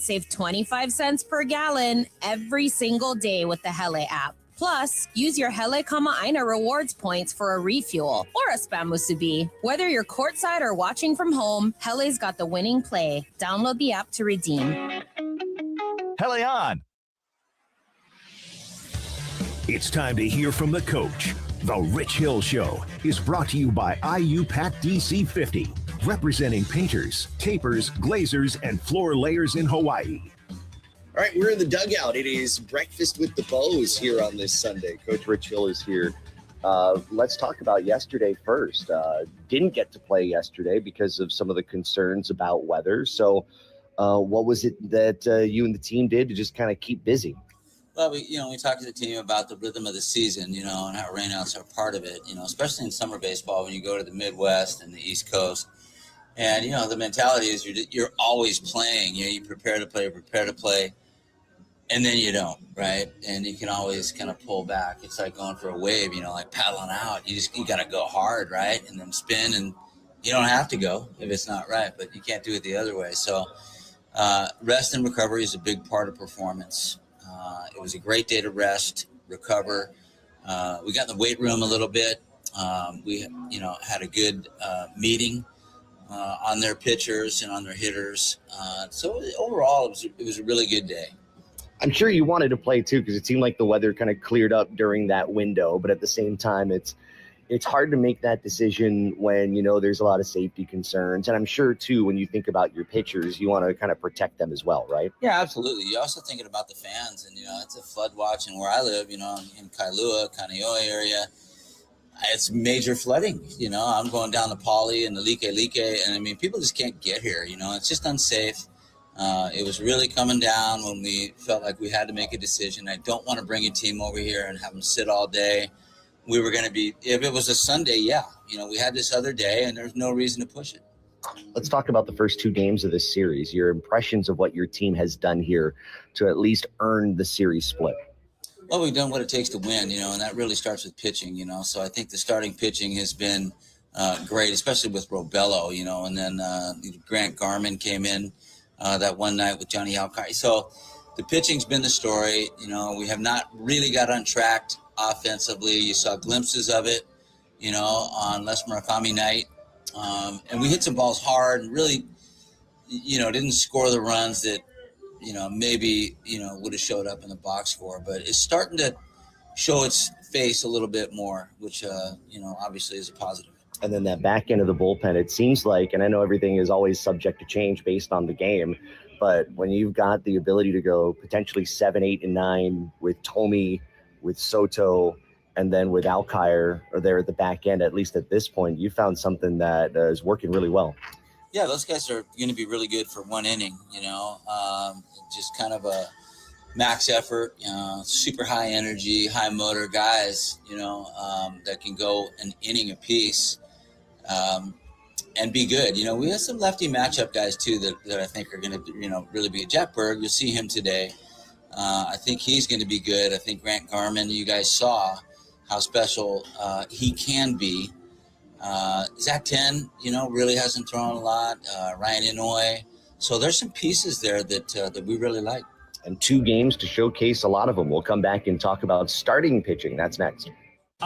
Save 25 cents per gallon every single day with the Hele app. Plus, use your Hele Aina rewards points for a refuel or a spam musubi. Whether you're courtside or watching from home, Hele's got the winning play. Download the app to redeem. Hele on! It's time to hear from the coach. The Rich Hill Show is brought to you by IU Pat DC50, representing painters, tapers, glazers, and floor layers in Hawaii. All right, we're in the dugout. It is Breakfast with the Bows here on this Sunday. Coach Rich Hill is here. Let's talk about yesterday first. Didn't get to play yesterday because of some of the concerns about weather. So what was it that you and the team did to just kind of keep busy? Well, we talked to the team about the rhythm of the season, and how rainouts are part of it, especially in summer baseball when you go to the Midwest and the East Coast. And, the mentality is you're always playing. You prepare to play. And then you don't, right? And you can always kind of pull back. It's like going for a wave, like paddling out. You got to go hard, right? And then spin, and you don't have to go if it's not right, but you can't do it the other way. So rest and recovery is a big part of performance. It was a great day to rest, recover. We got in the weight room a little bit. We, had a good meeting on their pitchers and on their hitters. So overall, it was a really good day. I'm sure you wanted to play too, because it seemed like the weather kind of cleared up during that window. But at the same time, it's hard to make that decision when, there's a lot of safety concerns. And I'm sure too, when you think about your pitchers, you want to kind of protect them as well, right? Yeah, absolutely. You're also thinking about the fans, and, it's a flood watch. And where I live, in Kailua, Kaneohe area, it's major flooding. I'm going down the Pali and the Like, and people just can't get here. It's just unsafe. It was really coming down when we felt like we had to make a decision. I don't want to bring a team over here and have them sit all day. We were going to be, if it was a Sunday, we had this other day and there's no reason to push it. Let's talk about the first two games of this series, your impressions of what your team has done here to at least earn the series split. Well, we've done what it takes to win, and that really starts with pitching, So I think the starting pitching has been great, especially with Robello, and then Grant Garman came in that one night with Johnny Alcari. So the pitching's been the story. We have not really got untracked offensively. You saw glimpses of it, on Les Murakami night. And we hit some balls hard and really, didn't score the runs that, maybe, would have showed up in the box score. But it's starting to show its face a little bit more, which, obviously is a positive. And then that back end of the bullpen, it seems like, and I know everything is always subject to change based on the game, but when you've got the ability to go potentially 7, 8, and 9 with Tommy, with Soto, and then with Alkire or there at the back end, at least at this point, you found something that is working really well. Yeah, those guys are going to be really good for one inning, just kind of a max effort, super high energy, high motor guys, that can go an inning apiece. And be good. We have some lefty matchup guys too that I think are going to, really be. Jack Berg, you'll see him today. I think he's going to be good. I think Grant Garman, you guys saw how special he can be. Zach Ten, really hasn't thrown a lot. Ryan Inouye. So there's some pieces there that we really like. And 2 games to showcase a lot of them. We'll come back and talk about starting pitching. That's next.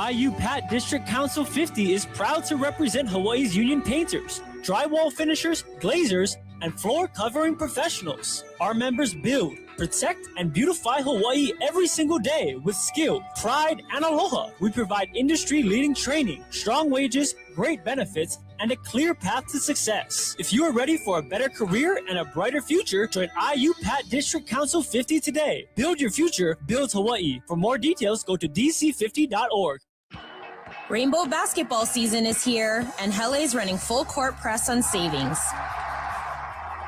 IU Pat District Council 50 is proud to represent Hawaii's union painters, drywall finishers, glazers, and floor covering professionals. Our members build, protect, and beautify Hawaii every single day with skill, pride, and aloha. We provide industry-leading training, strong wages, great benefits, and a clear path to success. If you are ready for a better career and a brighter future, join IU Pat District Council 50 today. Build your future, build Hawaii. For more details, go to dc50.org. Rainbow basketball season is here, and Hele's running full court press on savings.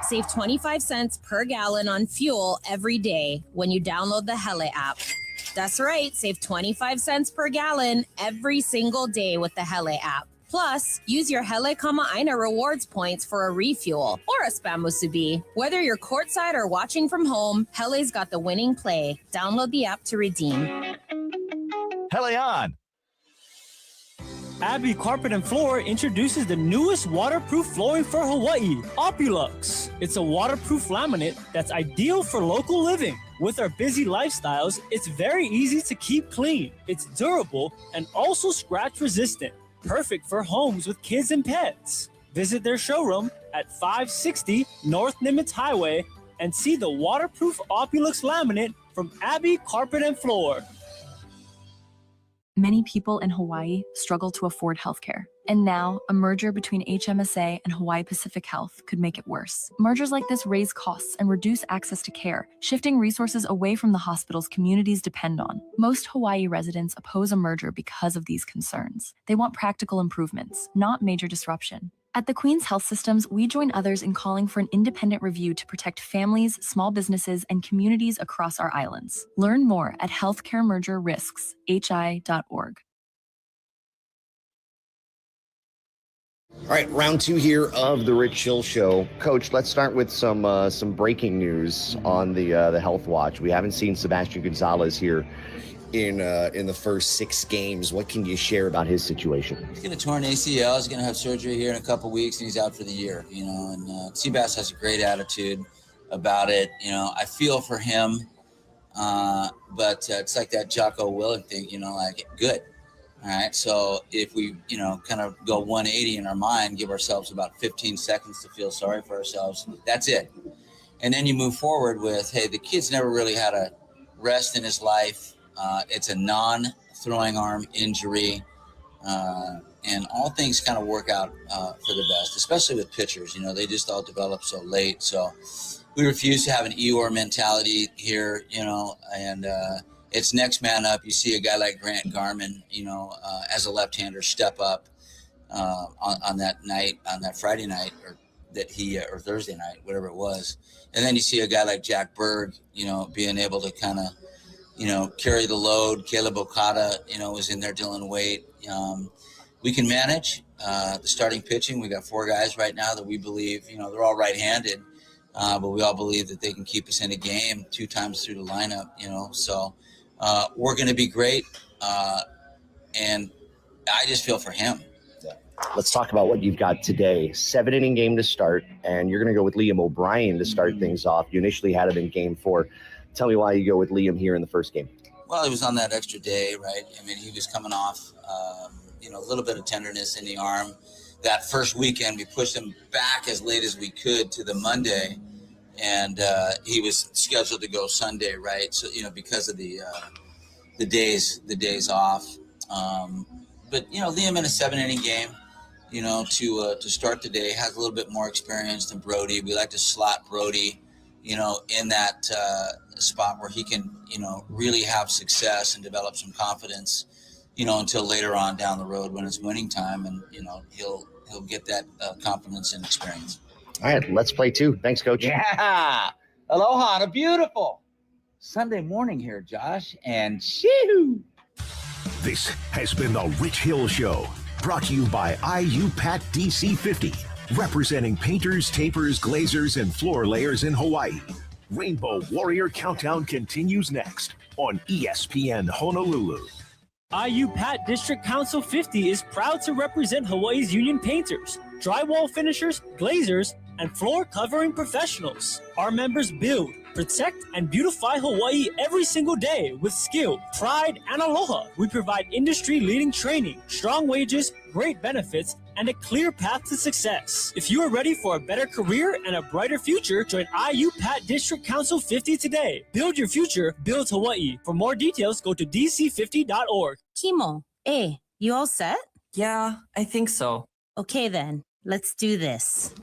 Save 25 cents per gallon on fuel every day when you download the Hele app. That's right, save 25 cents per gallon every single day with the Hele app. Plus, use your Hele Aina rewards points for a refuel or a spam musubi. Whether you're courtside or watching from home, Hele's got the winning play. Download the app to redeem. Hele on! Abby Carpet and Floor introduces the newest waterproof flooring for Hawaii, Opulux. It's a waterproof laminate that's ideal for local living. With our busy lifestyles, it's very easy to keep clean. It's durable and also scratch resistant, perfect for homes with kids and pets. Visit their showroom at 560 North Nimitz Highway and see the waterproof Opulux laminate from Abby Carpet and Floor. Many people in Hawaii struggle to afford healthcare. And now, a merger between HMSA and Hawaii Pacific Health could make it worse. Mergers like this raise costs and reduce access to care, shifting resources away from the hospitals communities depend on. Most Hawaii residents oppose a merger because of these concerns. They want practical improvements, not major disruption. At the Queen's Health Systems, we join others in calling for an independent review to protect families, small businesses, and communities across our islands. Learn more at healthcaremergerrisks.hi.org. All right, round two here of the Rich Hill Show. Coach, let's start with some breaking news on the Health Watch. We haven't seen Sebastian Gonzalez here in the first 6 games. What can you share about his situation? He's going to torn ACL. He's going to have surgery here in a couple weeks, and he's out for the year. And Seabass has a great attitude about it. I feel for him, but it's like that Jocko Willink thing. Like good. All right. So if we, kind of go 180 in our mind, give ourselves about 15 seconds to feel sorry for ourselves. That's it. And then you move forward with, hey, the kid's never really had a rest in his life. It's a non-throwing arm injury, and all things kind of work out for the best, especially with pitchers. They just all develop so late. So we refuse to have an Eeyore mentality here, and it's next man up. You see a guy like Grant Garman, as a left-hander step up on that night, on that Friday night, or Thursday night, whatever it was. And then you see a guy like Jack Berg, being able to kind of, carry the load. Caleb Okada, was in there dealing weight. We can manage the starting pitching. We got 4 guys right now that we believe, they're all right-handed, but we all believe that they can keep us in a game 2 times through the lineup, So we're going to be great, and I just feel for him. Let's talk about what you've got today. 7-inning game to start, and you're going to go with Liam O'Brien to start things off. You initially had him in game 4. Tell me why you go with Liam here in the first game. Well, he was on that extra day, right? I mean, he was coming off, a little bit of tenderness in the arm. That first weekend, we pushed him back as late as we could to the Monday, and he was scheduled to go Sunday, right? So, because of the days off. But Liam in a 7-inning game, to start the day, has a little bit more experience than Brody. We like to slot Brody, in that spot where he can, really have success and develop some confidence, until later on down the road when it's winning time, and he'll get that confidence and experience. All right, let's play 2. Thanks, Coach. Yeah, aloha, a beautiful Sunday morning here, Josh, and shoo. This has been the Rich Hill Show, brought to you by IUPAT DC50, representing painters, tapers, glazers, and floor layers in Hawaii. Rainbow Warrior Countdown continues next on ESPN Honolulu. IUPAT District Council 50 is proud to represent Hawaii's union painters, drywall finishers, glazers, and floor covering professionals. Our members build, protect, and beautify Hawaii every single day with skill, pride, and aloha. We provide industry-leading training, strong wages, great benefits, and a clear path to success. If you are ready for a better career and a brighter future, join IUPAT District Council 50 today. Build your future, build Hawaii. For more details, go to dc50.org. Kimo, hey, you all set? Yeah, I think so. Okay then, let's do this.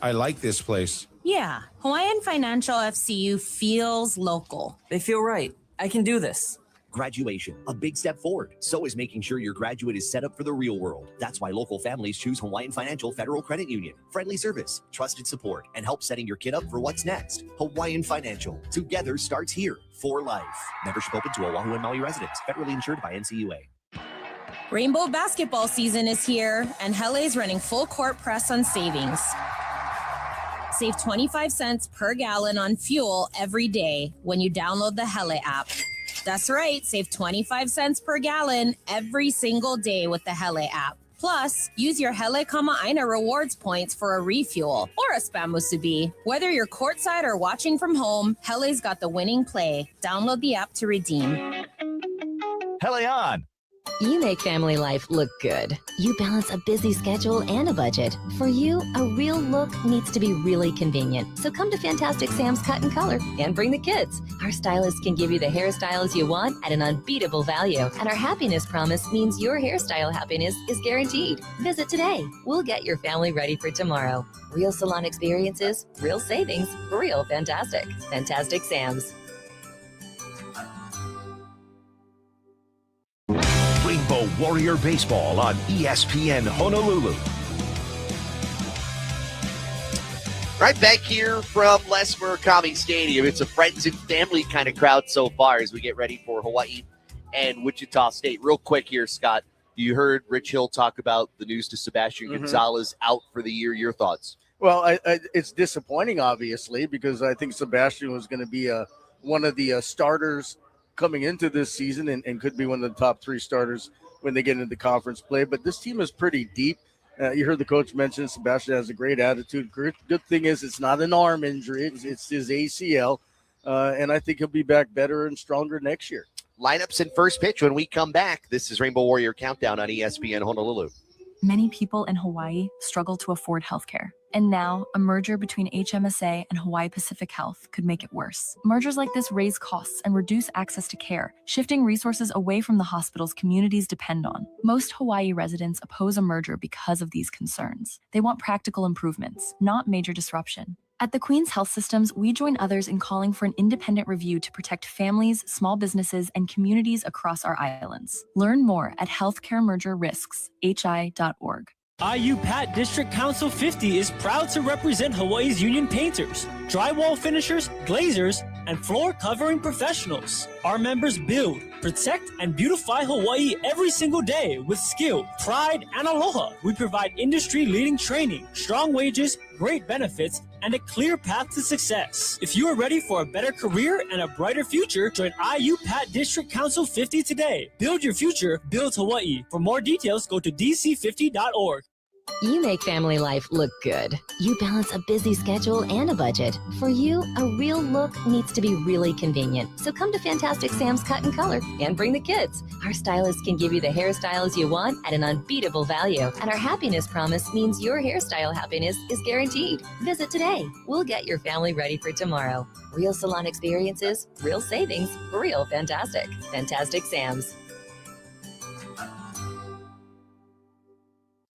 I like this place. Yeah, Hawaiian Financial FCU feels local. They feel right. I can do this. Graduation, a big step forward. So is making sure your graduate is set up for the real world. That's why local families choose Hawaiian Financial Federal Credit Union. Friendly service, trusted support, and help setting your kid up for what's next. Hawaiian Financial. Together starts here for life. Membership open to Oahu and Maui residents. Federally insured by NCUA. Rainbow basketball season is here, and Hele's running full court press on savings. Save 25 cents per gallon on fuel every day when you download the Hele app. That's right, save 25 cents per gallon every single day with the Hele app. Plus, use your Hele Aina rewards points for a refuel or a spam musubi. Whether you're courtside or watching from home, Hele's got the winning play. Download the app to redeem. Hele on. You make family life look good. You balance a busy schedule and a budget. For you, a real look needs to be really convenient. So come to Fantastic Sam's Cut and Color and bring the kids. Our stylists can give you the hairstyles you want at an unbeatable value. And our happiness promise means your hairstyle happiness is guaranteed. Visit today. We'll get your family ready for tomorrow. Real salon experiences, real savings, real fantastic. Fantastic Sam's. Rainbow Warrior Baseball on ESPN Honolulu. Right back here from Les Murakami Stadium. It's a friends and family kind of crowd so far as we get ready for Hawaii and Wichita State. Real quick here, Scott. You heard Rich Hill talk about the news to Sebastian Gonzalez out for the year. Your thoughts? Well, it's disappointing, obviously, because I think Sebastian was going to be one of the starters coming into this season and could be one of the top 3 starters when they get into conference play. But this team is pretty deep. You heard the coach mention Sebastian has a great attitude. Good thing is it's not an arm injury. It's his ACL. And I think he'll be back better and stronger next year. Lineups and first pitch when we come back. This is Rainbow Warrior Countdown on ESPN Honolulu. Many people in Hawaii struggle to afford healthcare. And now, a merger between HMSA and Hawaii Pacific Health could make it worse. Mergers like this raise costs and reduce access to care, shifting resources away from the hospitals communities depend on. Most Hawaii residents oppose a merger because of these concerns. They want practical improvements, not major disruption. At the Queen's Health Systems, we join others in calling for an independent review to protect families, small businesses, and communities across our islands. Learn more at healthcaremergerrisks.hi.org. IUPAT District Council 50 is proud to represent Hawaii's union painters, drywall finishers, glazers, and floor covering professionals. Our members build, protect, and beautify Hawaii every single day with skill, pride, and aloha. We provide industry-leading training, strong wages, great benefits, and a clear path to success. If you are ready for a better career and a brighter future, join IUPAT District Council 50 today. Build your future, build Hawaii. For more details, go to dc50.org. You make family life look good. You balance a busy schedule and a budget. For you, a real look needs to be really convenient. So come to Fantastic Sam's Cut and Color and bring the kids. Our stylists can give you the hairstyles you want at an unbeatable value. And our happiness promise means your hairstyle happiness is guaranteed. Visit today. We'll get your family ready for tomorrow. Real salon experiences, real savings, real fantastic. Fantastic Sam's.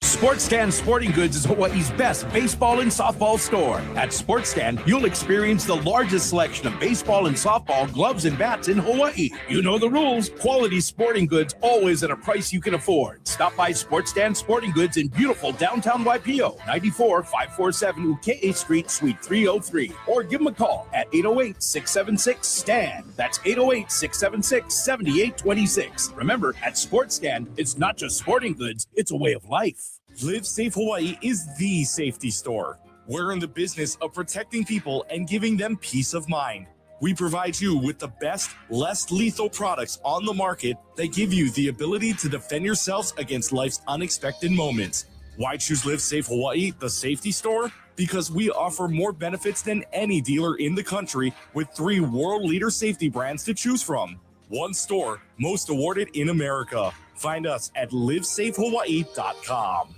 Sports Stand Sporting Goods is Hawaii's best baseball and softball store. At Sports Stand, you'll experience the largest selection of baseball and softball gloves and bats in Hawaii. You know the rules. Quality sporting goods always at a price you can afford. Stop by Sports Stand Sporting Goods in beautiful downtown Waipio, 94-547 Uke'e Street, Suite 303. Or give them a call at 808-676-STAND. That's 808-676-7826. Remember, at Sports Stand, it's not just sporting goods, it's a way of life. Live Safe Hawaii is the safety store. We're in the business of protecting people and giving them peace of mind. We provide you with the best, less lethal products on the market that give you the ability to defend yourselves against life's unexpected moments. Why choose Live Safe Hawaii, the safety store? Because we offer more benefits than any dealer in the country with 3 world leader safety brands to choose from. One store, most awarded in America. Find us at livesafehawaii.com.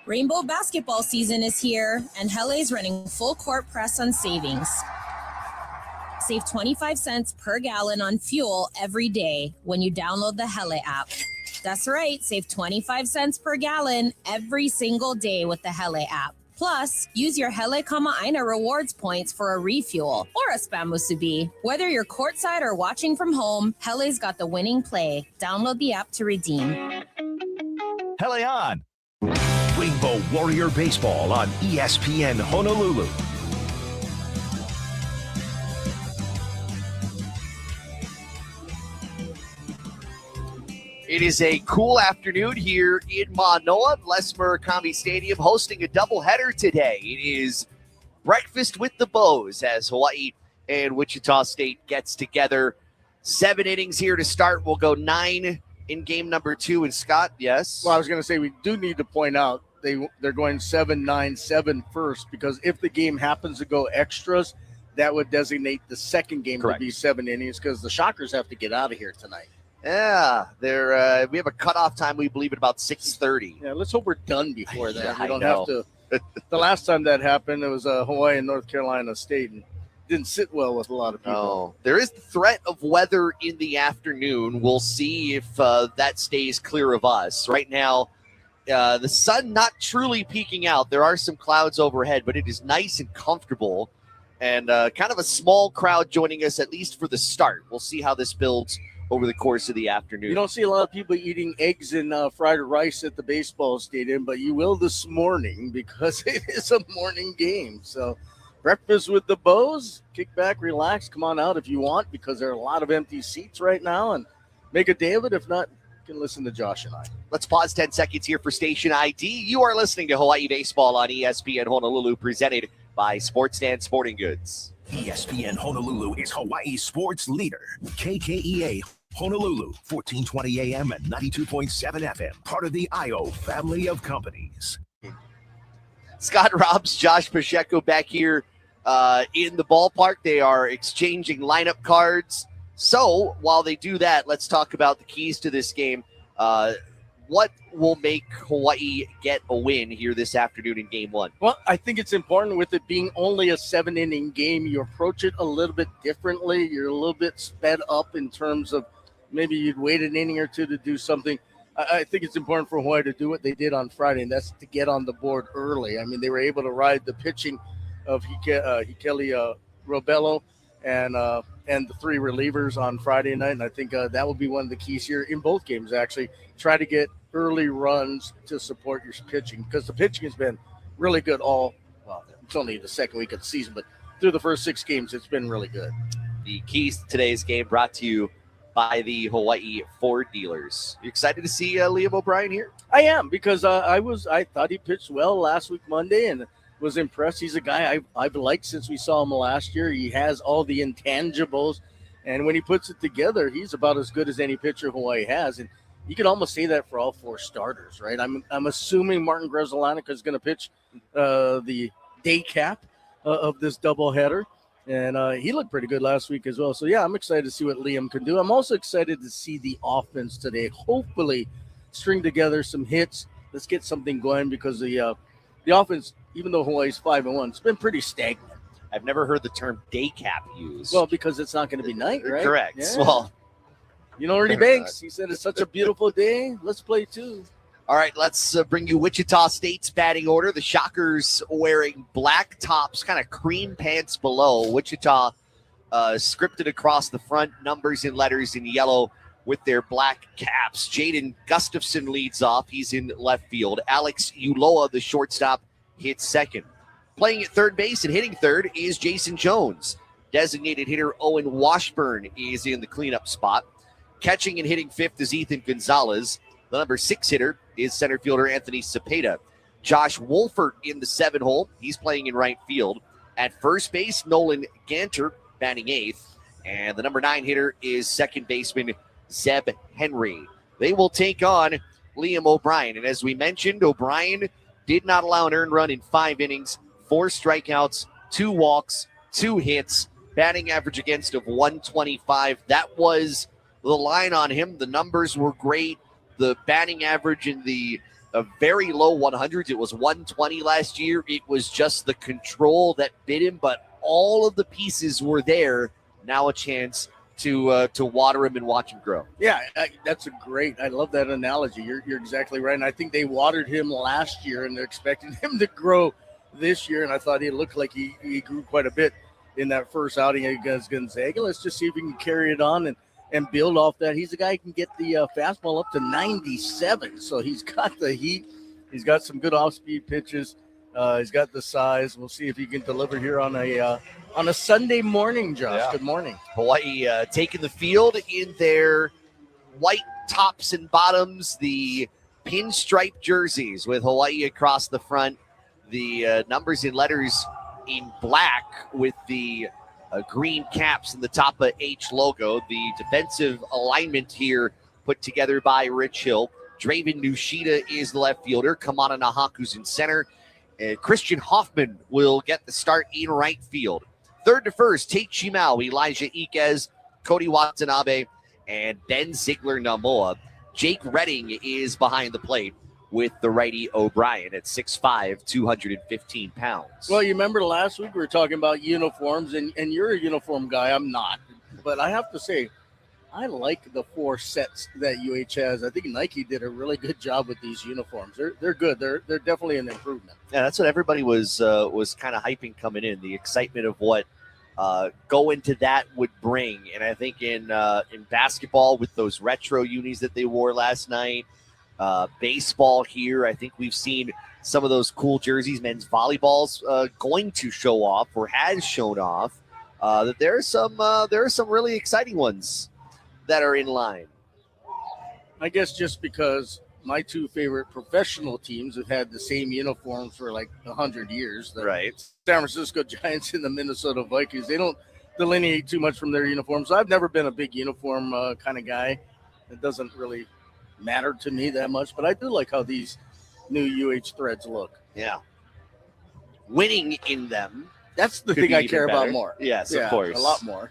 Rainbow basketball season is here, and Hele's running full court press on savings. Save 25 cents per gallon on fuel every day when you download the Hele app. That's right, save 25 cents per gallon every single day with the Hele app. Plus, use your Hele Aina rewards points for a refuel or a spam musubi. Whether you're courtside or watching from home, Hele's got the winning play. Download the app to redeem. Hele on. Rainbow Warrior Baseball on ESPN Honolulu. It is a cool afternoon here in Manoa. Les Murakami Stadium hosting a doubleheader today. It is breakfast with the Bows as Hawaii and Wichita State gets together 7 innings here to start. We'll go 9 in game number 2. And Scott, yes? Well, I was going to say we do need to point out they're going 7-9-7 first, because if the game happens to go extras, that would designate the second game Correct. to be 7 innings, because the Shockers have to get out of here tonight. Yeah, we have a cutoff time, we believe, at about 6:30. Yeah, let's hope we're done before that. Yeah, we don't I have to. The last time that happened, it was Hawaii and North Carolina State, and didn't sit well with a lot of people. Oh, there is the threat of weather in the afternoon. We'll see if that stays clear of us. Right now, the sun not truly peeking out. There are some clouds overhead, but it is nice and comfortable, and kind of a small crowd joining us, at least for the start. We'll see how this builds over the course of the afternoon. You don't see a lot of people eating eggs and fried rice at the baseball stadium, but you will this morning, because it is a morning game. So breakfast with the Bows, kick back, relax, come on out if you want, because there are a lot of empty seats right now, and make a day of it. If not, you can listen to Josh and I. Let's pause 10 seconds here for station ID. You are listening to Hawaii Baseball on ESPN Honolulu, presented by Sportsstand Sporting Goods. ESPN Honolulu is Hawaii's sports leader. KKEA Honolulu, 1420 AM and 92.7 FM. Part of the IO family of companies. Scott Robbs, Josh Pacheco back here in the ballpark. They are exchanging lineup cards. So while they do that, let's talk about the keys to this game. What will make Hawaii get a win here this afternoon in game 1? Well, I think it's important, with it being only a 7-inning game, you approach it a little bit differently. You're a little bit sped up in terms of maybe you'd wait an inning or two to do something. I think it's important for Hawaii to do what they did on Friday, and that's to get on the board early. I mean, they were able to ride the pitching of Hikeli Robello and the 3 relievers on Friday night, and I think that will be one of the keys here in both games, actually. Try to get early runs to support your pitching, because the pitching has been really good it's only the second week of the season, but through the first 6 games, it's been really good. The keys to today's game brought to you by the Hawaii Ford dealers. You excited to see Liam O'Brien here? I am, because I thought he pitched well last week Monday and was impressed. He's a guy I've liked since we saw him last year. He has all the intangibles, and when he puts it together, he's about as good as any pitcher Hawaii has. And you could almost say that for all 4 starters, right? I'm assuming Martin Grzelcyk is going to pitch the day cap of this doubleheader. And he looked pretty good last week as well. So, yeah, I'm excited to see what Liam can do. I'm also excited to see the offense today. Hopefully string together some hits. Let's get something going, because the offense, even though Hawaii's 5-1, it's been pretty stagnant. I've never heard the term day cap used. Well, because it's not going to be night, right? Correct. Yeah. Well, you know, Ernie Banks, he said it's such a beautiful day. Let's play too. All right, let's bring you Wichita State's batting order. The Shockers wearing black tops, kind of cream pants below. Wichita scripted across the front, numbers and letters in yellow with their black caps. Jaden Gustafson leads off. He's in left field. Alex Uloa, the shortstop, hits second. Playing at third base and hitting third is Jason Jones. Designated hitter Owen Washburn is in the cleanup spot. Catching and hitting fifth is Ethan Gonzalez. The number 6 hitter is center fielder Anthony Cepeda. Josh Wolfert in the 7 hole. He's playing in right field. At first base, Nolan Ganter batting 8th. And the number 9 hitter is second baseman Zeb Henry. They will take on Liam O'Brien. And as we mentioned, O'Brien did not allow an earned run in 5 innings, 4 strikeouts, 2 walks, 2 hits, batting average against of 125. That was the line on him. The numbers were great. The batting average in the very low 100s, it was 120 last year. It was just the control that bit him, but all of the pieces were there. Now a chance to water him and watch him grow. Yeah, that's a great. I love that analogy. You're exactly right. And I think they watered him last year, and they're expecting him to grow this year. And I thought he looked like he grew quite a bit in that first outing against Gonzaga. Let's just see if he can carry it on and build off that. He's a guy who can get the fastball up to 97. So he's got the heat. He's got some good off-speed pitches. He's got the size. We'll see if he can deliver here on a Sunday morning, Josh. Yeah. Good morning. Hawaii taking the field in their white tops and bottoms, the pinstripe jerseys with Hawaii across the front, the numbers and letters in black with the green caps in the top of H logo. The defensive alignment here put together by Rich Hill. Draven Nushida is the left fielder. Kamana Nahaku's in center. Christian Hoffman will get the start in right field. Third to first, Tate Chimau, Elijah Iquez, Cody Watanabe, and Ben Ziegler-Namoa. Jake Redding is behind the plate with the righty O'Brien at 6'5", 215 pounds. Well, you remember last week we were talking about uniforms, and you're a uniform guy. I'm not. But I have to say, I like the 4 sets that UH has. I think Nike did a really good job with these uniforms. They're good. They're definitely an improvement. Yeah, that's what everybody was kind of hyping coming in. The excitement of what going to that would bring. And I think in basketball with those retro unis that they wore last night, baseball here, I think we've seen some of those cool jerseys. Men's volleyball's going to show off or has shown off that there are some really exciting ones that are in line. I guess just because my 2 favorite professional teams have had the same uniforms for like 100 years. Right. San Francisco Giants and the Minnesota Vikings. They don't delineate too much from their uniforms. I've never been a big uniform kind of guy. It doesn't really matter to me that much, but I do like how these new UH threads look. Yeah. Winning in them. That's the thing I care about more. Yes, yeah, of course. A lot more.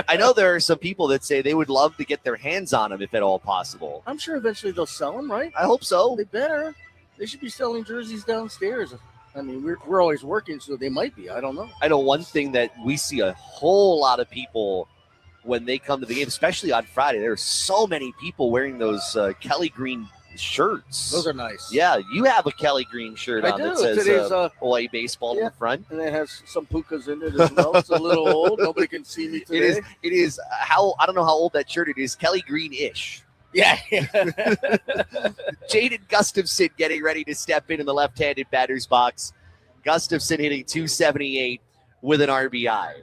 I know there are some people that say they would love to get their hands on them if at all possible. I'm sure eventually they'll sell them, right? I hope so. They better. They should be selling jerseys downstairs. I mean, we're always working, so they might be. I don't know. I know one thing that we see a whole lot of people when they come to the game, especially on Friday. There are so many people wearing those Kelly Green shirts. Those are nice. Yeah, you have a Kelly Green shirt on that says Hawaii baseball in the front. And it has some pukas in it as well. It's a little old. Nobody can see me today. It is how I don't know how old that shirt it is. Kelly Green-ish. Yeah. Jaden Gustafson getting ready to step in the left-handed batter's box. Gustafson hitting 278 with an RBI.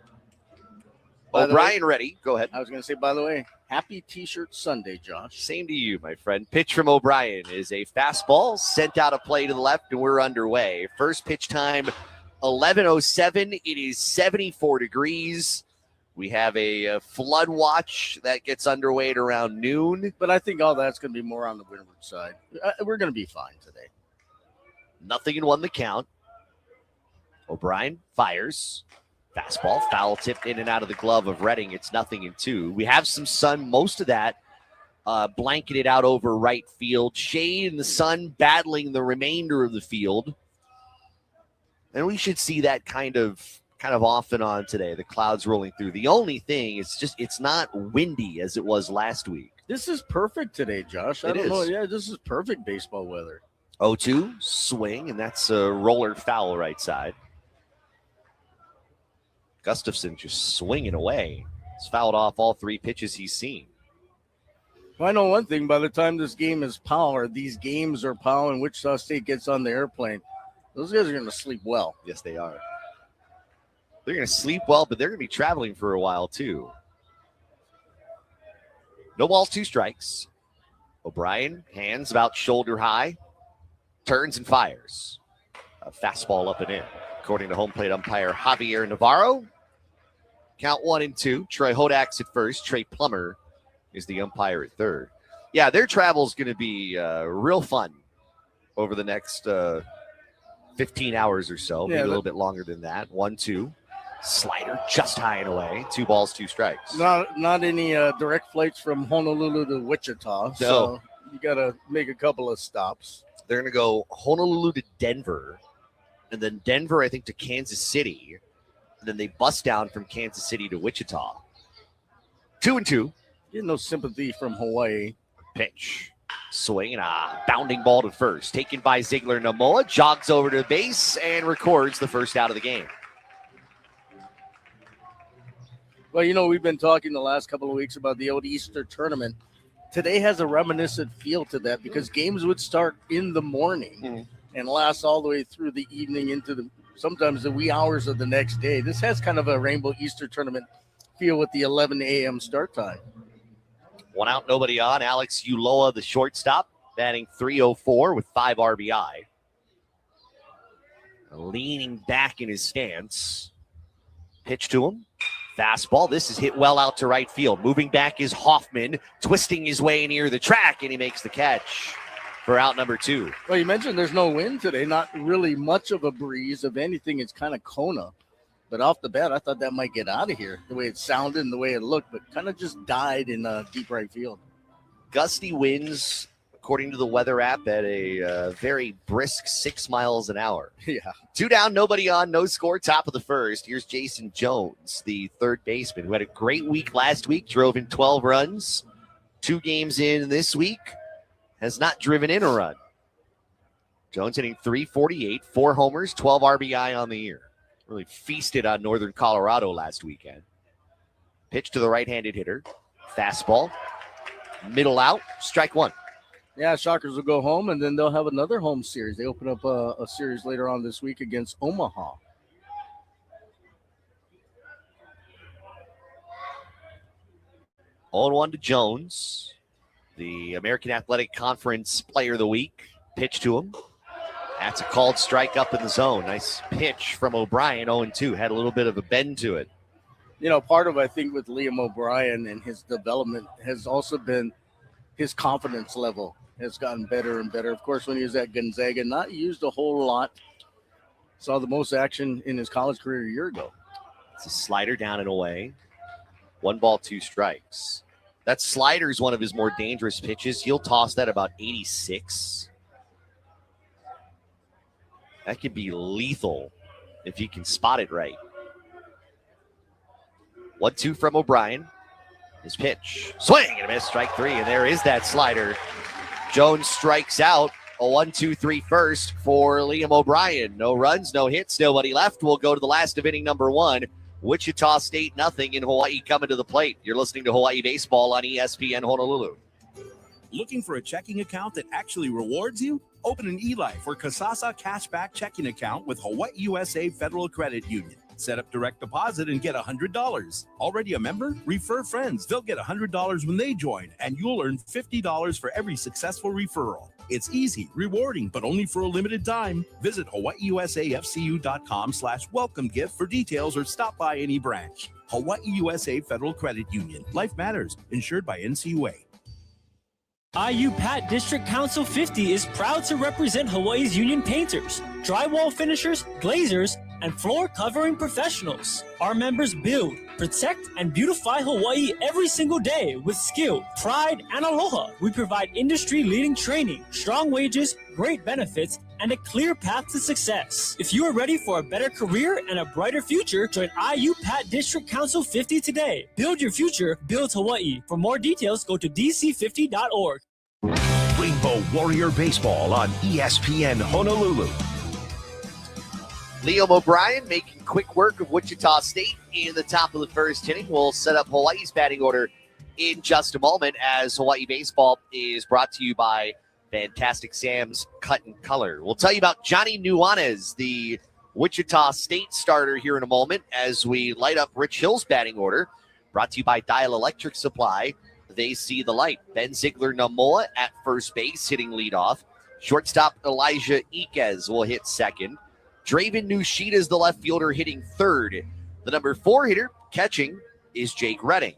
O'Brien ready. Go ahead. I was going to say, by the way, happy T-shirt Sunday, Josh. Same to you, my friend. Pitch from O'Brien is a fastball sent out a play to the left, and we're underway. First pitch time, 11:07. It is 74 degrees. We have a flood watch that gets underway at around noon. But I think all that's going to be more on the windward side. We're going to be fine today. 0-1 the count. O'Brien fires. Fastball, foul tipped in and out of the glove of Redding. It's 0-2. We have some sun, most of that blanketed out over right field. Shade and the sun battling the remainder of the field. And we should see that kind of off and on today. The clouds rolling through. The only thing is it's not windy as it was last week. This is perfect today, Josh. I don't know. Yeah, this is perfect baseball weather. 0-2, swing, and that's a roller foul right side. Gustafson just swinging away. He's fouled off all 3 pitches he's seen. Well, I know one thing. By the time this game is power, these games are power, and Wichita State gets on the airplane, those guys are going to sleep well. Yes, they are. They're going to sleep well, but they're going to be traveling for a while, too. No balls, 2 strikes. O'Brien, hands about shoulder high, turns and fires. A fastball up and in. According to home plate umpire Javier Navarro, count 1-2. Troy Hodak's at first. Trey Plummer is the umpire at third. Yeah, their travel is going to be real fun over the next 15 hours or so, maybe a little bit longer than that. 1-2. Slider just high and away. 2 balls, 2 strikes. Not any direct flights from Honolulu to Wichita. No. So you got to make a couple of stops. They're going to go Honolulu to Denver. And then Denver, I think, to Kansas City. And then they bust down from Kansas City to Wichita. 2-2. Getting no sympathy from Hawaii. Pitch. Swing and a bounding ball to first. Taken by Ziegler-Namoa. Jogs over to the base and records the first out of the game. Well, we've been talking the last couple of weeks about the old Easter tournament. Today has a reminiscent feel to that because games would start in the morning. And last all the way through the evening into sometimes the wee hours of the next day. This has kind of a Rainbow Easter tournament feel with the 11 a.m. start time. 1 out, nobody on. Alex Uloa, the shortstop, batting .304 with 5 RBI. Leaning back in his stance. Pitch to him. Fastball. This is hit well out to right field. Moving back is Hoffman, twisting his way near the track, and he makes the catch for out number 2. Well, you mentioned there's no wind today. Not really much of a breeze. If anything, it's kind of Kona. But off the bat, I thought that might get out of here, the way it sounded and the way it looked, but kind of just died in deep right field. Gusty winds, according to the weather app, at a very brisk 6 miles an hour. Yeah. 2 down, nobody on, no score, top of the first. Here's Jason Jones, the third baseman, who had a great week last week, drove in 12 runs. 2 games in this week, has not driven in a run. Jones hitting .348, 4 homers, 12 RBI on the year. Really feasted on Northern Colorado last weekend. Pitch to the right-handed hitter. Fastball. Middle out. Strike 1. Yeah, Shockers will go home, and then they'll have another home series. They open up a series later on this week against Omaha. On 1 to Jones, the American Athletic Conference Player of the Week. Pitch to him. That's a called strike up in the zone. Nice pitch from O'Brien, 0-2. Had a little bit of a bend to it. You know, part of, I think, with Liam O'Brien and his development has also been his confidence level has gotten better and better. Of course, when he was at Gonzaga, not used a whole lot. Saw the most action in his college career a year ago. It's a slider down and away. 1 ball, 2 strikes. That slider is one of his more dangerous pitches. He'll toss that about 86. That could be lethal if he can spot it right. 1-2 from O'Brien. His pitch. Swing and a miss. Strike 3. And there is that slider. Jones strikes out. A 1-2-3 first for Liam O'Brien. No runs, no hits, nobody left. We'll go to the last of inning number 1. Wichita State nothing in Hawaii coming to the plate. You're listening to Hawaii Baseball on ESPN Honolulu. Looking for a checking account that actually rewards you? Open an eLife or Kasasa Cashback checking account with Hawaii USA Federal Credit Union. Set up direct deposit and get $100. Already a member? Refer friends. They'll get $100 when they join, and you'll earn $50 for every successful referral. It's easy, rewarding, but only for a limited time. Visit hawaiiusafcu.com/welcome gift for details or stop by any branch. Hawaii USA Federal Credit Union. Life matters. Insured by NCUA. IU Pat District Council 50 is proud to represent Hawaii's union painters, drywall finishers, glazers, and floor covering professionals. Our members build, protect, and beautify Hawaii every single day with skill, pride, and aloha. We provide industry-leading training, strong wages, great benefits, and a clear path to success. If you are ready for a better career and a brighter future, join IU Pat District Council 50 today. Build your future, build Hawaii. For more details, go to dc50.org. Rainbow Warrior Baseball on ESPN Honolulu. Liam O'Brien making quick work of Wichita State in the top of the first inning. We'll set up Hawaii's batting order in just a moment as Hawaii Baseball is brought to you by Fantastic Sam's Cut and Color. We'll tell you about Johnny Nuanez, the Wichita State starter, here in a moment as we light up Rich Hill's batting order. Brought to you by Dial Electric Supply. They see the light. Ben Ziegler-Namoa at first base, hitting leadoff. Shortstop Elijah Iquez will hit second. Draven Nushita is the left fielder, hitting third. The number 4 hitter catching is Jake Redding.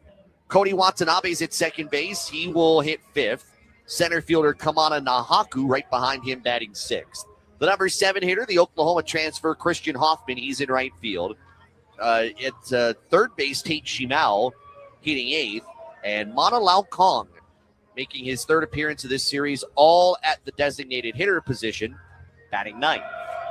Cody Watanabe is at second base. He will hit fifth. Center fielder Kamana Nahaku right behind him, batting sixth. The number 7 hitter, the Oklahoma transfer Christian Hoffman, he's in right field. At third base, Tate Shimao hitting eighth. And Mana Lau Kong making his third appearance of this series, all at the designated hitter position, batting ninth.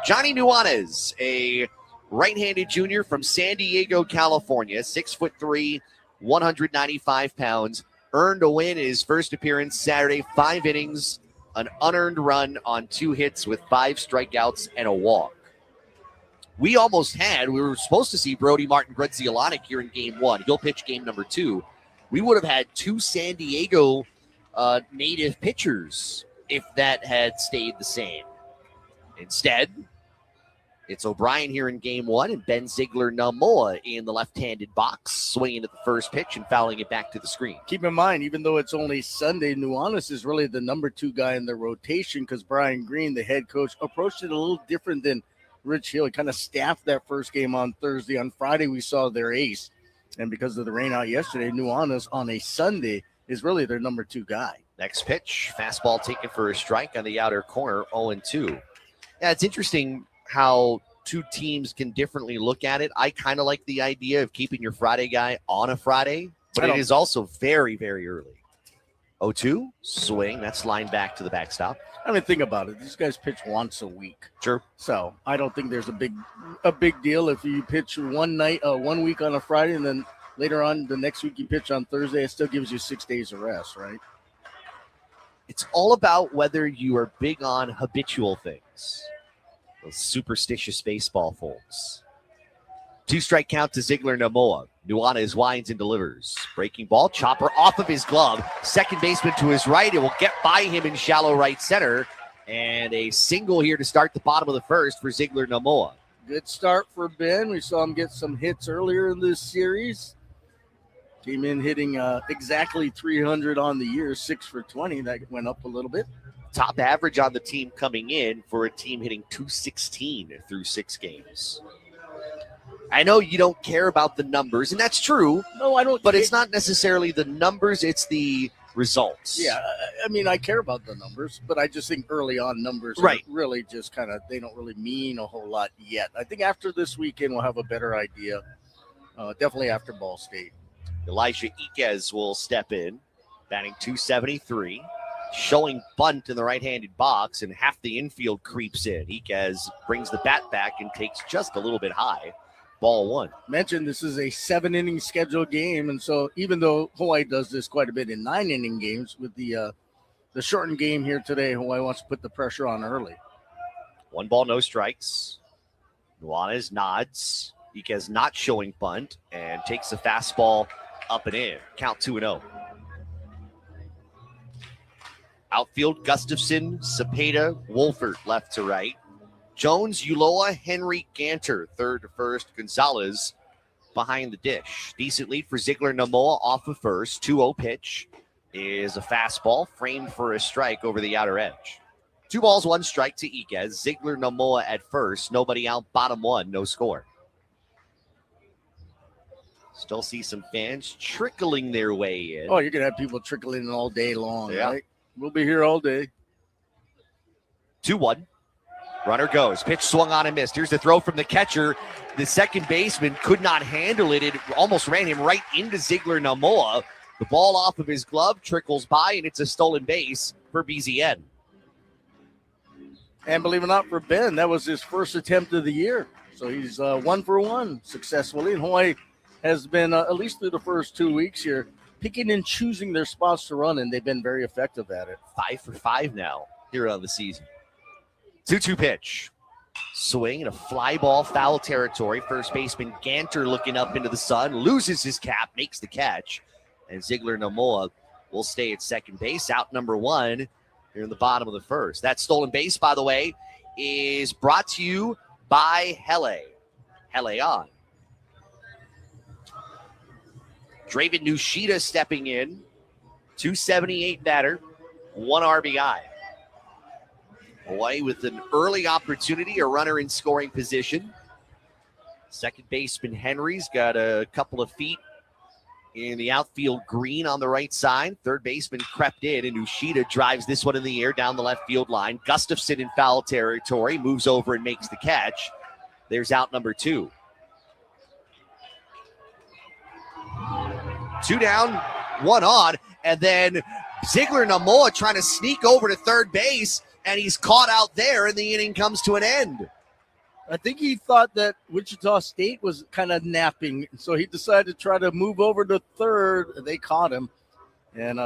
Johnny Nuanez, a right-handed junior from San Diego, California, 6'3", 195 pounds, earned a win in his first appearance Saturday, 5 innings, an unearned run on 2 hits with 5 strikeouts and a walk. We were supposed to see Brody Martin Gredzielanek here in game 1. He'll pitch game number 2. We would have had 2 San Diego native pitchers if that had stayed the same. Instead, it's O'Brien here in game 1 and Ben Ziegler-Namoa in the left-handed box, swinging at the first pitch and fouling it back to the screen. Keep in mind, even though it's only Sunday, Nuanez is really the number 2 guy in the rotation because Brian Green, the head coach, approached it a little different than Rich Hill. He kind of staffed that first game on Thursday. On Friday, we saw their ace. And because of the rain out yesterday, Nuanez on a Sunday is really their number 2 guy. Next pitch, fastball taken for a strike on the outer corner, 0-2. Yeah, it's interesting how two teams can differently look at it. I kind of like the idea of keeping your Friday guy on a Friday, but it is also very, very early. 0-2, swing, that's lined back to the backstop. I mean, think about it. These guys pitch once a week. Sure. So I don't think there's a big deal if you pitch one week on a Friday and then later on the next week you pitch on Thursday. It still gives you 6 days of rest, right? It's all about whether you are big on habitual things. Those superstitious baseball folks. 2-strike count to Ziegler Namoa. Nuanez winds and delivers. Breaking ball, chopper off of his glove. Second baseman to his right. It will get by him in shallow right center. And a single here to start the bottom of the first for Ziegler Namoa. Good start for Ben. We saw him get some hits earlier in this series. Came in hitting exactly 300 on the year, 6 for 20. That went up a little bit. Top average on the team coming in for a team hitting 216 through 6 games. I know you don't care about the numbers, and that's true. No, I don't. But it's not necessarily the numbers, it's the results. Yeah, I mean, I care about the numbers, but I just think early on numbers right. are really just kind of, they don't really mean a whole lot yet. I think after this weekend, we'll have a better idea, definitely after Ball State. Elijah Iquez will step in, batting .273, showing bunt in the right-handed box, and half the infield creeps in. Iquez brings the bat back and takes just a little bit high. Ball 1. Mentioned this is a 7-inning scheduled game, and so even though Hawaii does this quite a bit in 9-inning games, with the shortened game here today, Hawaii wants to put the pressure on early. 1 ball, no strikes. Nuanez nods. Iquez not showing bunt and takes the fastball up and in. Count 2-0. Outfield, Gustafson, Cepeda, Wolfert left to right. Jones, Ulloa, Henry, Ganter, third to first. Gonzalez behind the dish. Decent lead for Ziegler Namoa off of first. 2-0 pitch is a fastball framed for a strike over the outer edge. 2 balls, 1 strike to Iquez. Ziegler Namoa at first. Nobody out, bottom 1, no score. Still see some fans trickling their way in. Oh, you're going to have people trickling in all day long, yeah. Right? We'll be here all day. 2-1. Runner goes. Pitch swung on and missed. Here's the throw from the catcher. The second baseman could not handle it. It almost ran him right into Ziegler Namoa. The ball off of his glove trickles by, and it's a stolen base for BZN. And believe it or not, for Ben, that was his first attempt of the year. So he's 1 for 1 successfully. And Hawaii has been, at least through the first 2 weeks here, picking and choosing their spots to run, and they've been very effective at it. 5 for 5 now here on the season. 2-2 pitch. Swing and a fly ball, foul territory. First baseman Ganter looking up into the sun, loses his cap, makes the catch. And Ziegler Namoa will stay at second base. Out number 1 here in the bottom of the first. That stolen base, by the way, is brought to you by Hele. Hele on. Draven Nushida stepping in. 278 batter, 1 RBI. Hawaii with an early opportunity, a runner in scoring position. Second baseman Henry's got a couple of feet in the outfield green on the right side. Third baseman crept in, and Ushida drives this one in the air down the left field line. Gustafson in foul territory, moves over and makes the catch. There's out number 2. 2 down, 1 on, and then Ziegler Namoa trying to sneak over to third base, and he's caught out there, and the inning comes to an end. I think he thought that Wichita State was kind of napping, so he decided to try to move over to third. They caught him, and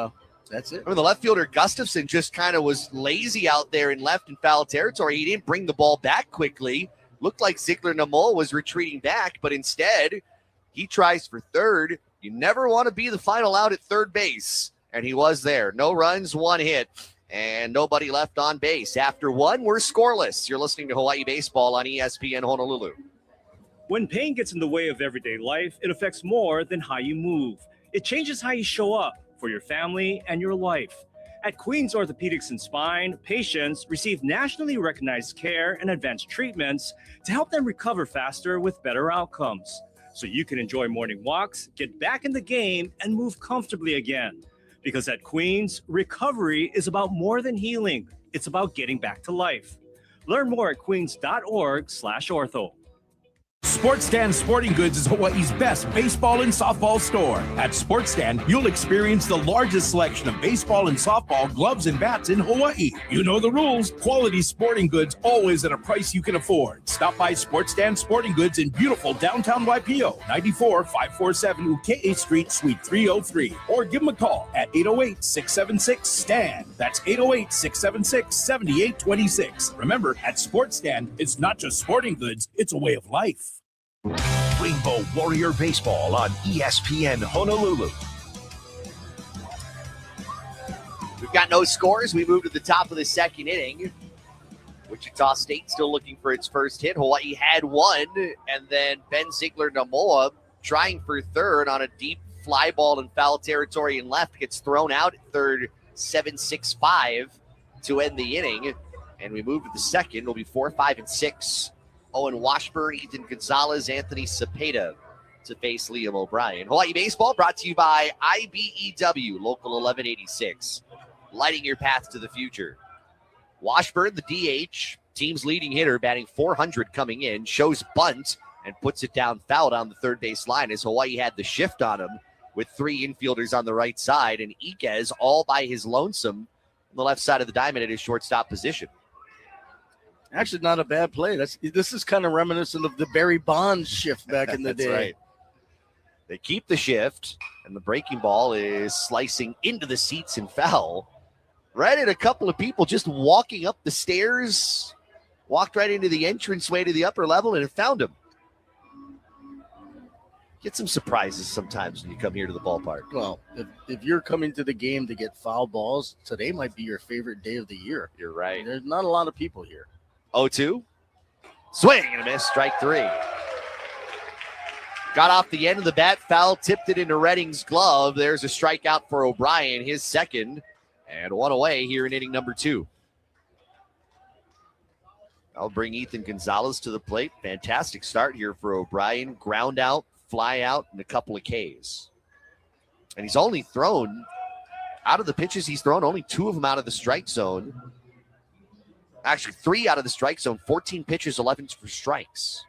that's it. I mean, the left fielder Gustafson just kind of was lazy out there in left and foul territory. He didn't bring the ball back quickly. Looked like Ziegler Namoa was retreating back, but instead he tries for third. You never want to be the final out at third base, and he was there. No runs, 1 hit. And nobody left on base. After 1, we're scoreless. You're listening to Hawaii Baseball on ESPN Honolulu. When pain gets in the way of everyday life, it affects more than how you move. It changes how you show up for your family and your life. At Queens Orthopedics and Spine, patients receive nationally recognized care and advanced treatments to help them recover faster with better outcomes. so you can enjoy morning walks, get back in the game, and move comfortably again. Because at Queens, recovery is about more than healing. It's about getting back to life. Learn more at queens.org/ortho. Sports Stand Sporting Goods is Hawaii's best baseball and softball store. At Sports Stand, you'll experience the largest selection of baseball and softball gloves and bats in Hawaii. You know the rules. Quality sporting goods always at a price you can afford. Stop by Sports Stand Sporting Goods in beautiful downtown Waipio, 94-547 Uke'e Street, Suite 303. Or give them a call at 808-676-STAND. That's 808-676-7826. Remember, at Sports Stand, it's not just sporting goods, it's a way of life. Rainbow Warrior Baseball on ESPN Honolulu. We've got no scores. We move to the top of the second inning. Wichita State still looking for its first hit. Hawaii had one, and then Ben Ziegler-Namoa trying for third on a deep fly ball in foul territory and left. Gets thrown out at third, 7-6-5 to end the inning. And we move to the second. It'll be 4, 5, and 6. Owen Washburn, Ethan Gonzalez, Anthony Cepeda to face Liam O'Brien. Hawaii Baseball brought to you by IBEW, Local 1186. Lighting your path to the future. Washburn, the DH, team's leading hitter, batting .400 coming in, shows bunt and puts it down foul down the third base line as Hawaii had the shift on him with three infielders on the right side, and Iquez all by his lonesome on the left side of the diamond at his shortstop position. Actually, not a bad play. This is kind of reminiscent of the Barry Bonds shift back in the day. Right. They keep the shift, and the breaking ball is slicing into the seats and foul. Right at a couple of people just walking up the stairs, walked right into the entranceway to the upper level, and it found him. Get some surprises sometimes when you come here to the ballpark. Well, if you're coming to the game to get foul balls, today might be your favorite day of the year. You're right. There's not a lot of people here. 0-2. Swing and a miss. Strike three. Got off the end of the bat. Foul tipped it into Redding's glove. There's a strikeout for O'Brien, his second. And one away here in inning number 2. I'll bring Ethan Gonzalez to the plate. Fantastic start here for O'Brien. Ground out, fly out, and a couple of Ks. And he's only thrown, out of the pitches he's thrown, only 2 of them out of the strike zone. Actually, 3 out of the strike zone, 14 pitches, 11 for strikes.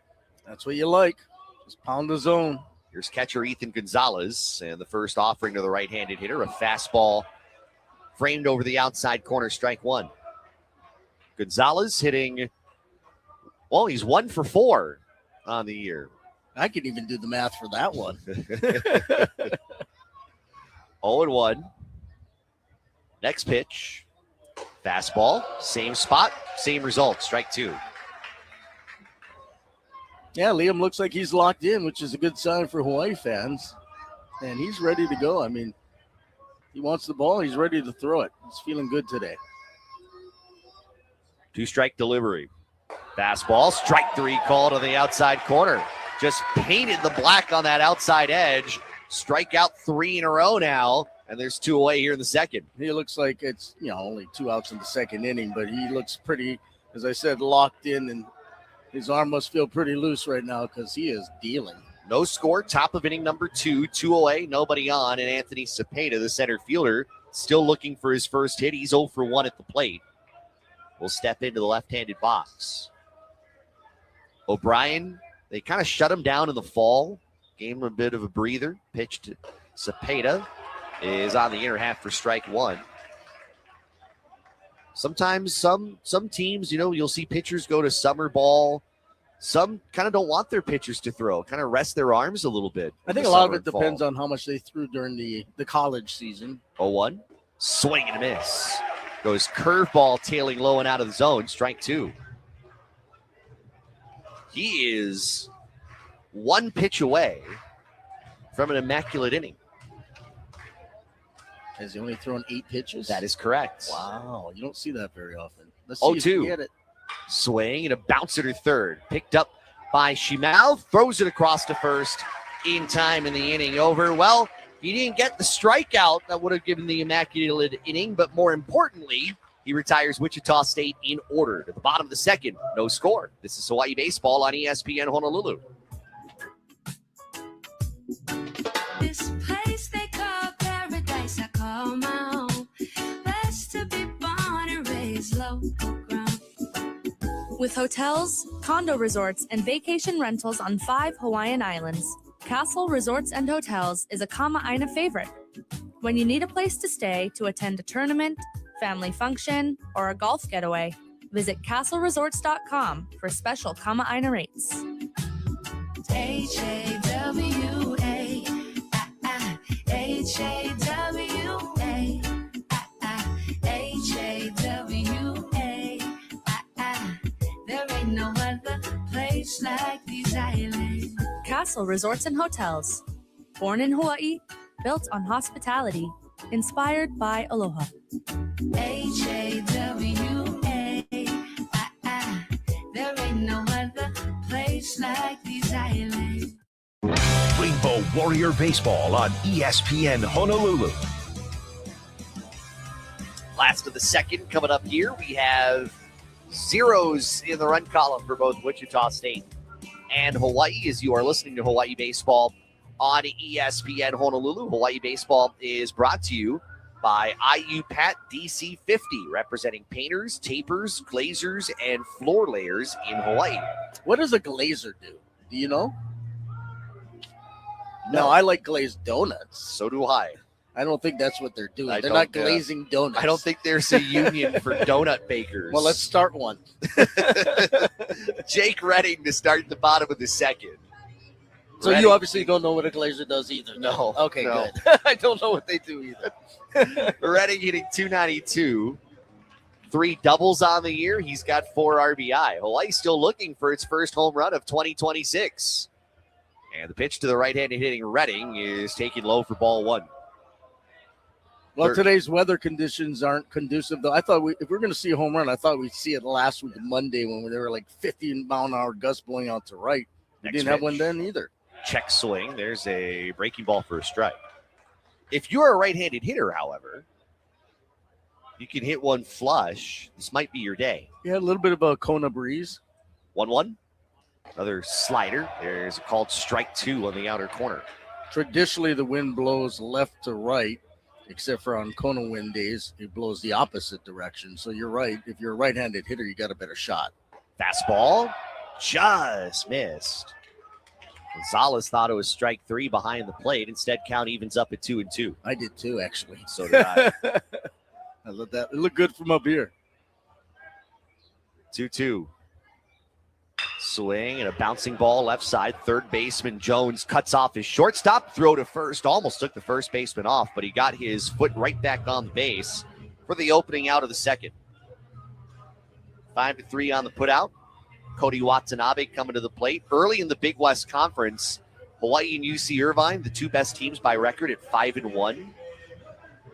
That's what you like. Just pound the zone. Here's catcher Ethan Gonzalez, and the first offering to the right-handed hitter, a fastball framed over the outside corner, strike 1. Gonzalez hitting, well, he's 1 for 4 on the year. I can even do the math for that one. 0-1. Next pitch. Fastball, same spot, same result, strike 2. Yeah, Liam looks like he's locked in, which is a good sign for Hawaii fans. And he's ready to go. I mean, he wants the ball. He's ready to throw it. He's feeling good today. 2-strike delivery. Fastball, strike 3 call to the outside corner. Just painted the black on that outside edge. Strikeout 3 in a row now. And there's 2 away here in the second. He looks like it's, only 2 outs in the second inning, but he looks pretty, as I said, locked in, and his arm must feel pretty loose right now because he is dealing. No score, top of inning number 2, 2 away, nobody on, and Anthony Cepeda, the center fielder, still looking for his first hit. He's 0 for 1 at the plate. Will step into the left-handed box. O'Brien, they kind of shut him down in the fall, gave him a bit of a breather, pitched to Cepeda. Is on the inner half for strike 1. Sometimes some teams, you'll see pitchers go to summer ball. Some kind of don't want their pitchers to throw, kind of rest their arms a little bit. I think a lot of it depends on how much they threw during the college season. 0-1. Swing and a miss. Goes curveball tailing low and out of the zone. Strike 2. He is 1 pitch away from an immaculate inning. Has he only thrown 8 pitches? That is correct. Wow, you don't see that very often. Let's see if he can get it. Swing and a bouncer to third. Picked up by Shimao. Throws it across to first in time in the inning over. Well, he didn't get the strikeout that would have given the immaculate inning, but more importantly, he retires Wichita State in order. To the bottom of the second, no score. This is Hawaii Baseball on ESPN Honolulu. This place they call paradise, I call my home. Blessed to be born and raised local grown. With hotels, condo resorts, and vacation rentals on 5 Hawaiian islands, Castle Resorts and Hotels is a Kama'aina favorite. When you need a place to stay to attend a tournament, family function, or a golf getaway, visit castleresorts.com for special Kama'aina rates. H-A-W-A, H-A-W-A, H-A-W-A, there ain't no other place like these islands. Castle Resorts and Hotels. Born in Hawaii, built on hospitality, inspired by aloha. H-A-W-A, there ain't no other place like these islands. Rainbow Warrior Baseball on ESPN Honolulu. Last of the second coming up here. We have zeros in the run column for both Wichita State and Hawaii as you are listening to Hawaii Baseball on ESPN Honolulu. Hawaii Baseball is brought to you by IU Pat DC50, representing painters, tapers, glazers, and floor layers in Hawaii. What does a glazer do? Do you know? No, I like glazed donuts. So do I. I don't think that's what they're doing. They're don't, not glazing donuts. I don't think there's a union for donut bakers. Well, let's start one. Jake Redding to start the bottom of the second. So Redding, you obviously don't know what a glazer does either. No. Okay, no. good. I don't know what they do either. Redding hitting .292. 3 doubles on the year. He's got 4 RBI. Hawaii still looking for its first home run of 2026. And the pitch to the right-handed hitting Redding is taken low for ball 1. Well, today's weather conditions aren't conducive, though. I thought if we're going to see a home run, I thought we'd see it last week, Monday, when there were like 50-mile-an-hour gusts blowing out to right. We didn't have one then either. Check swing. There's a breaking ball for a strike. If you're a right-handed hitter, however, you can hit one flush. This might be your day. Yeah, a little bit of a Kona breeze. 1-1. Another slider. There's a called strike 2 on the outer corner. Traditionally, the wind blows left to right, except for on Kona wind days, it blows the opposite direction. So you're right. If you're a right-handed hitter, you got a better shot. Fastball just missed. Gonzalez thought it was strike 3 behind the plate. Instead, count evens up at 2-2. I did too, actually. So did I. I love that. It looked good from up here. 2-2. Swing and a bouncing ball left side. Third baseman Jones cuts off his shortstop. Throw to first. Almost took the first baseman off, but he got his foot right back on the base for the opening out of the second. 5-3 on the putout. Cody Watanabe coming to the plate. Early in the Big West Conference, Hawaii and UC Irvine, the 2 best teams by record at 5-1.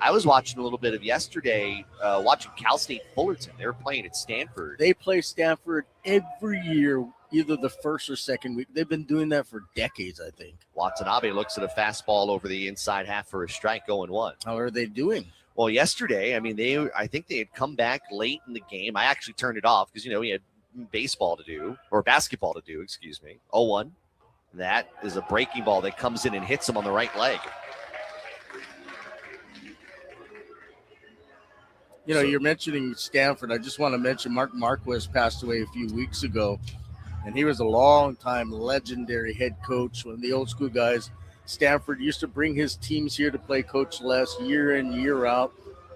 I was watching a little bit of yesterday, watching Cal State Fullerton. They were playing at Stanford. They play Stanford every year, either the first or second week. They've been doing that for decades, I think. Watanabe looks at a fastball over the inside half for a strike, 0-1. How are they doing? Well, yesterday, I mean, I think they had come back late in the game. I actually turned it off because, we had basketball to do. 0-1. That is a breaking ball that comes in and hits him on the right leg. You're mentioning Stanford. I just want to mention Mark Marquez passed away a few weeks ago, and he was a long-time legendary head coach. One of the old school guys. Stanford used to bring his teams here to play Coach Les year in, year out.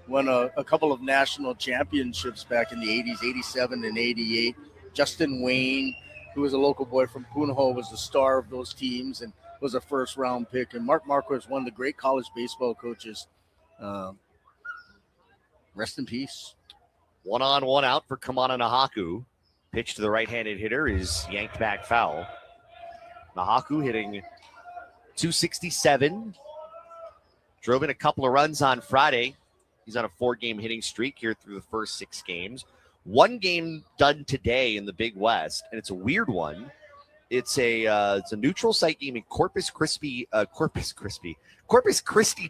Won a couple of national championships back in the 80s, 87 and 88. Justin Wayne, who was a local boy from Punahou, was the star of those teams and was a first-round pick. And Mark Marquez, one of the great college baseball coaches. Rest in peace. 1-on, 1-out for Kamana Nahaku. Pitch to the right-handed hitter is yanked back foul. Nahaku hitting .267. Drove in a couple of runs on Friday. He's on a 4-game hitting streak here through the first 6 games. 1 game done today in the Big West, and it's a weird one. It's a neutral site game in Corpus Christi,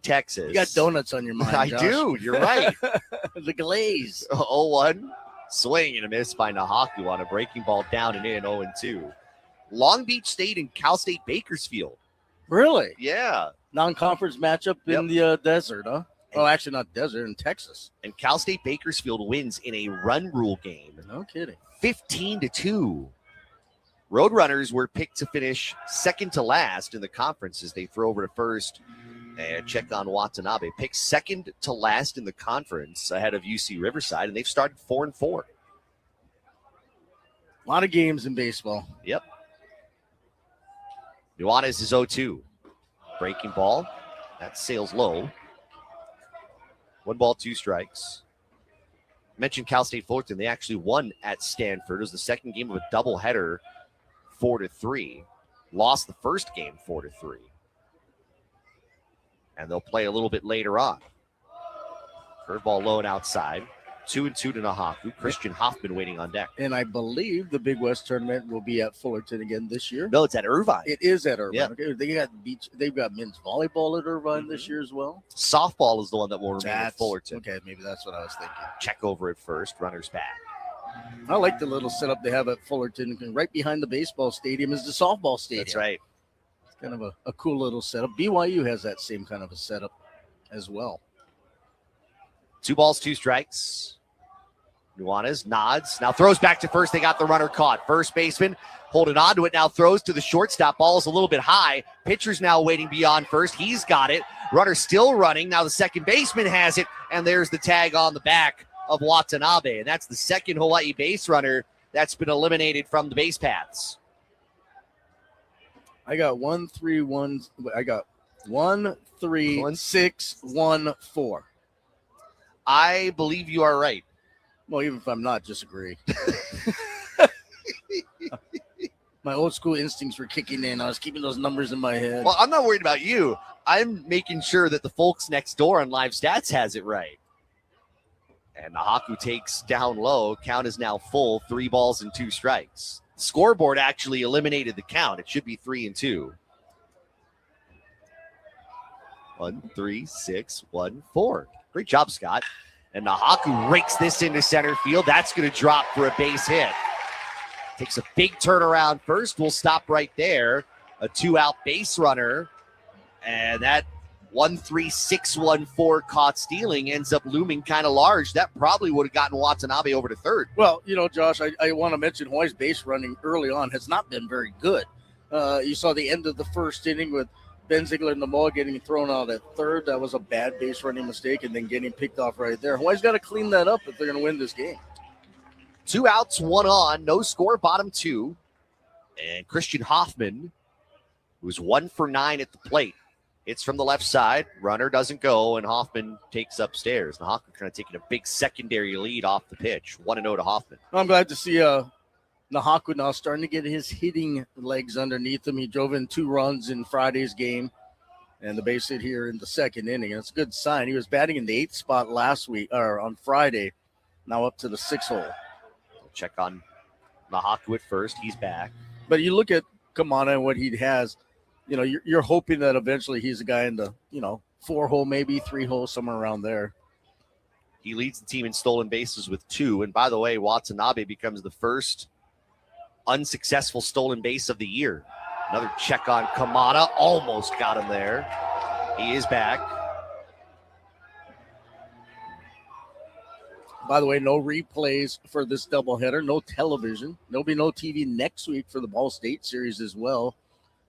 Texas. You got donuts on your mind, I Josh. do. You're right. The glaze. 0-1. Swing and a miss by Nahaku on a breaking ball down and in. 0-2. Long Beach State and Cal State Bakersfield Really? Yeah. Non-conference matchup in the desert, huh? Oh, actually not desert, in Texas. And Cal State Bakersfield wins in a run rule game. No kidding. 15-2. Roadrunners were picked to finish second to last in the conference as they throw over to first and check on Watanabe. Picked second to last in the conference ahead of UC Riverside, and they've started 4-4. A lot of games in baseball. Yep. Nuanez is 0-2. Breaking ball. That sails low. 1 ball, 2 strikes. Mentioned Cal State Fullerton. They actually won at Stanford. It was the second game of a doubleheader, 4-3. Lost the first game 4-3. And they'll play a little bit later on. Curveball low and outside. 2-2 to Nahaku. Christian Hoffman waiting on deck. And I believe the Big West tournament will be at Fullerton again this year. No, it's at Irvine. It is at Irvine. Yep. Okay, they've got men's volleyball at Irvine this year as well. Softball is the one that will remain at Fullerton. Okay, maybe that's what I was thinking. Check over at first. Runners back. I like the little setup they have at Fullerton. Right behind the baseball stadium is the softball stadium. That's right. It's kind of a cool little setup. BYU has that same kind of a setup as well. 2 balls, 2 strikes. Nuanez nods. Now throws back to first. They got the runner caught. First baseman holding on to it. Now throws to the shortstop. Ball is a little bit high. Pitcher's now waiting beyond first. He's got it. Runner still running. Now the second baseman has it. And there's the tag on the back of Watanabe. And that's the second Hawaii base runner that's been eliminated from the base paths. I got 1, 3, 1. I got 1, 3, 6, 1, 4. I believe you are right. Well, even if I'm not, just agree. My old school instincts were kicking in. I was keeping those numbers in my head. Well, I'm not worried about you. I'm making sure that the folks next door on Live Stats has it right. And Nahaku takes down low. Count is now full. 3 balls and 2 strikes. Scoreboard actually eliminated the count. It should be 3-2. 1, 3, 6, 1, 4. Great job, Scott. And Nahaku rakes this into center field. That's going to drop for a base hit. Takes a big turnaround first. We'll stop right there. A 2-out base runner. And that 1-3-6-1-4 caught stealing ends up looming kind of large. That probably would have gotten Watanabe over to third. Well, Josh, I want to mention Hawaii's base running early on has not been very good. You saw the end of the first inning with Ben Ziegler and Namoa getting thrown out at third. That was a bad base running mistake, and then getting picked off right there. Hawaii's got to clean that up if they're going to win this game. 2 outs, 1 on, no score, bottom 2. And Christian Hoffman, who's 1 for 9 at the plate. It's from the left side. Runner doesn't go, and Hoffman takes upstairs. Nahaku kind of taking a big secondary lead off the pitch. 1-0 to Hoffman. I'm glad to see Nahaku now starting to get his hitting legs underneath him. He drove in 2 runs in Friday's game and the base hit here in the second inning. That's a good sign. He was batting in the 8th spot last week or on Friday, now up to the 6th hole. We'll check on Nahaku at first. He's back. But you look at Kamana and what he has, you're hoping that eventually he's a guy in the, 4 hole, maybe 3 hole, somewhere around there. He leads the team in stolen bases with 2. And by the way, Watanabe becomes the first unsuccessful stolen base of the year. Another check on Kamada. Almost got him there. He is back. By the way, no replays for this doubleheader. No television. There'll be no TV next week for the Ball State series as well,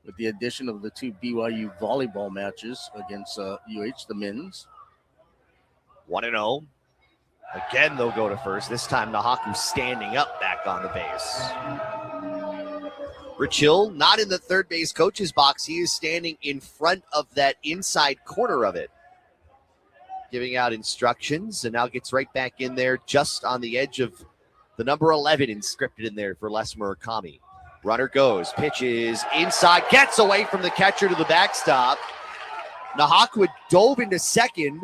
with the addition of the 2 BYU volleyball matches against UH, the men's. 1-0. Again, they'll go to first. This time, Nahaku standing up back on the base. Rich Hill, not in the third base coach's box. He is standing in front of that inside corner of it, giving out instructions, and now gets right back in there just on the edge of the number 11 inscripted in there for Les Murakami. Runner goes, pitches inside, gets away from the catcher to the backstop. Nahaku had dove into second,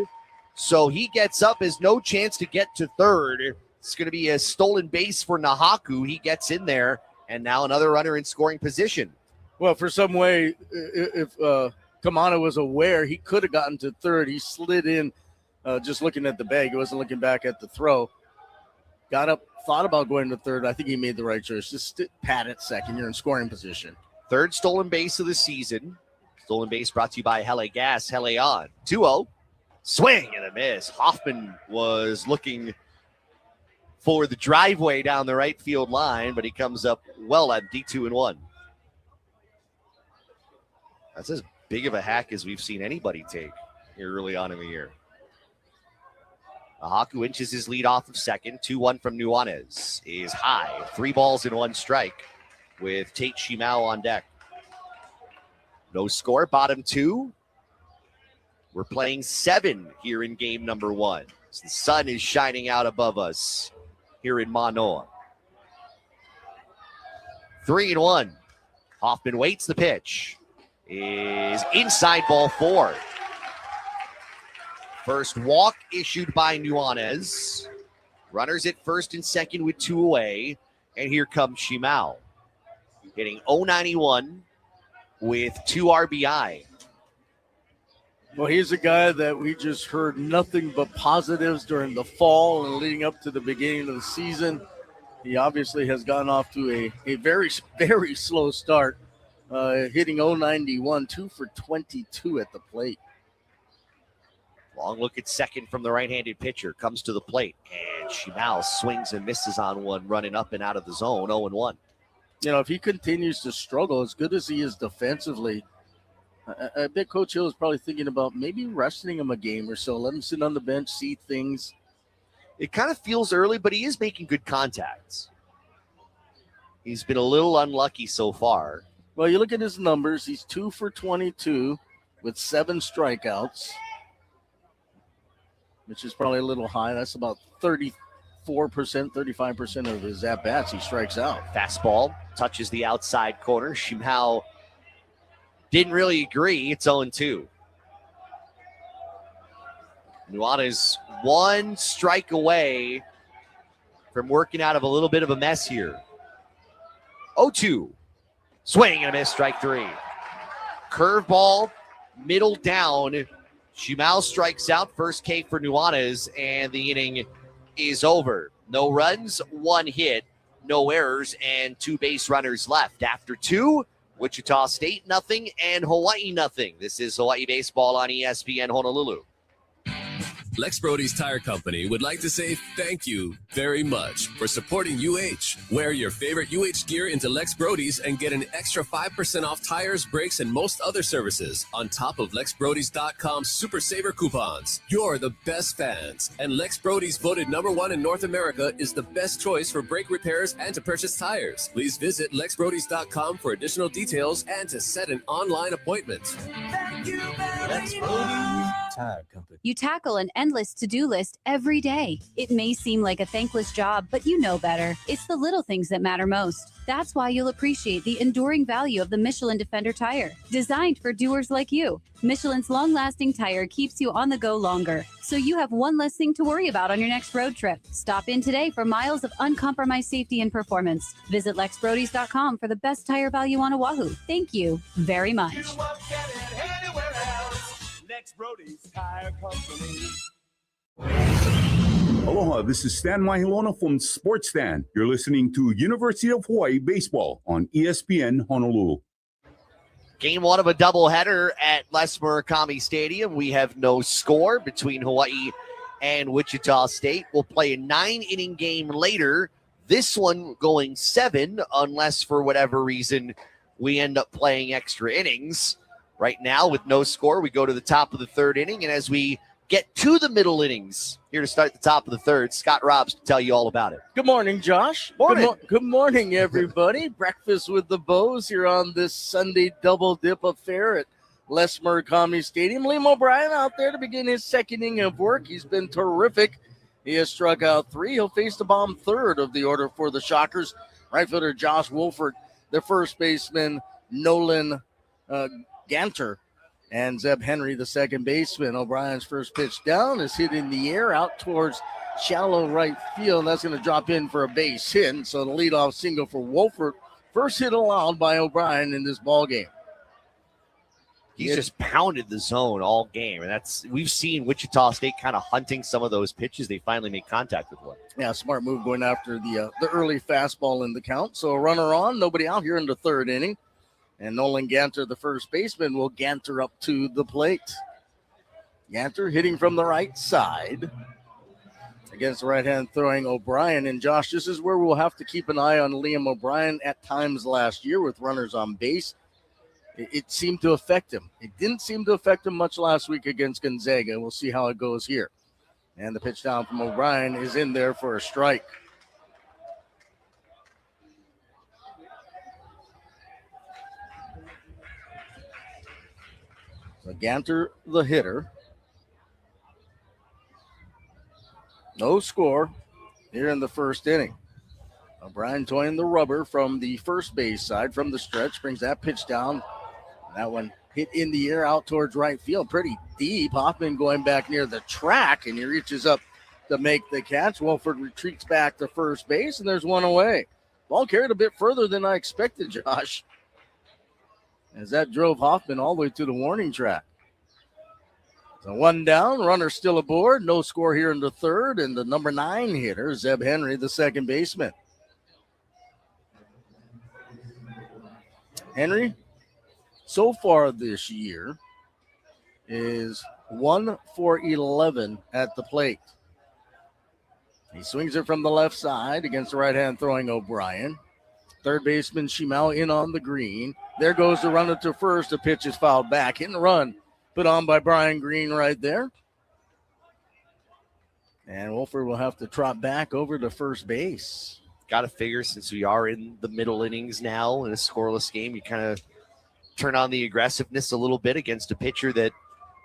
so he gets up, has no chance to get to third. It's going to be a stolen base for Nahaku. He gets in there, and now another runner in scoring position. Well, for some way, if Kamana was aware, he could have gotten to third. He slid in just looking at the bag. He wasn't looking back at the throw. Got up, thought about going to third. I think he made the right choice. Just pat at second. You're in scoring position. Third stolen base of the season. Stolen base brought to you by Hele Gas. Hele on. 2-0. Swing and a miss. Hoffman was looking for the driveway down the right field line, but he comes up well empty, 2-1. That's as big of a hack as we've seen anybody take here early on in the year. Ahaku inches his lead off of second. 2-1 from Nuanez is high. 3 balls and 1 strike with Tate Shimao on deck. No score, bottom 2. We're playing 7 here in game number 1. So the sun is shining out above us here in Manoa. 3-1. Hoffman waits. The pitch is inside, ball 4. First walk issued by Nuanez. Runners at first and second with 2 away. And here comes Shimao, hitting .091 with 2 RBI. Well, he's a guy that we just heard nothing but positives during the fall and leading up to the beginning of the season. He obviously has gotten off to a very, very slow start, hitting .091, 2 for 22 at the plate. Long look at second from the right-handed pitcher. Comes to the plate, and Shimao swings and misses on one, running up and out of the zone, 0-1. You know, if he continues to struggle as good as he is defensively, I bet Coach Hill is probably thinking about maybe resting him a game or so. Let him sit on the bench, see things. It kind of feels early, but he is making good contacts. He's been a little unlucky so far. Well, you look at his numbers. He's 2 for 22 with 7 strikeouts, which is probably a little high. That's about 34%, 35% of his at-bats he strikes out. Fastball touches the outside corner. Shimao didn't really agree. It's 0-2. Nuanez 1 strike away from working out of a little bit of a mess here. 0-2. Swing and a miss, strike 3. Curveball, middle down. Shimao strikes out, first K for Nuanez, and the inning is over. No runs, 1 hit, no errors, and 2 base runners left. After 2, Wichita State nothing and Hawaii nothing. This is Hawaii Baseball on ESPN Honolulu. Lex Brody's Tire Company would like to say thank you very much for supporting UH. Wear your favorite UH gear into Lex Brody's and get an extra 5% off tires, brakes, and most other services on top of LexBrodys.com Super Saver coupons. You're the best fans, and Lex Brody's voted #1 in North America is the best choice for brake repairs and to purchase tires. Please visit LexBrodys.com for additional details and to set an online appointment. Thank you Lex Brody's Tire Company. You tackle an endless to-do list every day. It may seem like a thankless job, but you know better. It's the little things that matter most. That's why you'll appreciate the enduring value of the Michelin Defender tire. Designed for doers like you, Michelin's long-lasting tire keeps you on the go longer, so you have one less thing to worry about on your next road trip. Stop in today for miles of uncompromised safety and performance. Visit LexBrodys.com for the best tire value on Oahu. Thank you very much. Lex Brody's Tire Company. Aloha, this is Stan Mahilona from Sports Stan. You're listening to University of Hawaii Baseball on ESPN Honolulu. Game 1 of a doubleheader at Les Murakami Stadium. We have no score between Hawaii and Wichita State. We'll play a 9-inning game later. This one going 7, unless for whatever reason we end up playing extra innings. Right now, with no score, we go to the top of the 3rd inning, and as we get to the middle innings, here to start the top of the 3rd, Scott Robbs to tell you all about it. Good morning, Josh. Morning. Good morning, everybody. Breakfast with the Bows here on this Sunday double dip affair at Les Murakami Stadium. Liam O'Brien out there to begin his 2nd inning of work. He's been terrific. He has struck out 3. He'll face the bottom 3rd of the order for the Shockers. Right fielder Josh Wolford, the first baseman Nolan Ganter, and Zeb Henry, the second baseman. O'Brien's first pitch down is hit in the air out towards shallow right field. That's going to drop in for a base hit. So the leadoff single for Wolford. First hit allowed by O'Brien in this ball game. He's just pounded the zone all game, and we've seen Wichita State kind of hunting some of those pitches. They finally make contact with one. Yeah, smart move going after the early fastball in the count. So a runner on, nobody out here in the 3rd inning. And Nolan Ganter, the first baseman, will Ganter up to the plate. Ganter hitting from the right side against the right-hand throwing O'Brien. And Josh, this is where we'll have to keep an eye on Liam O'Brien at times last year with runners on base. It seemed to affect him. It didn't seem to affect him much last week against Gonzaga. We'll see how it goes here. And the pitch down from O'Brien is in there for a strike. So Ganter, the hitter. No score here in the first inning. O'Brien toying the rubber from the first base side from the stretch. Brings that pitch down. That one hit in the air out towards right field. Pretty deep. Hoffman going back near the track, and he reaches up to make the catch. Wolford retreats back to first base, and there's one away. Ball carried a bit further than I expected, Josh, as that drove Hoffman all the way to the warning track. So one down, runner still aboard. No score here in the third, and the number 9 hitter, Zeb Henry, the second baseman. Henry, so far this year, is 1 for 11 at the plate. He swings it from the left side against the right-hand throwing O'Brien. Third baseman Shimao in on the green. There goes the runner to first. The pitch is fouled back. Hit and run put on by Brian Green right there. And Wolford will have to trot back over to first base. Got to figure, since we are in the middle innings now in a scoreless game, you kind of turn on the aggressiveness a little bit against a pitcher that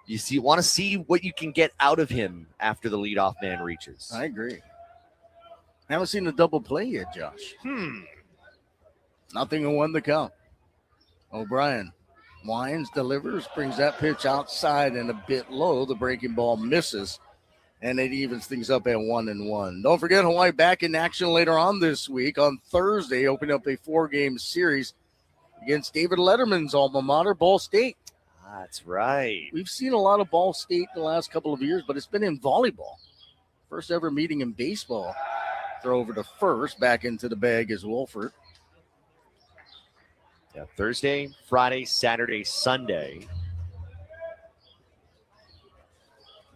you want to see what you can get out of him after the leadoff man reaches. I agree. Haven't seen a double play yet, Josh. Nothing in one to count. O'Brien winds, delivers, brings that pitch outside and a bit low. The breaking ball misses, and it evens things up at 1-1. Don't forget, Hawaii back in action later on this week. On Thursday, opening up a 4-game series against David Letterman's alma mater, Ball State. That's right. We've seen a lot of Ball State in the last couple of years, but it's been in volleyball. First ever meeting in baseball. Throw over to first, back into the bag is Wolford. Yeah, Thursday, Friday, Saturday, Sunday.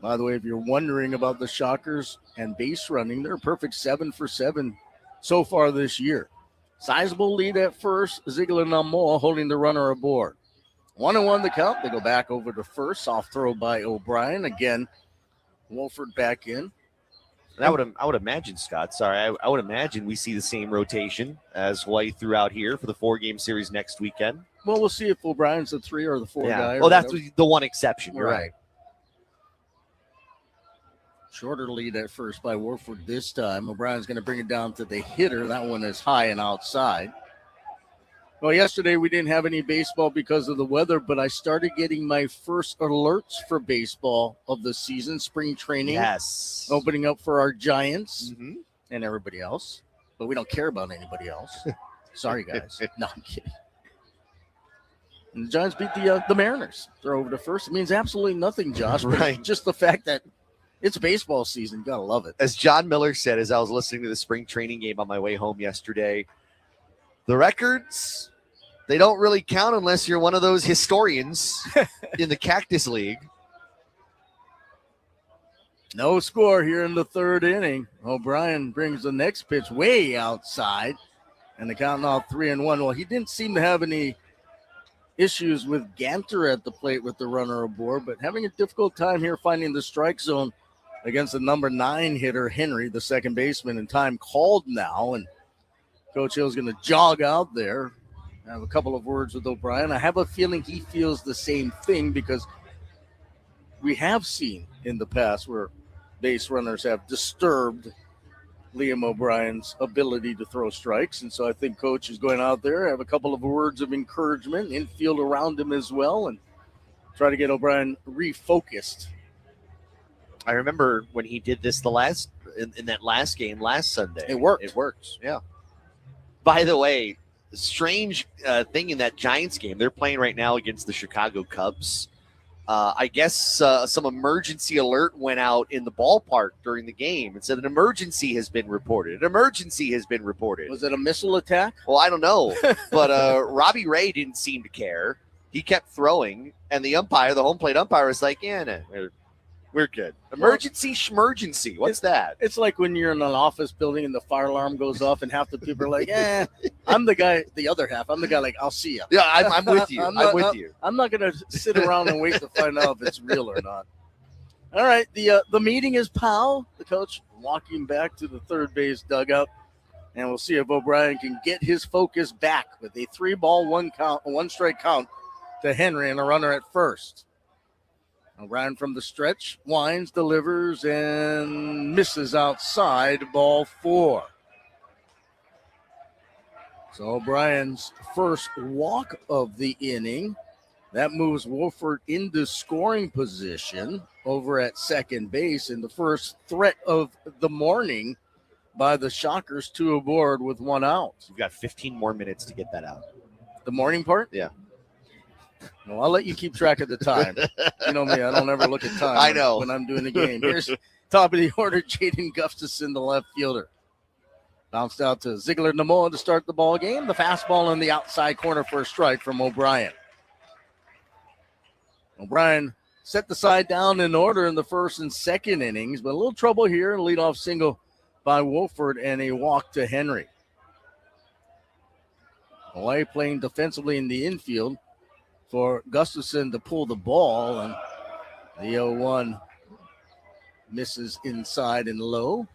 By the way, if you're wondering about the Shockers and base running, they're a perfect 7 for 7 so far this year. Sizable lead at first. Ziegler Namoa holding the runner aboard. 1-1 the count. They go back over to first. Soft throw by O'Brien. Again, Wolford back in. And I would imagine, Scott, I would imagine we see the same rotation as Hawaii threw out here for the 4-game series next weekend. Well, we'll see if O'Brien's the 3 or the 4 guy. Well, that's the one exception. You're right. Shorter lead at first by Wolford this time. O'Brien's going to bring it down to the hitter. That one is high and outside. Well, yesterday we didn't have any baseball because of the weather, but I started getting my first alerts for baseball of the season, spring training. Yes. Opening up for our Giants and everybody else. But we don't care about anybody else. Sorry, guys. No, I'm kidding. And the Giants beat the Mariners. They're over to first. It means absolutely nothing, Josh. But Right. just the fact that it's baseball season. Gotta love it. As John Miller said, as I was listening to the spring training game on my way home yesterday, the records, they don't really count unless you're one of those historians in the Cactus League. No score here in the third inning. O'Brien brings the next pitch way outside, and the count now 3-1. Well, he didn't seem to have any issues with Ganter at the plate with the runner aboard, but having a difficult time here finding the strike zone against the number 9 hitter, Henry, the second baseman, and time called now. And Coach Hill's going to jog out there. I have a couple of words with O'Brien. I have a feeling he feels the same thing because we have seen in the past where base runners have disturbed Liam O'Brien's ability to throw strikes. And so I think Coach is going out there, have a couple of words of encouragement, infield around him as well, and try to get O'Brien refocused. I remember when he did this in that last game last Sunday. It worked. It works, yeah. By the way, strange thing in that Giants game, they're playing right now against the Chicago Cubs. I guess some emergency alert went out in the ballpark during the game and said an emergency has been reported. An emergency has been reported. Was it a missile attack? Well, I don't know. But Robbie Ray didn't seem to care. He kept throwing, and the home plate umpire, was like, yeah, no, we're good. Emergency schmergency. What's that? It's like when you're in an office building and the fire alarm goes off and half the people are like, I'm the guy, the other half. I'm the guy like, I'll see you. Yeah, I'm with you. I'm with you. I'm not going to sit around and wait to find out if it's real or not. All right, the meeting is Powell, the coach, walking back to the third base dugout, and we'll see if O'Brien can get his focus back with a 3-ball, 1-strike count to Henry and a runner at first. O'Brien from the stretch, winds, delivers, and misses outside, ball 4. So O'Brien's first walk of the inning. That moves Wolford into scoring position over at second base in the first threat of the morning by the Shockers, 2 aboard with 1 out. We've got 15 more minutes to get that out. The morning part? Yeah. Well, I'll let you keep track of the time. You know me, I don't ever look at time. I know. When I'm doing the game. Here's top of the order, Jaden Gustafson, the left fielder. Bounced out to Ziegler Namoa to start the ball game. The fastball in the outside corner for a strike from O'Brien. O'Brien set the side down in order in the first and second innings, but a little trouble here. Leadoff single by Wolford and a walk to Henry. Hawaii playing defensively in the infield for Gustafson to pull the ball, and the 0-1 misses inside and low.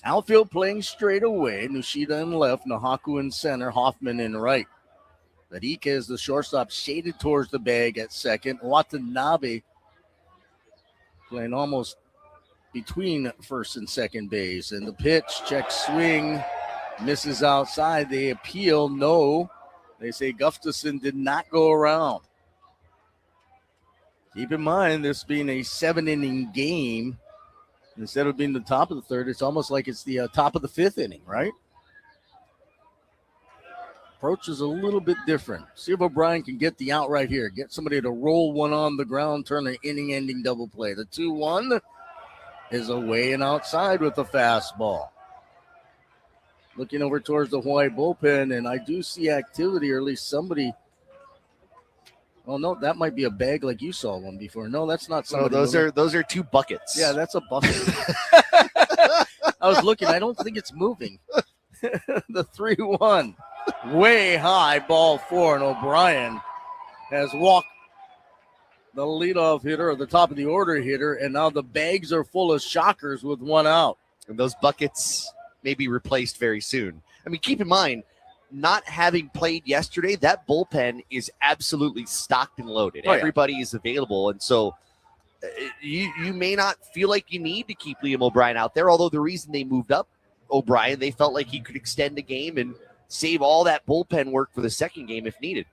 Outfield playing straight away. Nushida in left, Nahaku in center, Hoffman in right. Badika is the shortstop, shaded towards the bag at second. Watanabe playing almost between first and second base. And the pitch, check swing, misses outside. They appeal, no. They say Gustafson did not go around. Keep in mind, this being a 7-inning game, instead of being the top of the third, it's almost like it's the top of the 5th inning, right? Approach is a little bit different. See if O'Brien can get the out right here. Get somebody to roll one on the ground, turn an inning-ending double play. The 2-1 is away and outside with the fastball. Looking over towards the Hawaii bullpen, and I do see activity, or at least somebody. Oh, no, that might be a bag like you saw one before. No, that's not somebody. No, those are 2 buckets. Yeah, that's a bucket. I was looking. I don't think it's moving. The 3-1, way high, ball 4, and O'Brien has walked the leadoff hitter or the top of the order hitter, and now the bags are full of Shockers with 1 out. And those buckets may be replaced very soon. I mean, keep in mind, not having played yesterday, that bullpen is absolutely stocked and loaded. Everybody is available, and so you may not feel like you need to keep Liam O'Brien out there, although the reason they moved up O'Brien, they felt like he could extend the game and save all that bullpen work for the second game if needed.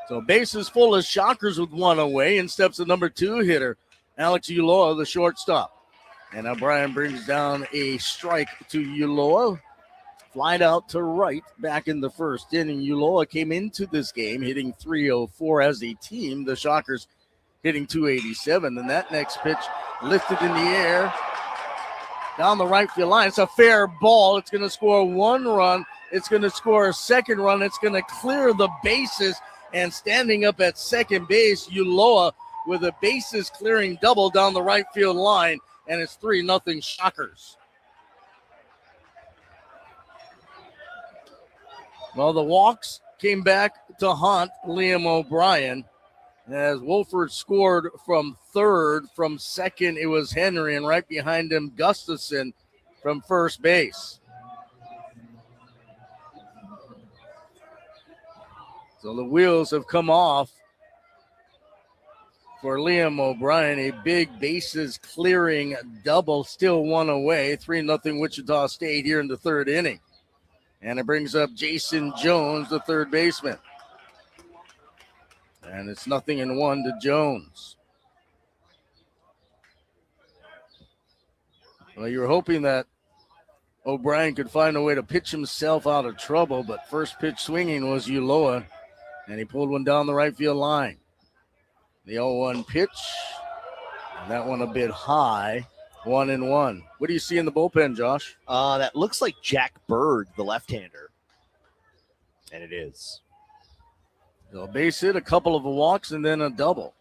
So bases full of Shockers with 1 away, and steps the number 2 hitter, Alex Ulloa, the shortstop. And O'Brien brings down a strike to Ulloa. Flied out to right back in the first inning. Ulloa came into this game hitting .304 as a team. The Shockers hitting .287. And that next pitch lifted in the air down the right field line. It's a fair ball. It's going to score 1 run. It's going to score a second run. It's going to clear the bases. And standing up at second base, Ulloa with a bases clearing double down the right field line. And it's 3-0 Shockers. Well, the walks came back to haunt Liam O'Brien as Wolford scored from third. From second, it was Henry, and right behind him, Gustafson from first base. So the wheels have come off for Liam O'Brien. A big bases clearing double, still 1 away. 3-0 Wichita State here in the third inning. And it brings up Jason Jones, the third baseman. And it's 0-1 to Jones. Well, you were hoping that O'Brien could find a way to pitch himself out of trouble, but first pitch swinging was Ulloa, and he pulled one down the right field line. The 0-1 pitch. And that one a bit high. 1-1. What do you see in the bullpen, Josh? That looks like Jack Berg, the left-hander. And it is. A base hit, a couple of walks, and then a double.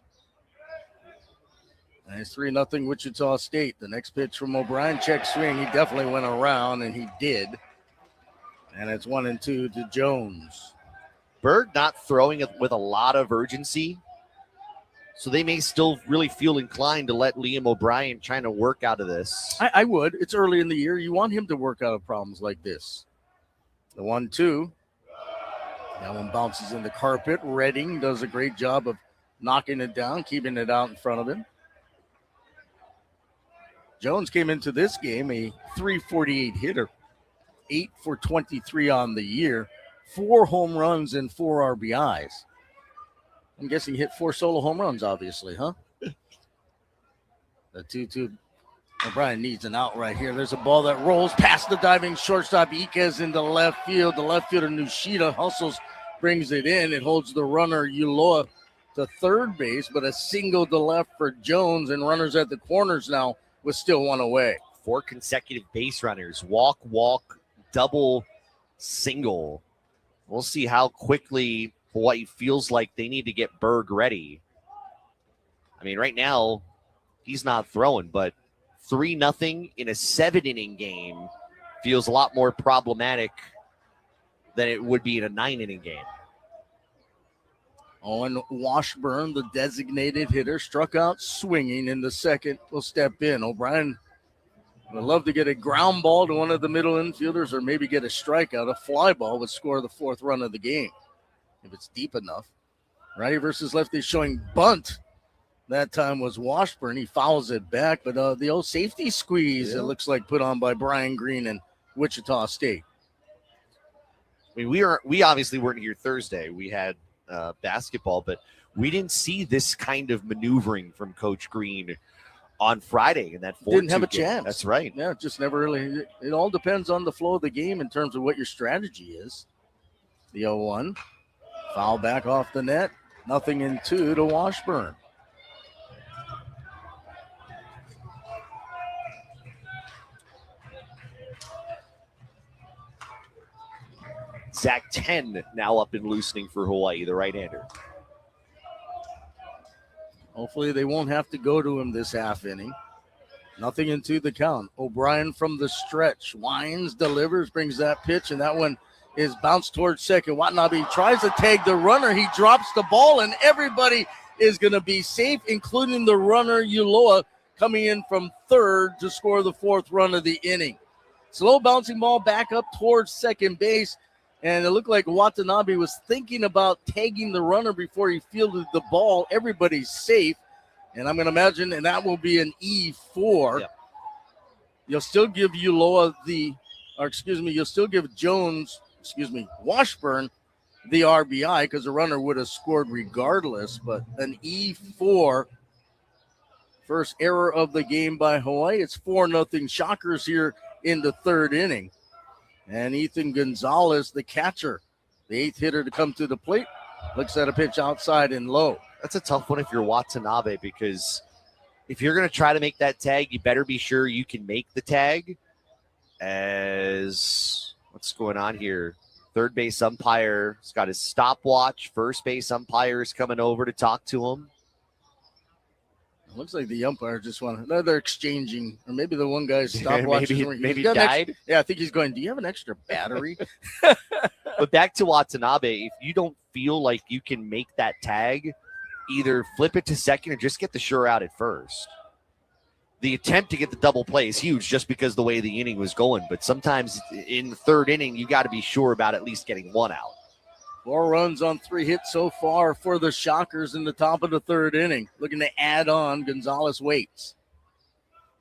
And it's 3-0 Wichita State. The next pitch from O'Brien, check swing. He definitely went around, and he did. And it's 1-2 to Jones. Berg not throwing it with a lot of urgency. So they may still really feel inclined to let Liam O'Brien trying to work out of this. I would. It's early in the year. You want him to work out of problems like this. The 1-2. That one bounces in the carpet. Redding does a great job of knocking it down, keeping it out in front of him. Jones came into this game a .348 hitter, 8 for 23 on the year, 4 home runs and 4 RBIs. I'm guessing he hit 4 solo home runs, obviously, huh? The 2-2. O'Brien needs an out right here. There's a ball that rolls past the diving shortstop Iquez into left field. The left fielder Nushida hustles, brings it in. It holds the runner Ulloa to third base, but a single to left for Jones, and runners at the corners now with still 1 away. 4 consecutive base runners. Walk, double, single. We'll see how quickly Hawaii feels like they need to get Berg ready. I mean, right now, he's not throwing, but 3-0 in a 7-inning game feels a lot more problematic than it would be in a 9-inning game. Owen Washburn, the designated hitter, struck out swinging in the second. Will step in. O'Brien would love to get a ground ball to one of the middle infielders or maybe get a strikeout. A fly ball would score the 4th run of the game if it's deep enough. Righty versus lefty showing bunt. That time was Washburn. He fouls it back, but the old safety squeeze, it looks like, put on by Brian Green and Wichita State. I mean, we obviously weren't here Thursday. We had basketball, but we didn't see this kind of maneuvering from Coach Green on Friday in that 4-2 Didn't have a game. chance. That's right. Yeah, just never really. It all depends on the flow of the game in terms of what your strategy is. The 0-1. Foul back off the net. 0-2 to Washburn. Zach 10 now up and loosening for Hawaii, the right-hander. Hopefully they won't have to go to him this half inning. 0-2 the count. O'Brien from the stretch. Wines, delivers, brings that pitch, and that one is bounced towards second. Watanabe tries to tag the runner. He drops the ball, and everybody is going to be safe, including the runner Ulloa coming in from third to score the 4th run of the inning. Slow bouncing ball back up towards second base. And it looked like Watanabe was thinking about tagging the runner before he fielded the ball. Everybody's safe. And I'm going to imagine, and that will be an E4. Yep. You'll still give you'll still give Washburn the RBI because the runner would have scored regardless. But an E4, first error of the game by Hawaii. It's 4-0 Shockers here in the 3rd inning. And Ethan Gonzalez, the catcher, the 8th hitter to come to the plate, looks at a pitch outside and low. That's a tough one if you're Watanabe, because if you're going to try to make that tag, you better be sure you can make the tag. As what's going on here? Third base umpire has got his stopwatch. First base umpire is coming over to talk to him. It looks like the umpire just they're exchanging, or maybe the one guy's stopwatch. maybe died. I think he's going, do you have an extra battery? But back to Watanabe, if you don't feel like you can make that tag, either flip it to second or just get the sure out at first. The attempt to get the double play is huge just because the way the inning was going. But sometimes in the 3rd inning, you got to be sure about at least getting 1 out. 4 runs on 3 hits so far for the Shockers in the top of the 3rd inning. Looking to add on. Gonzalez waits.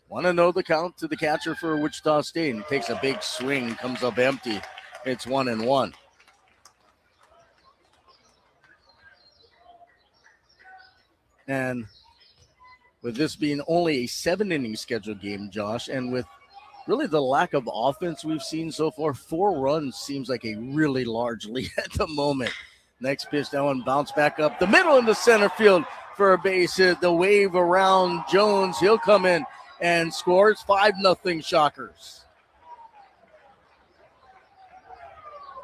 Want to know the count to the catcher for Wichita State. He takes a big swing, comes up empty. It's 1-1. And with this being only a 7-inning scheduled game, Josh, and with really the lack of offense we've seen so far, 4 runs seems like a really large lead at the moment. Next pitch, that one bounced back up the middle into center field. for a base hit. The wave around Jones. He'll come in and score. It's 5-0 Shockers.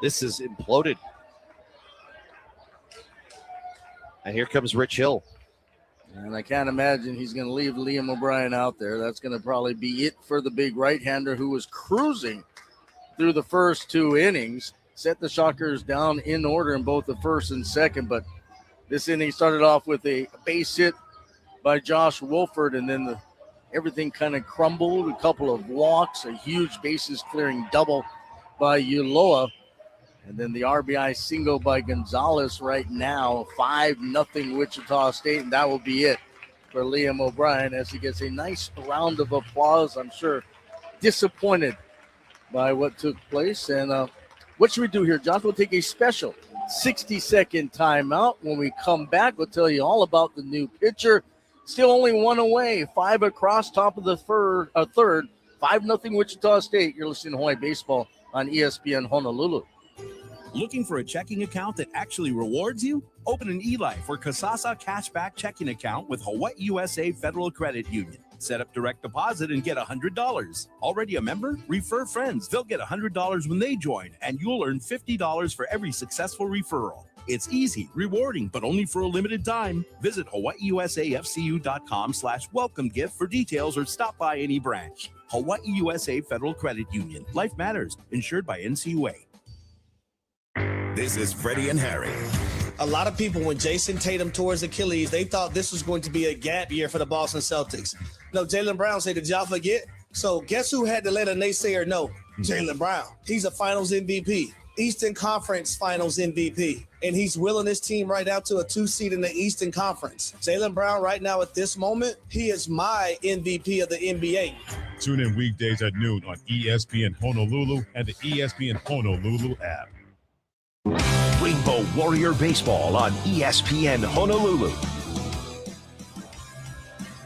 This is imploded. And here comes Rich Hill. And I can't imagine he's going to leave Liam O'Brien out there. That's going to probably be it for the big right-hander who was cruising through the first 2 innings. Set the Shockers down in order in both the first and second. But this inning started off with a base hit by Josh Wolford, and then everything kind of crumbled. A couple of walks, a huge bases-clearing double by Uloa. And then the RBI single by Gonzalez right now, 5-0 Wichita State, and that will be it for Liam O'Brien as he gets a nice round of applause. I'm sure disappointed by what took place. And what should we do here, Josh? We'll take a special 60-second timeout. When we come back, we'll tell you all about the new pitcher. Still only 1 away, 5 across, top of the third, 5-0 Wichita State. You're listening to Hawaii Baseball on ESPN Honolulu. Looking for a checking account that actually rewards you? Open an eLife or Kasasa Cashback checking account with Hawaii USA Federal Credit Union. Set up direct deposit and get $100. Already a member? Refer friends. They'll get $100 when they join, and you'll earn $50 for every successful referral. It's easy, rewarding, but only for a limited time. Visit hawaiiusafcu.com/welcome gift for details or stop by any branch. Hawaii USA Federal Credit Union. Life matters. Insured by NCUA. This is Freddie and Harry. A lot of people, when Jason Tatum tore his Achilles, they thought this was going to be a gap year for the Boston Celtics. No, Jaylen Brown said, did y'all forget? So guess who had to let a naysayer know? Jaylen Brown. He's a finals MVP, Eastern Conference finals MVP, and he's willing his team right now to a 2 seed in the Eastern Conference. Jaylen Brown right now at this moment, he is my MVP of the NBA. Tune in weekdays at noon on ESPN Honolulu and the ESPN Honolulu app. Rainbow Warrior Baseball on ESPN Honolulu.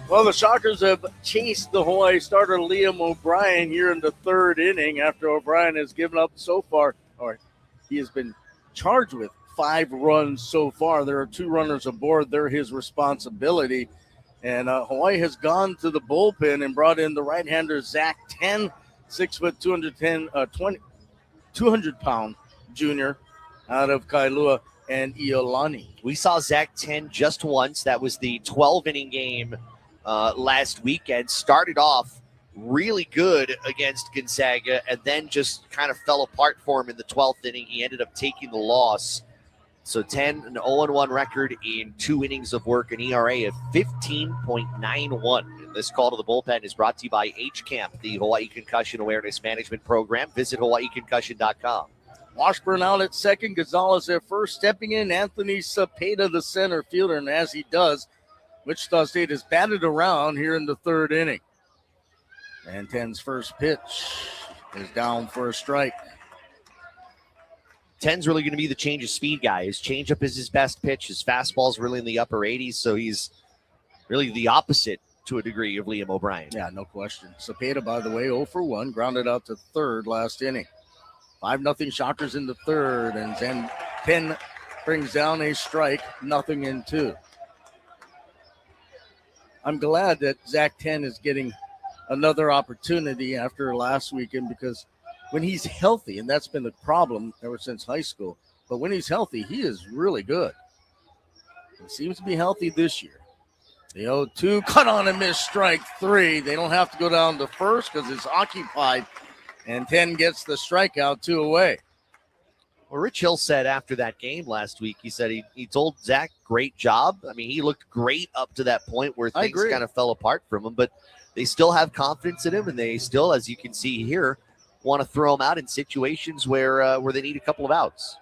Well, the Shockers have chased the Hawaii starter Liam O'Brien here in the 3rd inning after O'Brien has given up so far, or he has been charged with 5 runs so far. There are 2 runners aboard. They're his responsibility. And Hawaii has gone to the bullpen and brought in the right-hander Zach Ten, 6 foot 200-pound junior out of Kailua and Iolani. We saw Zach 10 just once. That was the 12-inning game last weekend. Started off really good against Gonzaga and then just kind of fell apart for him in the 12th inning. He ended up taking the loss. So 10, an 0-1 record in 2 innings of work, an ERA of 15.91. This call to the bullpen is brought to you by H-Camp, the Hawaii Concussion Awareness Management Program. Visit hawaiiconcussion.com. Washburn out at second, Gonzalez at first. Stepping in, Anthony Cepeda, the center fielder, and as he does, Wichita State is batted around here in the 3rd inning. And 10's first pitch is down for a strike. 10's really going to be the change of speed guy. His changeup is his best pitch. His fastball's really in the upper 80s, so he's really the opposite to a degree of Liam O'Brien. Yeah, no question. Cepeda, by the way, 0 for 1, grounded out to 3rd last inning. 5-0 Shockers in the 3rd, and then 10 brings down a strike, 0-2. I'm glad that Zach 10 is getting another opportunity after last weekend, because when he's healthy, and that's been the problem ever since high school, but when he's healthy, he is really good. He seems to be healthy this year. The 0-2, cut on and miss, strike 3. They don't have to go down to first because it's occupied. And 10 gets the strikeout, 2 away. Well, Rich Hill said after that game last week, he said he told Zach, great job. I mean, he looked great up to that point where things kind of fell apart from him, but they still have confidence in him, and they still, as you can see here, want to throw him out in situations where they need a couple of outs.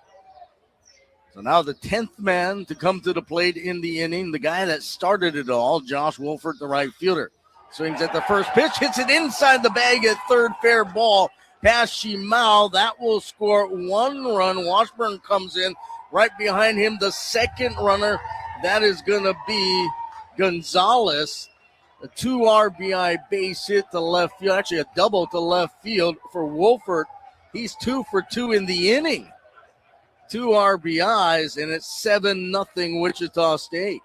So now the 10th man to come to the plate in the inning, the guy that started it all, Josh Wolford, the right fielder. Swings at the first pitch, hits it inside the bag at third, fair ball. Past Shimao, that will score 1 run. Washburn comes in right behind him. The second runner, that is going to be Gonzalez. A 2 RBI base hit to left field, actually a double to left field for Wolford. He's 2 for 2 in the inning. 2 RBIs, and it's 7-0 Wichita State.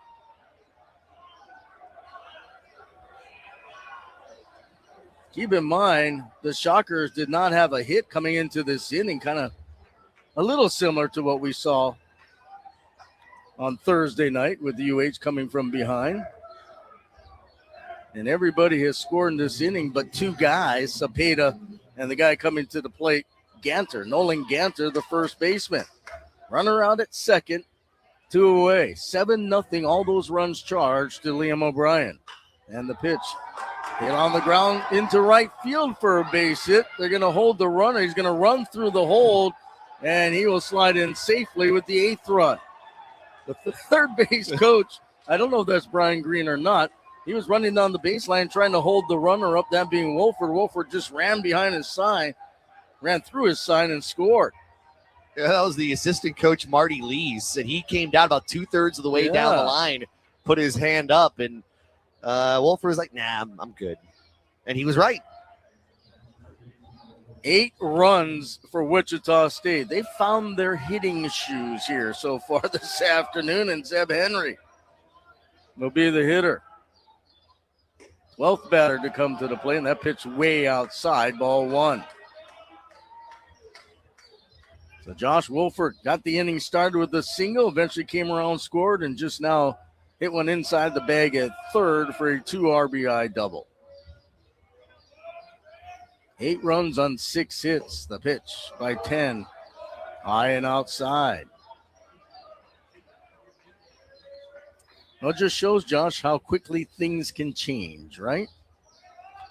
keep in mind, the Shockers did not have a hit coming into this inning, kind of a little similar to what we saw on Thursday night with the UH coming from behind. And everybody has scored in this inning but two guys, Cepeda and the guy coming to the plate, Ganter, Nolan Ganter, the first baseman. Runner out at second, 2 away. 7-0, all those runs charged to Liam O'Brien. And the pitch hit on the ground into right field for a base hit. They're going to hold the runner. He's going to run through the hold, and he will slide in safely with the 8th run. The third base coach, I don't know if that's Brian Green or not, he was running down the baseline trying to hold the runner up, that being Wolford. Wolford just ran behind his sign, ran through his sign and scored. Yeah, that was the assistant coach, Marty Lees, and he came down about 2/3 of the way down the line, put his hand up, and Wolford was like, nah, I'm good. And he was right. 8 runs for Wichita State. They found their hitting shoes here so far this afternoon, and Zeb Henry will be the hitter. 12th batter to come to the plate, and that pitch way outside, ball 1. So Josh Wolford got the inning started with a single, eventually came around, scored, and just now hit one inside the bag at third for a 2 RBI double. 8 runs on 6 hits. The pitch by 10, high and outside. Well, it just shows, Josh, how quickly things can change, right?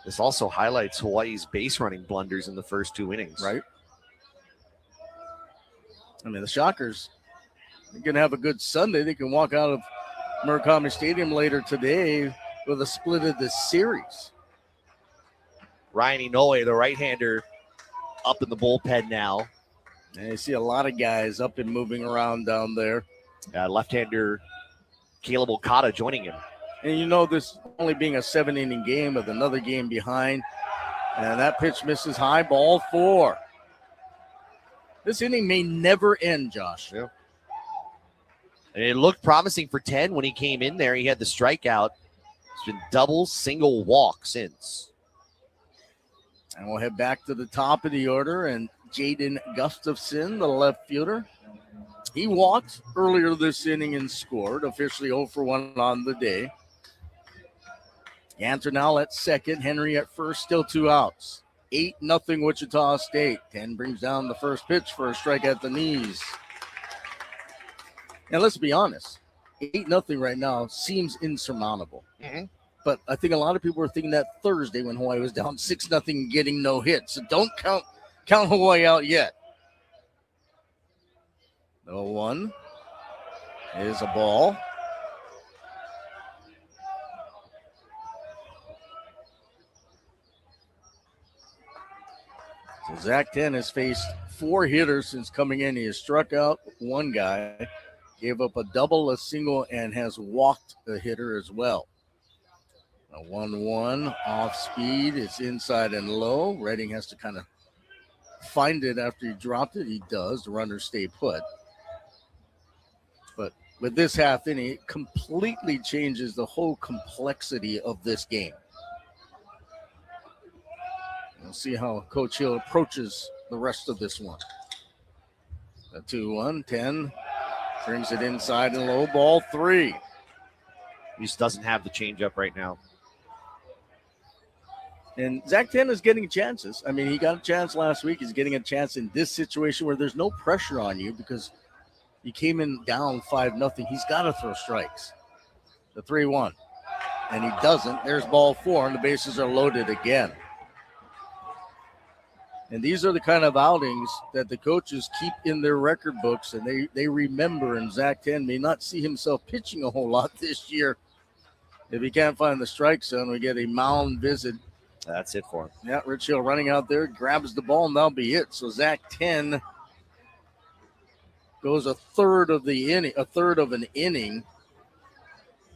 This also highlights Hawaii's base running blunders in the first 2 innings. Right. I mean, the Shockers, they're going to have a good Sunday. They can walk out of Murakami Stadium later today with a split of the series. Ryan Inoue, the right-hander, up in the bullpen now. And you see a lot of guys up and moving around down there. Left-hander Caleb Okada joining him. And you know, this only being a 7-inning game with another game behind. And that pitch misses high, ball 4. This inning may never end, Josh. Yeah. And it looked promising for 10 when he came in there. He had the strikeout. It's been double, single walk since. And we'll head back to the top of the order. And Jaden Gustafson, the left fielder, he walked earlier this inning and scored, officially 0 for 1 on the day. Ganter now at second, Henry at first, still 2 outs. 8-0 Wichita State. 10 brings down the first pitch for a strike at the knees. And let's be honest, 8-0 right now seems insurmountable. Mm-hmm. But I think a lot of people were thinking that Thursday when Hawaii was down 6-0 getting no hits. So don't count Hawaii out yet. The 1 is a ball. So Zach 10 has faced 4 hitters since coming in. He has struck out 1 guy, gave up a double, a single, and has walked a hitter as well. A 1-1 off speed. It's inside and low. Redding has to kind of find it after he dropped it. He does. The runners stay put. But with this half inning, it completely changes the whole complexity of this game. We'll see how Coach Hill approaches the rest of this one. The 2-1, 10 brings it inside and low, ball 3. He just doesn't have the changeup right now. And Zach 10 is getting chances. I mean, he got a chance last week. He's getting a chance in this situation where there's no pressure on you because he came in down 5-0. He's got to throw strikes. The 3-1. And he doesn't. There's ball 4, and the bases are loaded again. And these are the kind of outings that the coaches keep in their record books, and they remember. And Zach 10 may not see himself pitching a whole lot this year. If he can't find the strike zone, we get a mound visit. That's it for him. Yeah, Rich Hill running out there, grabs the ball, and that'll be it. So Zach 10 goes a third of an inning.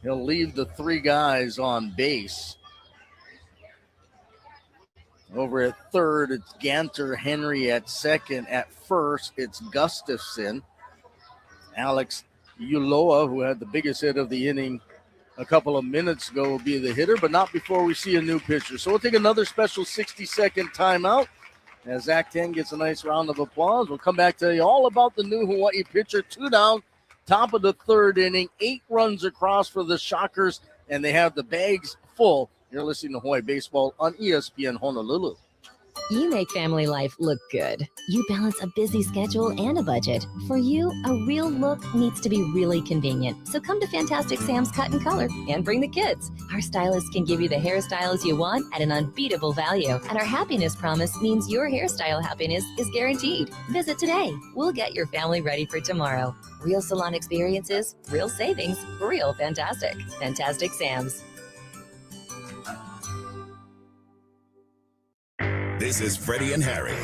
He'll leave the 3 guys on base. Over at third, it's Ganter, Henry at second. At first, it's Gustafson. Alex Uloa, who had the biggest hit of the inning a couple of minutes ago will be the hitter, but not before we see a new pitcher. So we'll take another special 60-second timeout as Zach 10 gets a nice round of applause. We'll come back to you all about the new Hawaii pitcher. 2 down, top of the third inning, 8 runs across for the Shockers, and they have the bags full. You're listening to Hawaii Baseball on ESPN Honolulu. You make family life look good. You balance a busy schedule and a budget. For you, a real look needs to be really convenient. So come to Fantastic Sam's Cut and Color and bring the kids. Our stylists can give you the hairstyles you want at an unbeatable value. And our happiness promise means your hairstyle happiness is guaranteed. Visit today. We'll get your family ready for tomorrow. Real salon experiences, real savings, real fantastic. Fantastic Sam's. This is Freddie and Harry.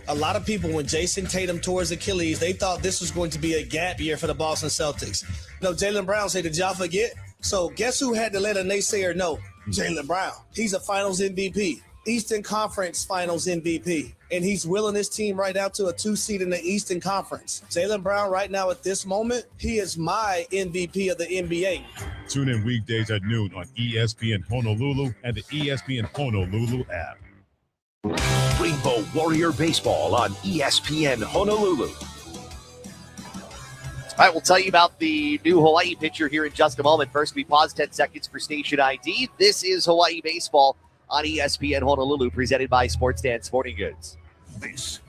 A lot of people, when Jason Tatum tore his Achilles, they thought this was going to be a gap year for the Boston Celtics. No, Jaylen Brown said, did y'all forget? So guess who had to let a naysayer know? Jaylen Brown. He's a finals MVP, Eastern Conference finals MVP, and he's willing his team right out to a 2 seed in the Eastern Conference. Jaylen Brown right now at this moment, he is my MVP of the NBA. Tune in weekdays at noon on ESPN Honolulu and the ESPN Honolulu app. Rainbow Warrior Baseball on ESPN Honolulu. All right, we'll tell you about the new Hawaii pitcher here in just a moment. First, we pause 10 seconds for station ID. This is Hawaii Baseball on ESPN Honolulu, presented by Sports Stand Sporting Goods. This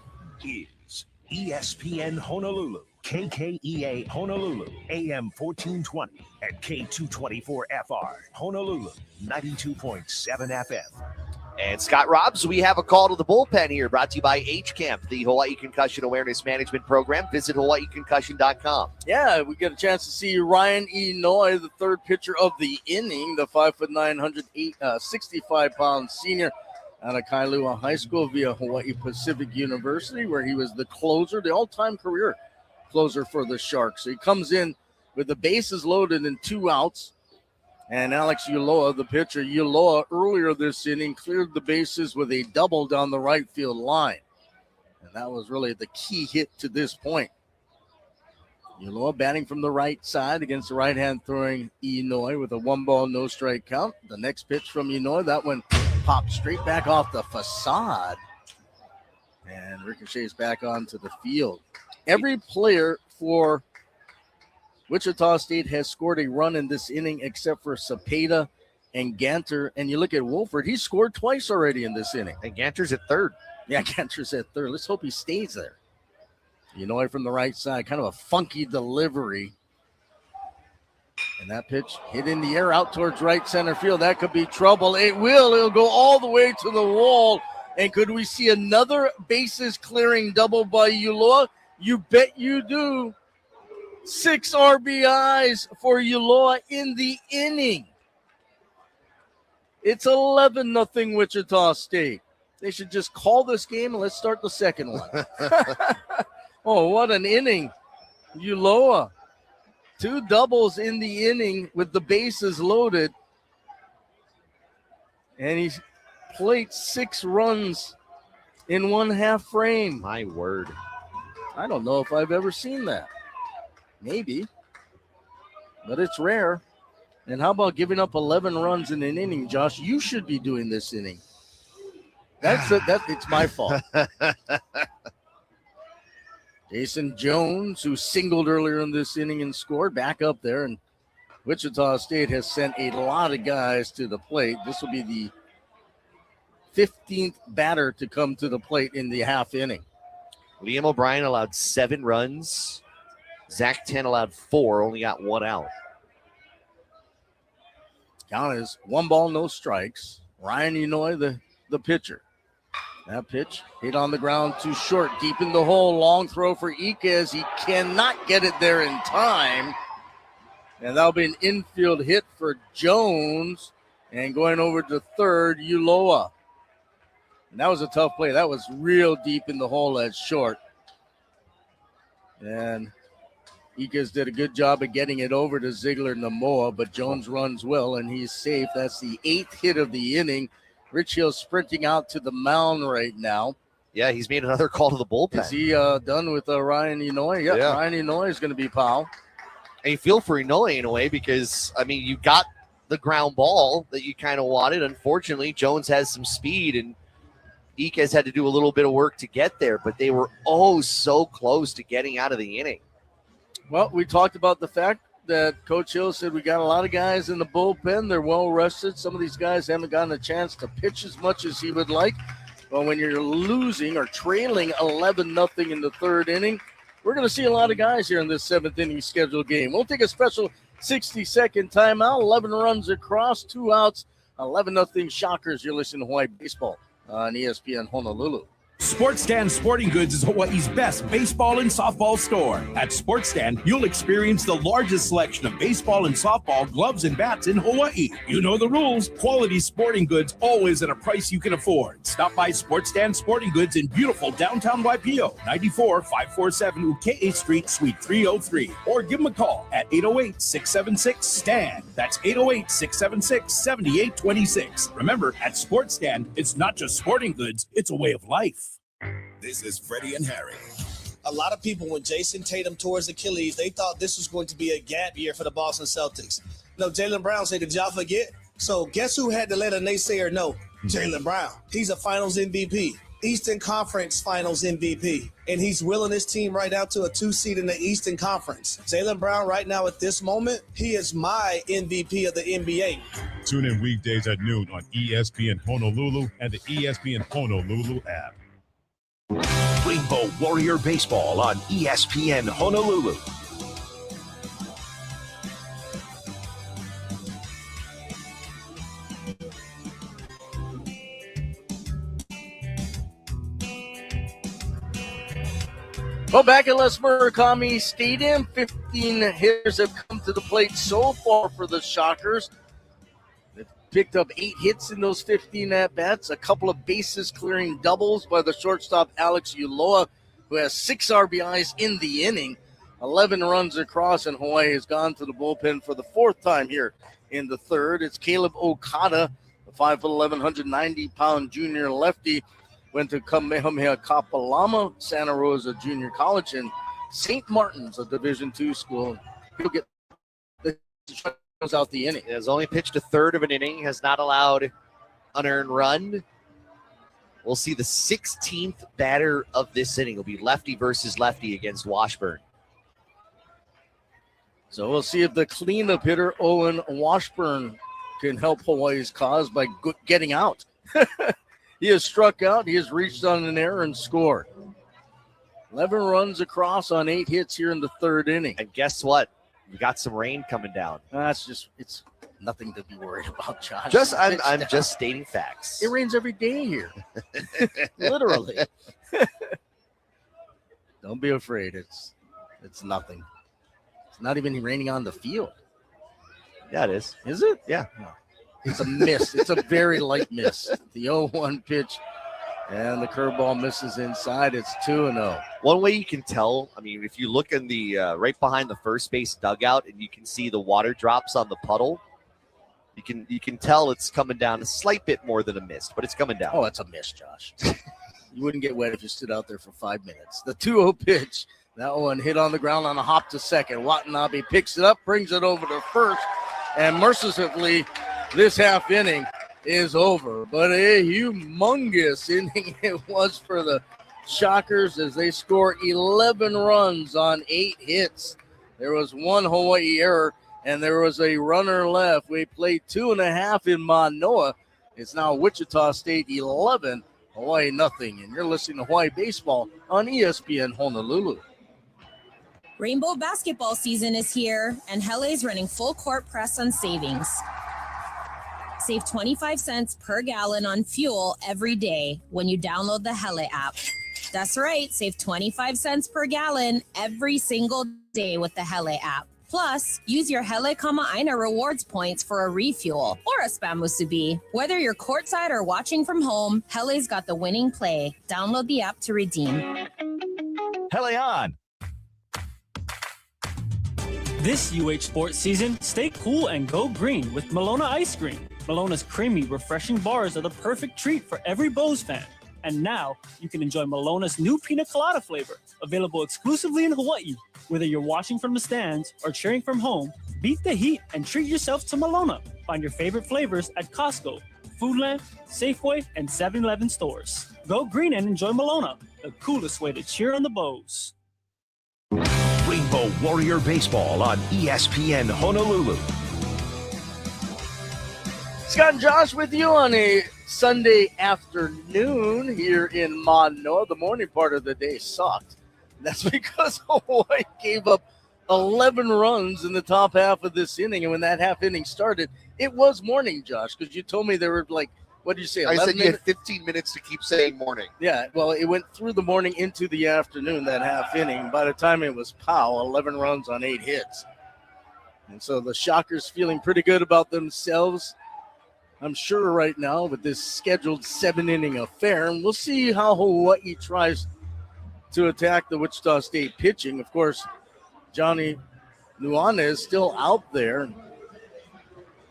is ESPN Honolulu, KKEA Honolulu, AM 1420 and K224FR, Honolulu, 92.7 FM. And Scott Robbs, we have a call to the bullpen here, brought to you by HCAMP, the Hawaii Concussion Awareness Management Program. Visit hawaiiconcussion.com. Yeah, we get a chance to see Ryan Inoue, the third pitcher of the inning, the 5'9", 165-pound senior out of Kailua High School via Hawaii Pacific University, where he was the closer, the all-time career closer for the Sharks. So he comes in with the bases loaded and 2 outs. And Alex Ulloa, the pitcher, earlier this inning cleared the bases with a double down the right field line. And that was really the key hit to this point. Ulloa batting from the right side against the right-hand throwing Inoue with a 1-ball, no strike count. The next pitch from Inoue, that one popped straight back off the facade. And ricochets back onto the field. Every player for Wichita State has scored a run in this inning except for Cepeda and Ganter. And you look at Wolford, he scored twice already in this inning. And Ganter's at third. Yeah, Ganter's at third. Let's hope he stays there. Inoue from the right side, kind of a funky delivery. And that pitch hit in the air out towards right center field. That could be trouble. It will. It'll go all the way to the wall. And could we see another bases clearing double by Ulloa? You bet you do. 6 RBIs for Ulloa in the inning. It's 11-0 Wichita State. They should just call this game and let's start the second one. Oh, what an inning. Ulloa. 2 doubles in the inning with the bases loaded. And he's played 6 runs in 1/2 frame. My word. I don't know if I've ever seen that. Maybe, but it's rare. And how about giving up 11 runs in an inning, Josh? You should be doing this inning. It's my fault. Jason Jones, who singled earlier in this inning and scored, back up there. And Wichita State has sent a lot of guys to the plate. This will be the 15th batter to come to the plate in the half inning. Liam O'Brien allowed 7 runs. Zach 10 allowed 4, only got 1 out. Count is 1 ball, no strikes. Ryan Inoue, the pitcher. That pitch hit on the ground too short, deep in the hole. Long throw for Iquez. He cannot get it there in time. And that'll be an infield hit for Jones. And going over to third, Ulloa. And that was a tough play. That was real deep in the hole at short. And Iquez did a good job of getting it over to Ziegler Namoa, but Jones runs well, and he's safe. That's the 8th hit of the inning. Rich Hill sprinting out to the mound right now. Yeah, he's made another call to the bullpen. Is he done with Ryan Inoue? Yeah, Ryan Inoue is going to be Powell. And you feel for Inoue in a way because, I mean, you got the ground ball that you kind of wanted. Unfortunately, Jones has some speed, and Iquez had to do a little bit of work to get there, but they were so close to getting out of the inning. Well, we talked about the fact that Coach Hill said we got a lot of guys in the bullpen. They're well rested. Some of these guys haven't gotten a chance to pitch as much as he would like. Well, when you're losing or trailing 11-0 in the third inning, we're going to see a lot of guys here in this seventh inning scheduled game. We'll take a special 60-second timeout. 11 runs across, 2 outs, 11-0 Shockers. You're listening to Hawaii Baseball on ESPN Honolulu. Sports Stand Sporting Goods is Hawaii's best baseball and softball store. At Sports Stand, you'll experience the largest selection of baseball and softball gloves and bats in Hawaii. You know the rules. Quality sporting goods, always at a price you can afford. Stop by Sports Stand Sporting Goods in beautiful downtown Waipio, 94-547 Ukea Street, Suite 303. Or give them a call at 808-676-STAND. That's 808-676-7826. Remember, at Sports Stand, it's not just sporting goods, it's a way of life. This is Freddie and Harry. A lot of people, when Jason Tatum tore his Achilles, they thought this was going to be a gap year for the Boston Celtics. No, Jaylen Brown said, did y'all forget? So guess who had to let a naysayer know? Jaylen Brown. He's a finals MVP, Eastern Conference finals MVP, and he's willing his team right now to a 2 seed in the Eastern Conference. Jaylen Brown right now at this moment, he is my MVP of the NBA. Tune in weekdays at noon on ESPN Honolulu and the ESPN Honolulu app. Rainbow Warrior Baseball on ESPN Honolulu. Well, back at Les Murakami Stadium, 15 hitters have come to the plate so far for the Shockers. They've picked up 8 hits in those 15 at-bats, a couple of bases-clearing doubles by the shortstop Alex Uloa, who has 6 RBIs in the inning. 11 runs across, and Hawaii has gone to the bullpen for the 4th time here in the third. It's Caleb Okada, the 5'11", 190-pound junior lefty, went to Kamehameha Kapalama, Santa Rosa Junior College, and St. Martin's, a Division II school. He'll get the out the inning. He has only pitched a third of an inning, has not allowed an earned run. We'll see the 16th batter of this inning. It'll be lefty versus lefty against Washburn. So we'll see if the cleanup hitter, Owen Washburn, can help Hawaii's cause by getting out. He has struck out. He has reached on an error and scored. 11 runs across on 8 hits here in the third inning. And guess what? We got some rain coming down. It's nothing to be worried about, Josh. I'm just stating facts. It rains every day here. Literally. Don't be afraid. It's nothing. It's not even raining on the field. Yeah, it is. Is it? Yeah. No. It's a miss. It's a very light miss. The 0-1 pitch, and the curveball misses inside. It's 2-0. One way you can tell, I mean, if you look in the right behind the first base dugout and you can see the water drops on the puddle, you can tell it's coming down a slight bit more than a mist, but it's coming down. Oh, it's a miss, Josh. You wouldn't get wet if you stood out there for 5 minutes. The 2-0 pitch, that one hit on the ground on a hop to second. Watanabe picks it up, brings it over to first, and mercifully, this half inning is over. But a humongous inning it was for the Shockers as they score 11 runs on 8 hits. There was 1 Hawaii error, and there was a runner left. We played 2.5 in Manoa. It's now Wichita State 11, Hawaii nothing. And you're listening to Hawaii Baseball on ESPN Honolulu. Rainbow basketball season is here, and Hele's running full court press on savings. Save 25 cents per gallon on fuel every day when you download the Hele app. That's right, save 25 cents per gallon every single day with the Hele app. Plus, use your Hele Kama'aina rewards points for a refuel or a spam musubi. Whether you're courtside or watching from home, Hele's got the winning play. Download the app to redeem. Hele on! This UH sports season, stay cool and go green with Malona Ice Cream. Malona's creamy, refreshing bars are the perfect treat for every Bows fan. And now, you can enjoy Malona's new pina colada flavor, available exclusively in Hawaii. Whether you're watching from the stands or cheering from home, beat the heat and treat yourself to Malona. Find your favorite flavors at Costco, Foodland, Safeway, and 7-Eleven stores. Go green and enjoy Malona, the coolest way to cheer on the Bows. Rainbow Warrior Baseball on ESPN Honolulu. Scott and Josh with you on a Sunday afternoon here in Manoa. The morning part of the day sucked. That's because Hawaii gave up 11 runs in the top half of this inning. And when that half inning started, it was morning, Josh, because you told me there were like, what did you say? I said you had 15 minutes to keep saying morning. Yeah, well, it went through the morning into the afternoon, that half inning. By the time it was pow, 11 runs on 8 hits. And so the Shockers feeling pretty good about themselves, I'm sure, right now with this scheduled 7-inning affair. And we'll see how Hawaii tries to attack the Wichita State pitching. Of course, Johnny Nuane is still out there.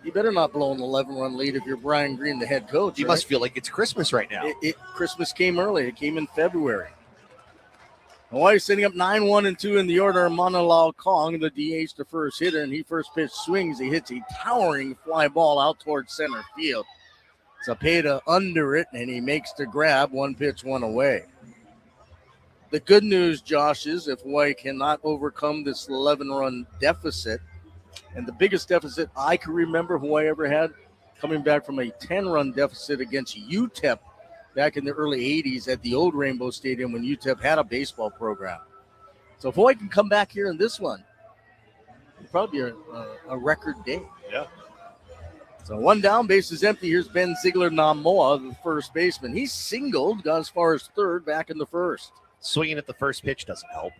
You better not blow an 11-run lead if you're Brian Green, the head coach. You must feel like it's Christmas right now. Christmas came early. It came in February. Hawaii sitting up 9-1-2 in the order. Manalau Kong, the DH, the first hitter, and he first pitch swings. He hits a towering fly ball out towards center field. Zapata under it, and he makes the grab. 1 pitch, 1 away. The good news, Josh, is if Hawaii cannot overcome this 11-run deficit, and the biggest deficit I can remember Hawaii ever had, coming back from a 10-run deficit against UTEP back in the early 80s at the old Rainbow Stadium when UTEP had a baseball program. So if Hawaii can come back here in this one, it'll probably be a record day. Yeah. So 1 down, base is empty. Here's Ben Ziegler-Namoa, the first baseman. He singled, got as far as third, back in the first. Swinging at the first pitch doesn't help.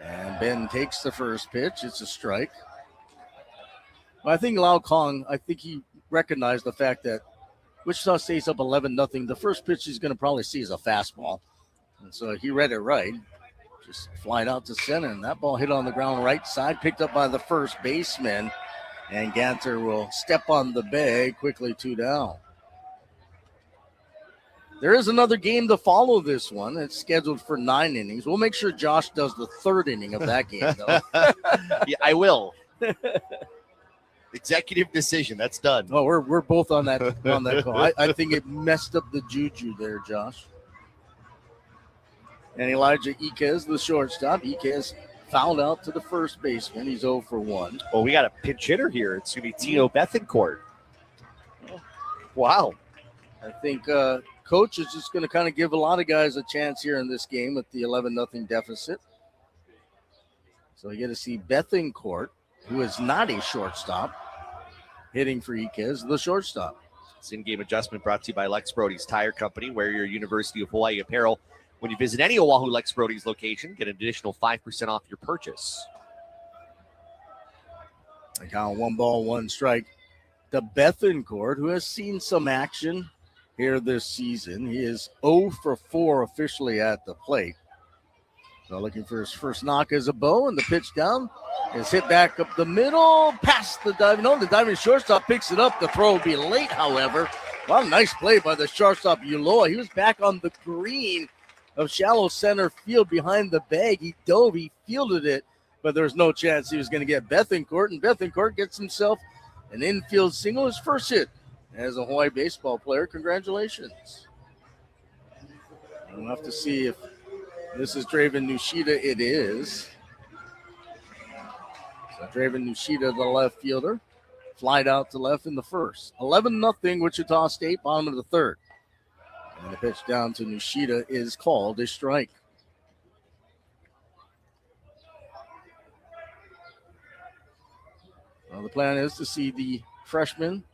And Ben takes the first pitch. It's a strike. Well, I think Lau Kong, he recognized the fact that Wichita stays up 11-0. The first pitch he's going to probably see is a fastball. And so he read it right. Just flied out to center, and that ball hit on the ground right side, picked up by the first baseman. And Ganter will step on the bag, quickly 2 down. There is another game to follow this one. It's scheduled for 9 innings. We'll make sure Josh does the 3rd inning of that game, though. Yeah, I will. Executive decision. That's done. Oh, we're both on that call. I think it messed up the juju there, Josh. And Elijah Iquez, the shortstop. Iquez fouled out to the first baseman. He's 0 for 1. Well, we got a pinch hitter here. It's going to be Tino Bethencourt. Wow. I think Coach is just going to kind of give a lot of guys a chance here in this game with the 11-0 deficit. So you get to see Bethencourt, who is not a shortstop, hitting for Iquez, the shortstop. This in-game adjustment brought to you by Lex Brody's Tire Company. Wear your University of Hawaii apparel. When you visit any Oahu Lex Brody's location, get an additional 5% off your purchase. I count 1 ball, 1 strike. The Bethencourt, who has seen some action here this season. He is 0 for 4 officially at the plate. So looking for his first knock as a bow, and the pitch down is hit back up the middle, past the diving. No, the diving shortstop picks it up. The throw will be late, however. Well, nice play by the shortstop, Uloa. He was back on the green of shallow center field behind the bag. He dove, he fielded it, but there was no chance he was going to get Bethencourt, and Bethencourt gets himself an infield single, his first hit as a Hawaii baseball player. Congratulations. We'll have to see if this is Draven Nushida. It is. So Draven Nushida, the left fielder, flied out to left in the first. 11-0 Wichita State, bottom of the 3rd. And the pitch down to Nushida is called a strike. Well, the plan is to see the freshman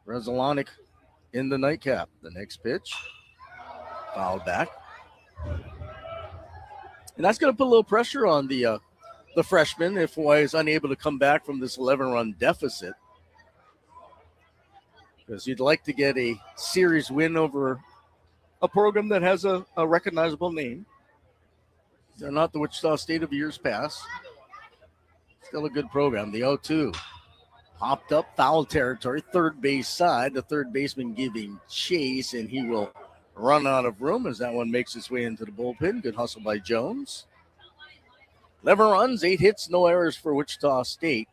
Rezolanic in the nightcap. The next pitch, fouled back. And that's going to put a little pressure on the freshman if Hawaii is unable to come back from this 11-run deficit. Because you'd like to get a series win over a program that has a recognizable name. They're not the Wichita State of years past. Still a good program. The 0-2. Hopped up, foul territory, third base side. The third baseman giving chase, and he will run out of room as that one makes its way into the bullpen. Good hustle by Jones. 11 runs, 8 hits, no errors for Wichita State.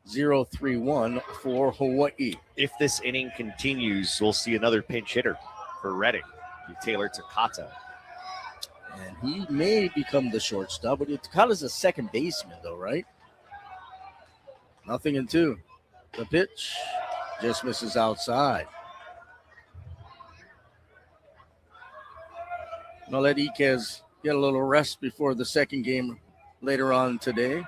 0-3-1 for Hawaii. If this inning continues, we'll see another pinch hitter for Reading, Taylor Takata. And he may become the shortstop, but Takata's a second baseman, though, right? 0-2. The pitch just misses outside. I'll let Iquez get a little rest before the second game later on today.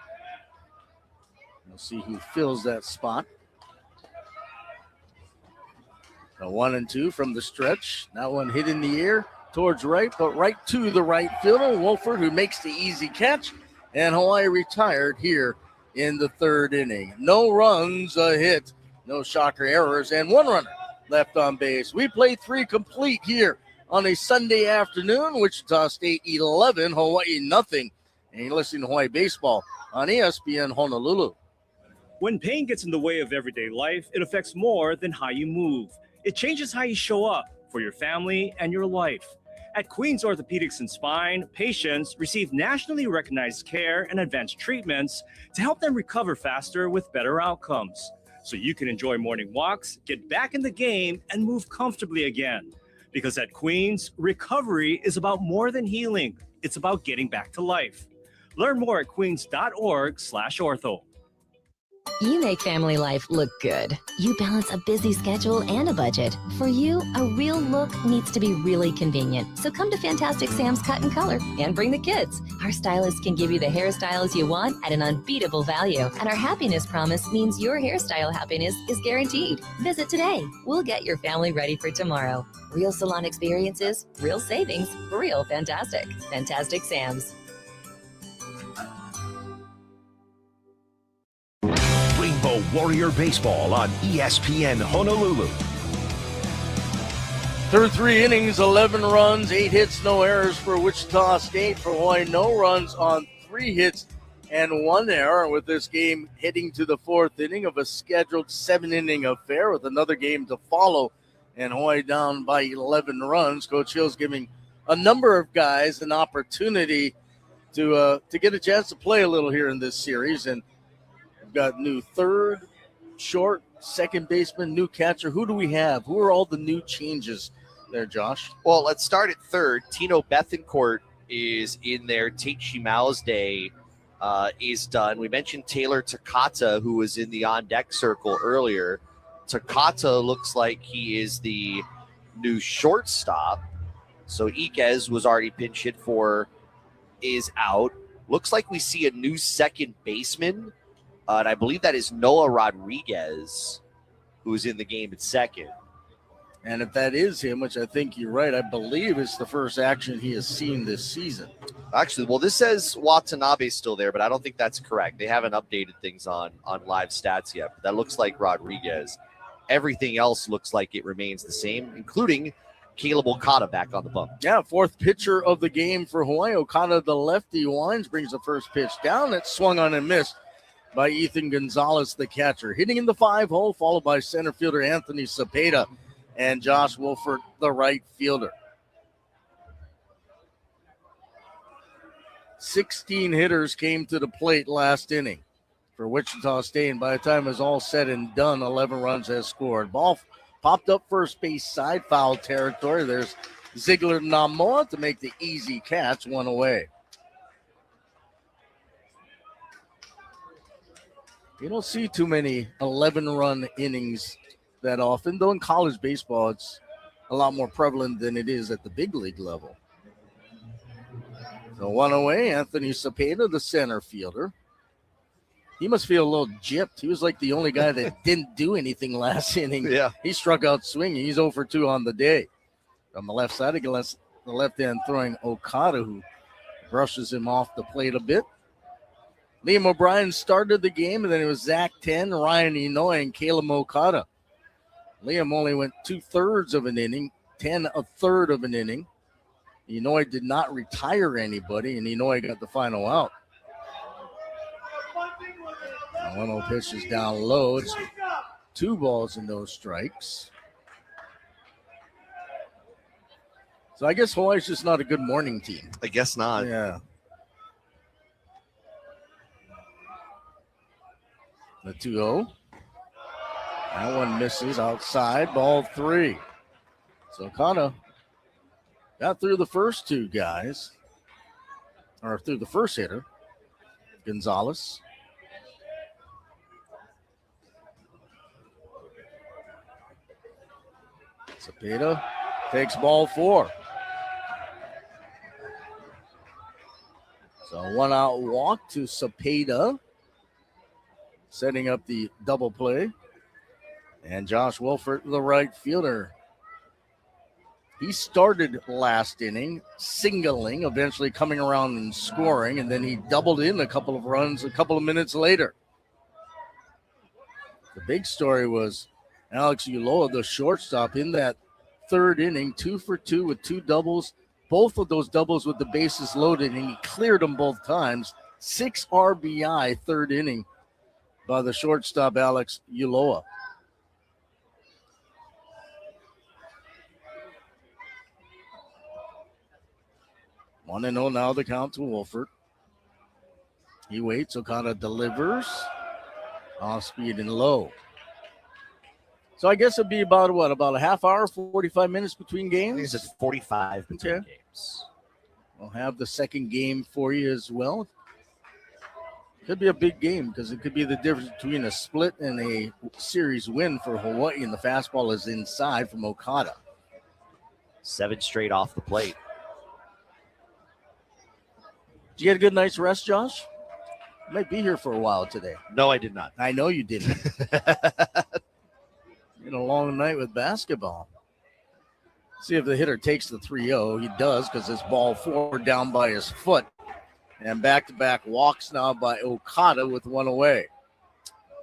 We'll see who fills that spot. A 1-2 from the stretch. That one hit in the air towards right, but right to the right fielder, Wolford, who makes the easy catch. And Hawaii retired here in the third inning. No runs, a hit, no shocker errors, and 1 runner left on base. We play 3 complete here on a Sunday afternoon. Wichita State 11, Hawaii nothing. And you're listening to Hawaii Baseball on ESPN Honolulu. When pain gets in the way of everyday life, it affects more than how you move. It changes how you show up for your family and your life. At Queens Orthopedics and Spine, patients receive nationally recognized care and advanced treatments to help them recover faster with better outcomes. So you can enjoy morning walks, get back in the game, and move comfortably again. Because at Queens, recovery is about more than healing. It's about getting back to life. Learn more at queens.org/ortho. You make family life look good. You balance a busy schedule and a budget. For you, a real look needs to be really convenient. So come to Fantastic Sam's Cut and Color and bring the kids. Our stylists can give you the hairstyles you want at an unbeatable value. And our happiness promise means your hairstyle happiness is guaranteed. Visit today. We'll get your family ready for tomorrow. Real salon experiences, real savings, real fantastic. Fantastic Sam's. Rainbow Warrior Baseball on ESPN Honolulu. Through 3 innings, 11 runs, 8 hits, no errors for Wichita State. For Hawaii, no runs on 3 hits and 1 error, with this game heading to the 4th inning of a scheduled 7-inning affair with another game to follow. And Hawaii down by 11 runs. Coach Hill's giving a number of guys an opportunity to get a chance to play a little here in this series. And we've got new third, short, second baseman, new catcher. Who do we have? Who are all the new changes there, Josh? Well, let's start at third. Tino Bethencourt is in there. Tate Shimau's day is done. We mentioned Taylor Takata, who was in the on-deck circle earlier. Takata looks like he is the new shortstop. So Iquez was already pinch hit for, is out. Looks like we see a new second baseman. And I believe that is Noah Rodriguez, who is in the game at second. And if that is him, which I think you're right, I believe it's the first action he has seen this season. Actually, well, this says Watanabe's still there, but I don't think that's correct. They haven't updated things on live stats yet. But that looks like Rodriguez. Everything else looks like it remains the same, including Caleb Okada back on the bump. Yeah, 4th pitcher of the game for Hawaii. Okada, the lefty, winds, brings the first pitch down. It's swung on and missed by Ethan Gonzalez, the catcher. Hitting in the 5-hole, followed by center fielder Anthony Cepeda and Josh Wolford, the right fielder. 16 hitters came to the plate last inning for Wichita State, and by the time it was all said and done, 11 runs has scored. Ball popped up first base side, foul territory. There's Ziegler Namoa to make the easy catch, 1 away. You don't see too many 11-run innings that often, though in college baseball it's a lot more prevalent than it is at the big league level. So 1 away, Anthony Cepeda, the center fielder. He must feel a little gypped. He was like the only guy that didn't do anything last inning. Yeah. He struck out swinging. He's 0 for 2 on the day. On the left side, against the left hand throwing Okada, who brushes him off the plate a bit. Liam O'Brien started the game, and then it was Zach 10, Ryan Inoue, and Caleb Okada. Liam only went 2/3 of an inning, 10 1/3 of an inning. Inoue did not retire anybody, and Inoue got the final out. 1-0 pitch is down low. It's 2 balls and no strikes. So I guess Hawaii's just not a good morning team. I guess not. Yeah. The 2-0. That one misses outside. Ball 3. So Okada got through the first two guys, or through the first hitter, Gonzalez. Cepeda takes ball 4. So 1-out walk to Cepeda, setting up the double play. And Josh Wolfert, the right fielder. He started last inning singling, eventually coming around and scoring, and then he doubled in a couple of runs a couple of minutes later. The big story was Alex Ulloa, the shortstop, in that third inning, 2 for 2 with 2 doubles, both of those doubles with the bases loaded, and he cleared them both times. 6 RBI third inning by the shortstop, Alex Ulloa. One and 0 now the count to Wolfert. He waits. Okada delivers. Off speed and low. So I guess it'd be about a half hour, 45 minutes between games? I think it's 45 between games. We'll have the second game for you as well. Could be a big game because it could be the difference between a split and a series win for Hawaii, and the fastball is inside from Okada. 7 straight off the plate. Did you get a good night's rest, Josh? You might be here for a while today. No, I did not. I know you didn't. In a long night with basketball. See if the hitter takes the 3-0. He does because it's ball 4 down by his foot. And back-to-back walks now by Okada with 1 away.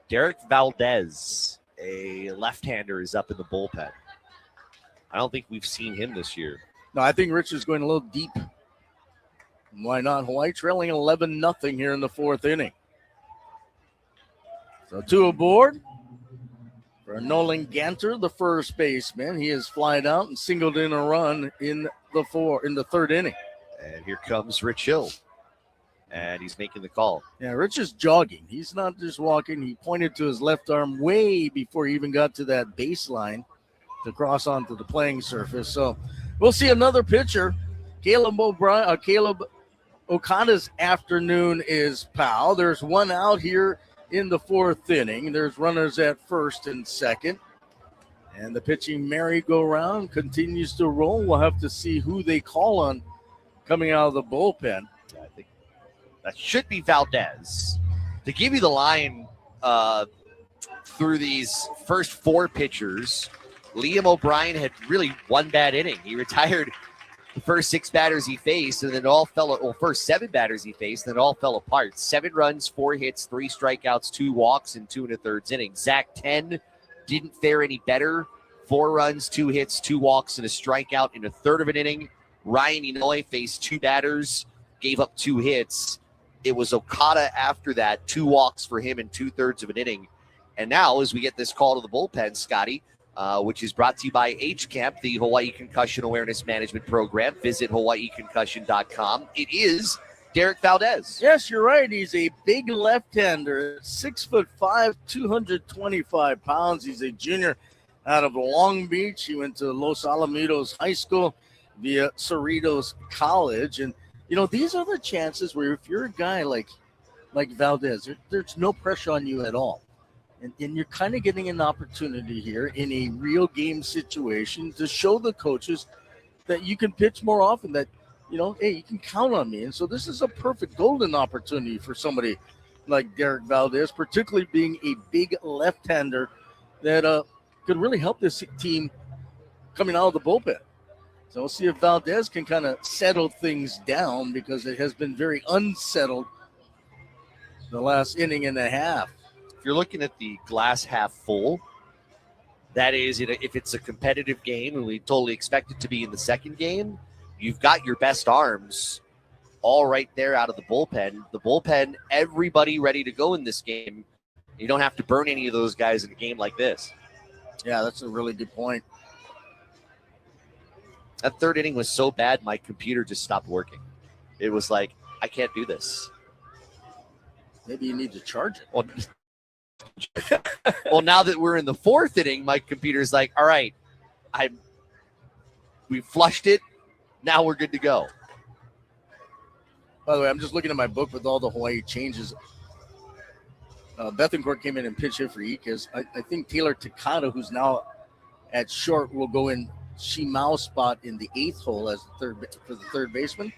Derek Valdez, a left-hander, is up in the bullpen. I don't think we've seen him this year. No, I think Rich is going a little deep. Why not? Hawaii trailing 11-0 here in the 4th inning. So 2 aboard for Nolan Ganter, the first baseman. He has flied out and singled in a run in the 3rd inning. And here comes Rich Hill. And he's making the call. Yeah, Rich is jogging. He's not just walking. He pointed to his left arm way before he even got to that baseline to cross onto the playing surface. So we'll see another pitcher. Caleb Okada's afternoon is pal. There's 1 out here in the 4th inning. There's runners at first and second. And the pitching merry-go-round continues to roll. We'll have to see who they call on coming out of the bullpen. I think that should be Valdez. To give you the line through these first 4 pitchers, Liam O'Brien had really 1 bad inning. He retired the first 6 batters he faced, and then first 7 batters he faced, and then it all fell apart. 7 runs, 4 hits, 3 strikeouts, 2 walks, and 2 1/3 innings. Zach 10 didn't fare any better. 4 runs, 2 hits, 2 walks, and a strikeout in a third of an inning. Ryan Inoue faced 2 batters, gave up 2 hits. It was Okada after that, 2 walks for him in 2/3 of an inning. And now, as we get this call to the bullpen, Scotty, which is brought to you by HCAMP, the Hawaii Concussion Awareness Management Program. Visit hawaiiconcussion.com. It is Derek Valdez. Yes, you're right. He's a big left-hander, 6'5", 225 pounds. He's a junior out of Long Beach. He went to Los Alamitos High School via Cerritos College. And, these are the chances where if you're a guy like Valdez, there's no pressure on you at all. And you're kind of getting an opportunity here in a real game situation to show the coaches that you can pitch more often, that, hey, you can count on me. And so this is a perfect golden opportunity for somebody like Derek Valdez, particularly being a big left-hander that could really help this team coming out of the bullpen. So we'll see if Valdez can kind of settle things down, because it has been very unsettled the last inning and a half. If you're looking at the glass half full, that is, if it's a competitive game, and we totally expect it to be in the second game, you've got your best arms all right there out of the bullpen. The bullpen, everybody ready to go in this game. You don't have to burn any of those guys in a game like this. Yeah, that's a really good point. That third inning was so bad, my computer just stopped working. It was like, I can't do this. Maybe you need to charge it. Well, Well, now that we're in the fourth inning, my computer's like, all right, we flushed it. Now we're good to go. By the way, I'm just looking at my book with all the Hawaii changes. Bethencourt came in and pitch hit for Iquez. I think Taylor Takata, who's now at short, will go in Shimau's spot in the 8th hole as the third baseman.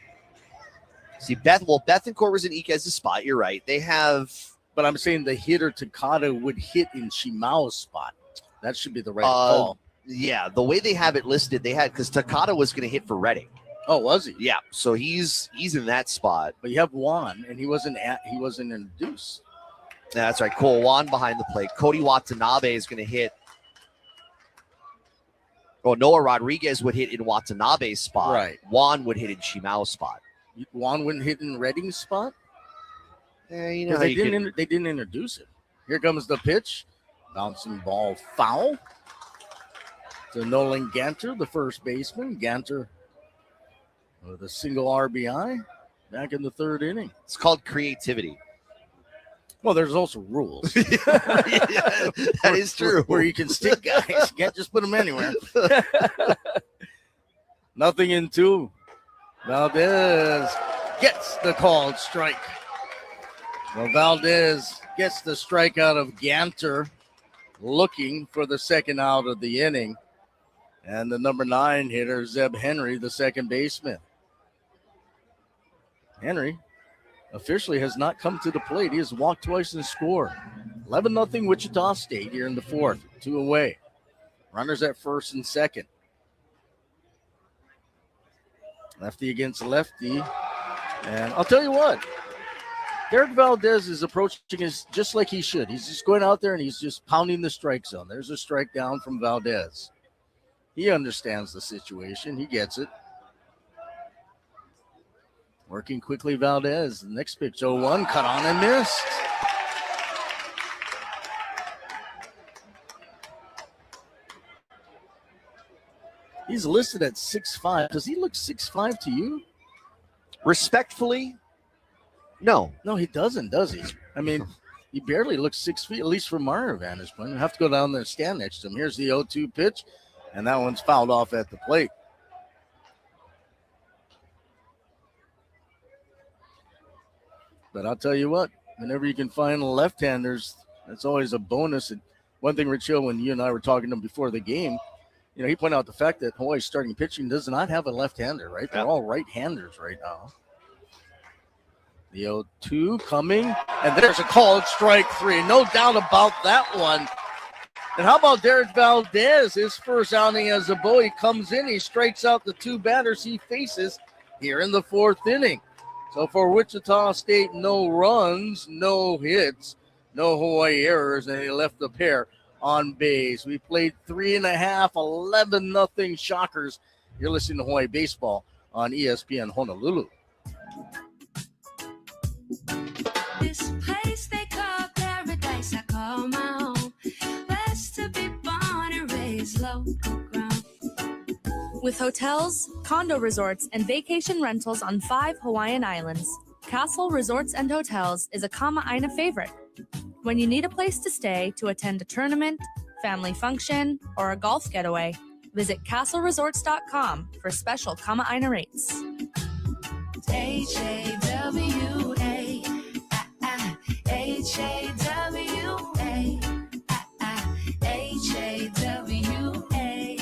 See, Bethencourt was in Iquez's spot. You're right. They have, but I'm saying the hitter Takata would hit in Shimau's spot. That should be the right call. Yeah, the way they have it listed, they had because Takata was going to hit for Redding. Oh, was he? Yeah, so he's in that spot. But you have Juan, and he wasn't introduced. Yeah, that's right. Cole Juan behind the plate. Cody Watanabe is going to hit. Well, Noah Rodriguez would hit in Watanabe's spot. Right. Juan would hit in Shimau's spot. Juan wouldn't hit in Redding's spot? Yeah, you know they didn't introduce it. Here comes the pitch. Bouncing ball foul to Nolan Ganter, the first baseman. Ganter with a single RBI back in the third inning. It's called creativity. Well, there's also rules. Yeah, that is true. Where you can stick guys. You can't just put them anywhere. Nothing in 2. Valdez gets the called strike. Well, Valdez gets the strikeout of Ganter, looking for the second out of the inning. And the number 9 hitter, Zeb Henry, the second baseman. Henry officially has not come to the plate. He has walked twice and scored. 11-0 Wichita State here in the 4th. 2 away. Runners at first and second. Lefty against lefty. And I'll tell you what. Derek Valdez is approaching us just like he should. He's just going out there and he's just pounding the strike zone. There's a strike down from Valdez. He understands the situation. He gets it. Working quickly, Valdez. The next pitch, 0-1, cut on and missed. He's listed at 6'5". Does he look 6'5" to you? Respectfully, no. No, he doesn't, does he? I mean, he barely looks 6 feet, at least from our vantage point. We have to go down there and stand next to him. Here's the 0-2 pitch, and that one's fouled off at the plate. But I'll tell you what, whenever you can find left-handers, that's always a bonus. And one thing, Rich Hill, when you and I were talking to him before the game, you know, he pointed out the fact that Hawaii's starting pitching does not have a left-hander, right? They're all right-handers right now. The 0-2 coming, and there's a called strike 3. No doubt about that one. And how about Derek Valdez? His first outing as a Bowie comes in. He strikes out the 2 batters he faces here in the 4th inning. So for Wichita State, no runs, no hits, no Hawaii errors, and he left the pair on base. We played 3.5, 11-0 Shockers. You're listening to Hawaii Baseball on ESPN Honolulu. This place they call paradise, I call my home. Blessed to be born and raised local ground. With hotels, condo resorts, and vacation rentals on 5 Hawaiian islands, Castle Resorts and Hotels is a Kama'aina favorite. When you need a place to stay to attend a tournament, family function, or a golf getaway, visit castleresorts.com for special Kama'aina rates. H-A-W-A, H-A-W-A, H-A-W-A,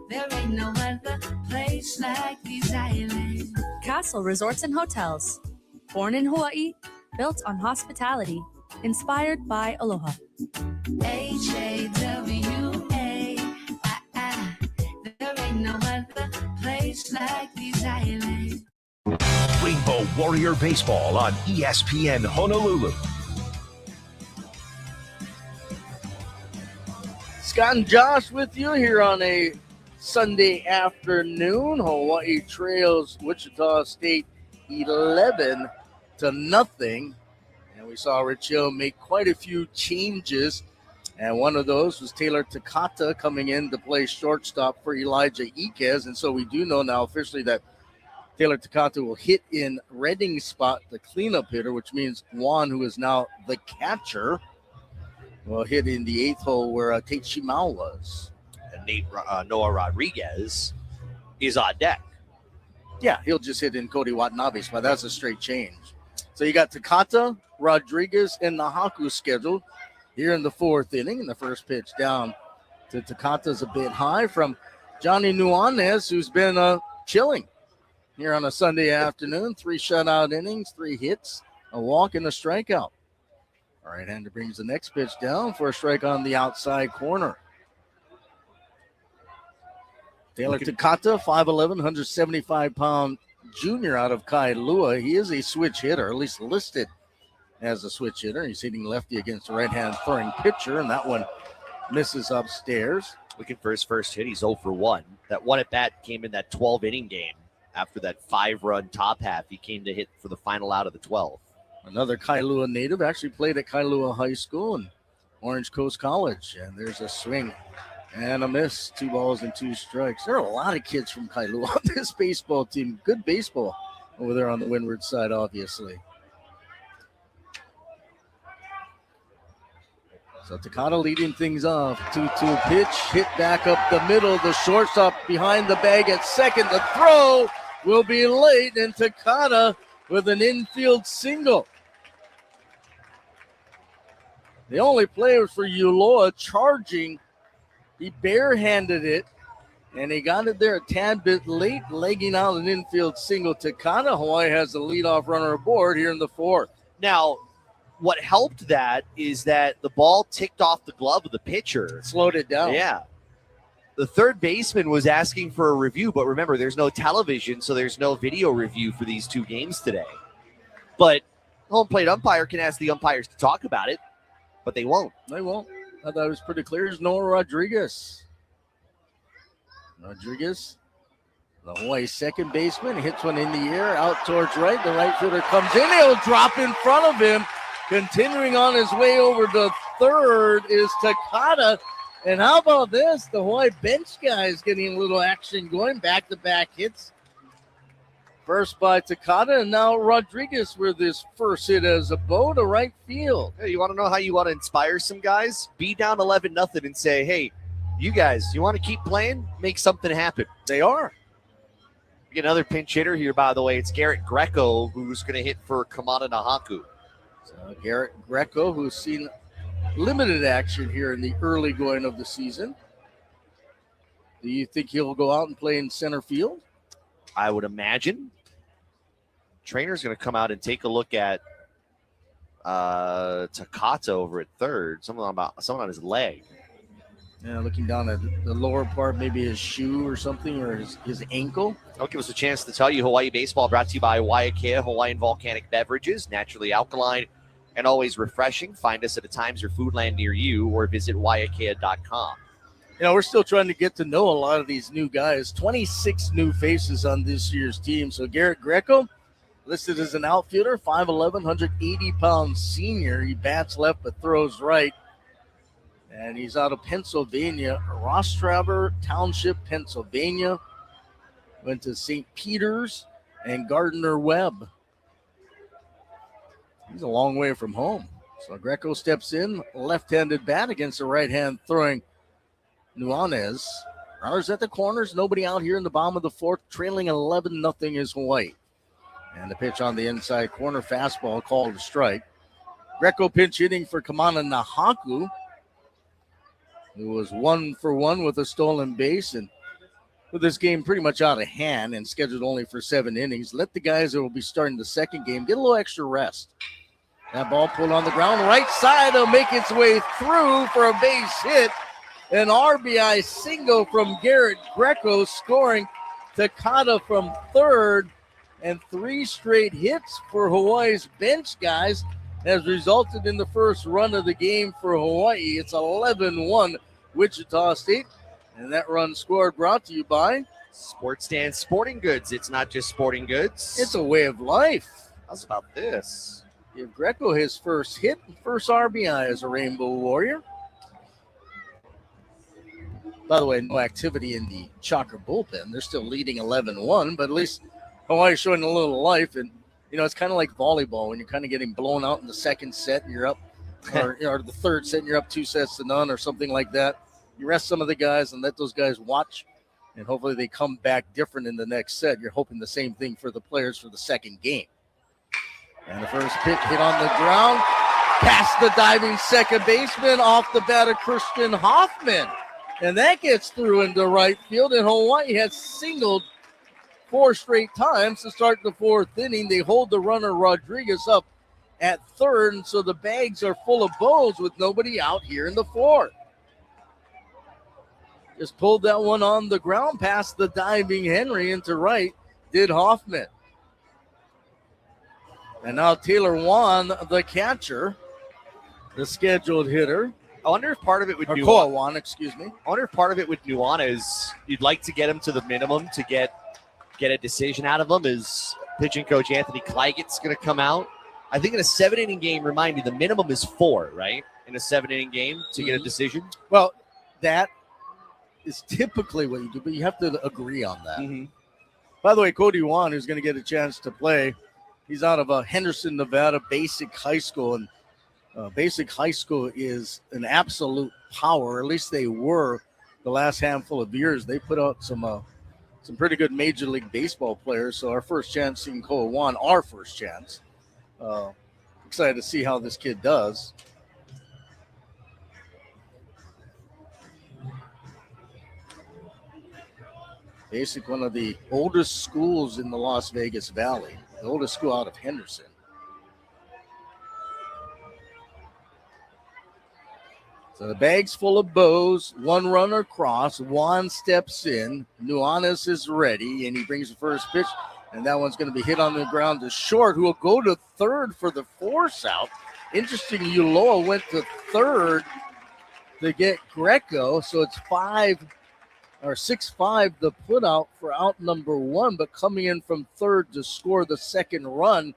there ain't no other place like these islands. Castle Resorts and Hotels. Born in Hawaii, built on hospitality, inspired by aloha. H-A-W-A, there ain't no other place like these islands. Rainbow Warrior Baseball on ESPN Honolulu. Scott and Josh with you here on a Sunday afternoon. Hawaii trails Wichita State 11-0. And we saw Rich Hill make quite a few changes. And one of those was Taylor Takata coming in to play shortstop for Elijah Iquez. And so we do know now officially that Taylor Takata will hit in Redding's spot, the cleanup hitter, which means Juan, who is now the catcher, will hit in the 8th hole where Tate Shimao was. And Noah Rodriguez is on deck. Yeah, he'll just hit in Cody Watanabe's spot. That's a straight change. So you got Takata, Rodriguez, and Nahaku scheduled here in the 4th inning. And the first pitch down to Takata's a bit high from Johnny Nuanez, who's been chilling here on a Sunday afternoon. 3 shutout innings, 3 hits, a walk, and a strikeout. All right-hander brings the next pitch down for a strike on the outside corner. Taylor Takata, 5'11", 175-pound junior out of Kailua. He is a switch hitter, at least listed as a switch hitter. He's hitting lefty against a right-hand throwing pitcher, and that one misses upstairs. Looking for his first hit. He's 0 for 1. That one at bat came in that 12-inning game. After that 5-run top half, he came to hit for the final out of the 12th. Another Kailua native, actually played at Kailua High School and Orange Coast College. And there's a swing and a miss. 2 balls and 2 strikes. There are a lot of kids from Kailua on this baseball team. Good baseball over there on the windward side, obviously. So Takata leading things off. 2-2 pitch, hit back up the middle. The shortstop behind the bag at second. The throw will be late, and Takata with an infield single. The only play was for Ulloa charging. He barehanded it, and he got it there a tad bit late, legging out an infield single. Takata, Hawaii has the leadoff runner aboard here in the 4th. Now, what helped that is that the ball ticked off the glove of the pitcher. Slowed it down. Yeah. The third baseman was asking for a review, but remember, there's no television, so there's no video review for these 2 games today. But home plate umpire can ask the umpires to talk about it, but they won't. They won't. I thought it was pretty clear. It's Noah Rodriguez. Rodriguez, the Hawaii second baseman, hits one in the air, out towards right. The right fielder comes in. He'll drop in front of him. Continuing on his way over to third is Takata. And how about this? The Hawaii bench guys getting a little action going. Back-to-back hits. First by Takata, and now Rodriguez with his first hit as a bow to right field. Hey, you want to know how you want to inspire some guys? Be down 11-0 and say, hey, you guys, you want to keep playing? Make something happen. They are. We get another pinch hitter here, by the way. It's Garrett Greco, who's going to hit for Kamada Nahaku. So Garrett Greco, who's seen limited action here in the early going of the season. Do you think he'll go out and play in center field? I would imagine. Trainer's going to come out and take a look at Takata over at third. Something on his leg. Yeah, looking down at the lower part, maybe his shoe or something, or his ankle. That'll give us a chance to tell you Hawaii Baseball brought to you by Waiakea Hawaiian Volcanic Beverages, naturally alkaline and always refreshing. Find us at a Times or Foodland near you or visit waiakea.com. You know, we're still trying to get to know a lot of these new guys. 26 new faces on this year's team. So Garrett Greco, listed as an outfielder, 5'11", 180-pound senior. He bats left but throws right. And he's out of Pennsylvania, Rostraver Township, Pennsylvania. Went to St. Peter's and Gardner Webb. He's a long way from home. So Greco steps in, left-handed bat against a right-hand throwing Nuanez. Runners at the corners, nobody out here in the bottom of the 4th, trailing 11-0 is Hawaii. And the pitch on the inside corner, fastball called a strike. Greco pinch hitting for Kamana Nahaku, who was 1 for 1 with a stolen base, and with this game pretty much out of hand and scheduled only for 7 innings, let the guys that will be starting the second game get a little extra rest. That ball pulled on the ground, right side, will make its way through for a base hit. An RBI single from Garrett Greco, scoring Takata from third, and 3 straight hits for Hawaii's bench guys has resulted in the first run of the game for Hawaii. It's 11-1 Wichita State, and that run scored brought to you by Sports Stand Sporting Goods. It's not just sporting goods. It's a way of life. How's about this? Give Greco his first hit and first RBI as a Rainbow Warrior. By the way, no activity in the Chalker bullpen. They're still leading 11-1, but at least Hawaii's showing a little life, and it's kind of like volleyball when you're kind of getting blown out in the second set and you're up, or the third set and you're up 2-0 or something like that. You rest some of the guys and let those guys watch, and hopefully they come back different in the next set. You're hoping the same thing for the players for the second game. And the first pitch hit on the ground, past the diving second baseman, off the bat of Christian Hoffman. And that gets through into right field, and Hawaii has singled 4 straight times to start the 4th inning. They hold the runner Rodriguez up at third, and so the bags are full of bows with nobody out here in the 4th. Just pulled that one on the ground past the diving Henry into right, did Hoffman. And now Taylor Wan, the catcher, the scheduled hitter. I wonder if part of it with Koa Wan, excuse me. I wonder if part of it with Nuana is you'd like to get him to the minimum to get a decision out of him. Is pitching coach Anthony Kleiget's going to come out? I think in a 7-inning game, remind me, the minimum is 4, right? In a 7-inning game to get a decision? Well, that is typically what you do, but you have to agree on that. By the way, Cody Wan, who's going to get a chance to play, he's out of Henderson, Nevada Basic High School, and Basic High School is an absolute power. At least they were the last handful of years. They put out some pretty good Major League Baseball players. So our first chance seeing Koa Wan, our first chance. Excited to see how this kid does. Basic, one of the oldest schools in the Las Vegas Valley, the oldest school out of Henderson. So the bag's full of bows, 1 runner across, Juan steps in, Nuanez is ready, and he brings the first pitch, and that one's going to be hit on the ground to short, who will go to third for the force out. Interesting, Uloa went to third to get Greco, so it's 6-5 the put out for out number 1, but coming in from third to score the second run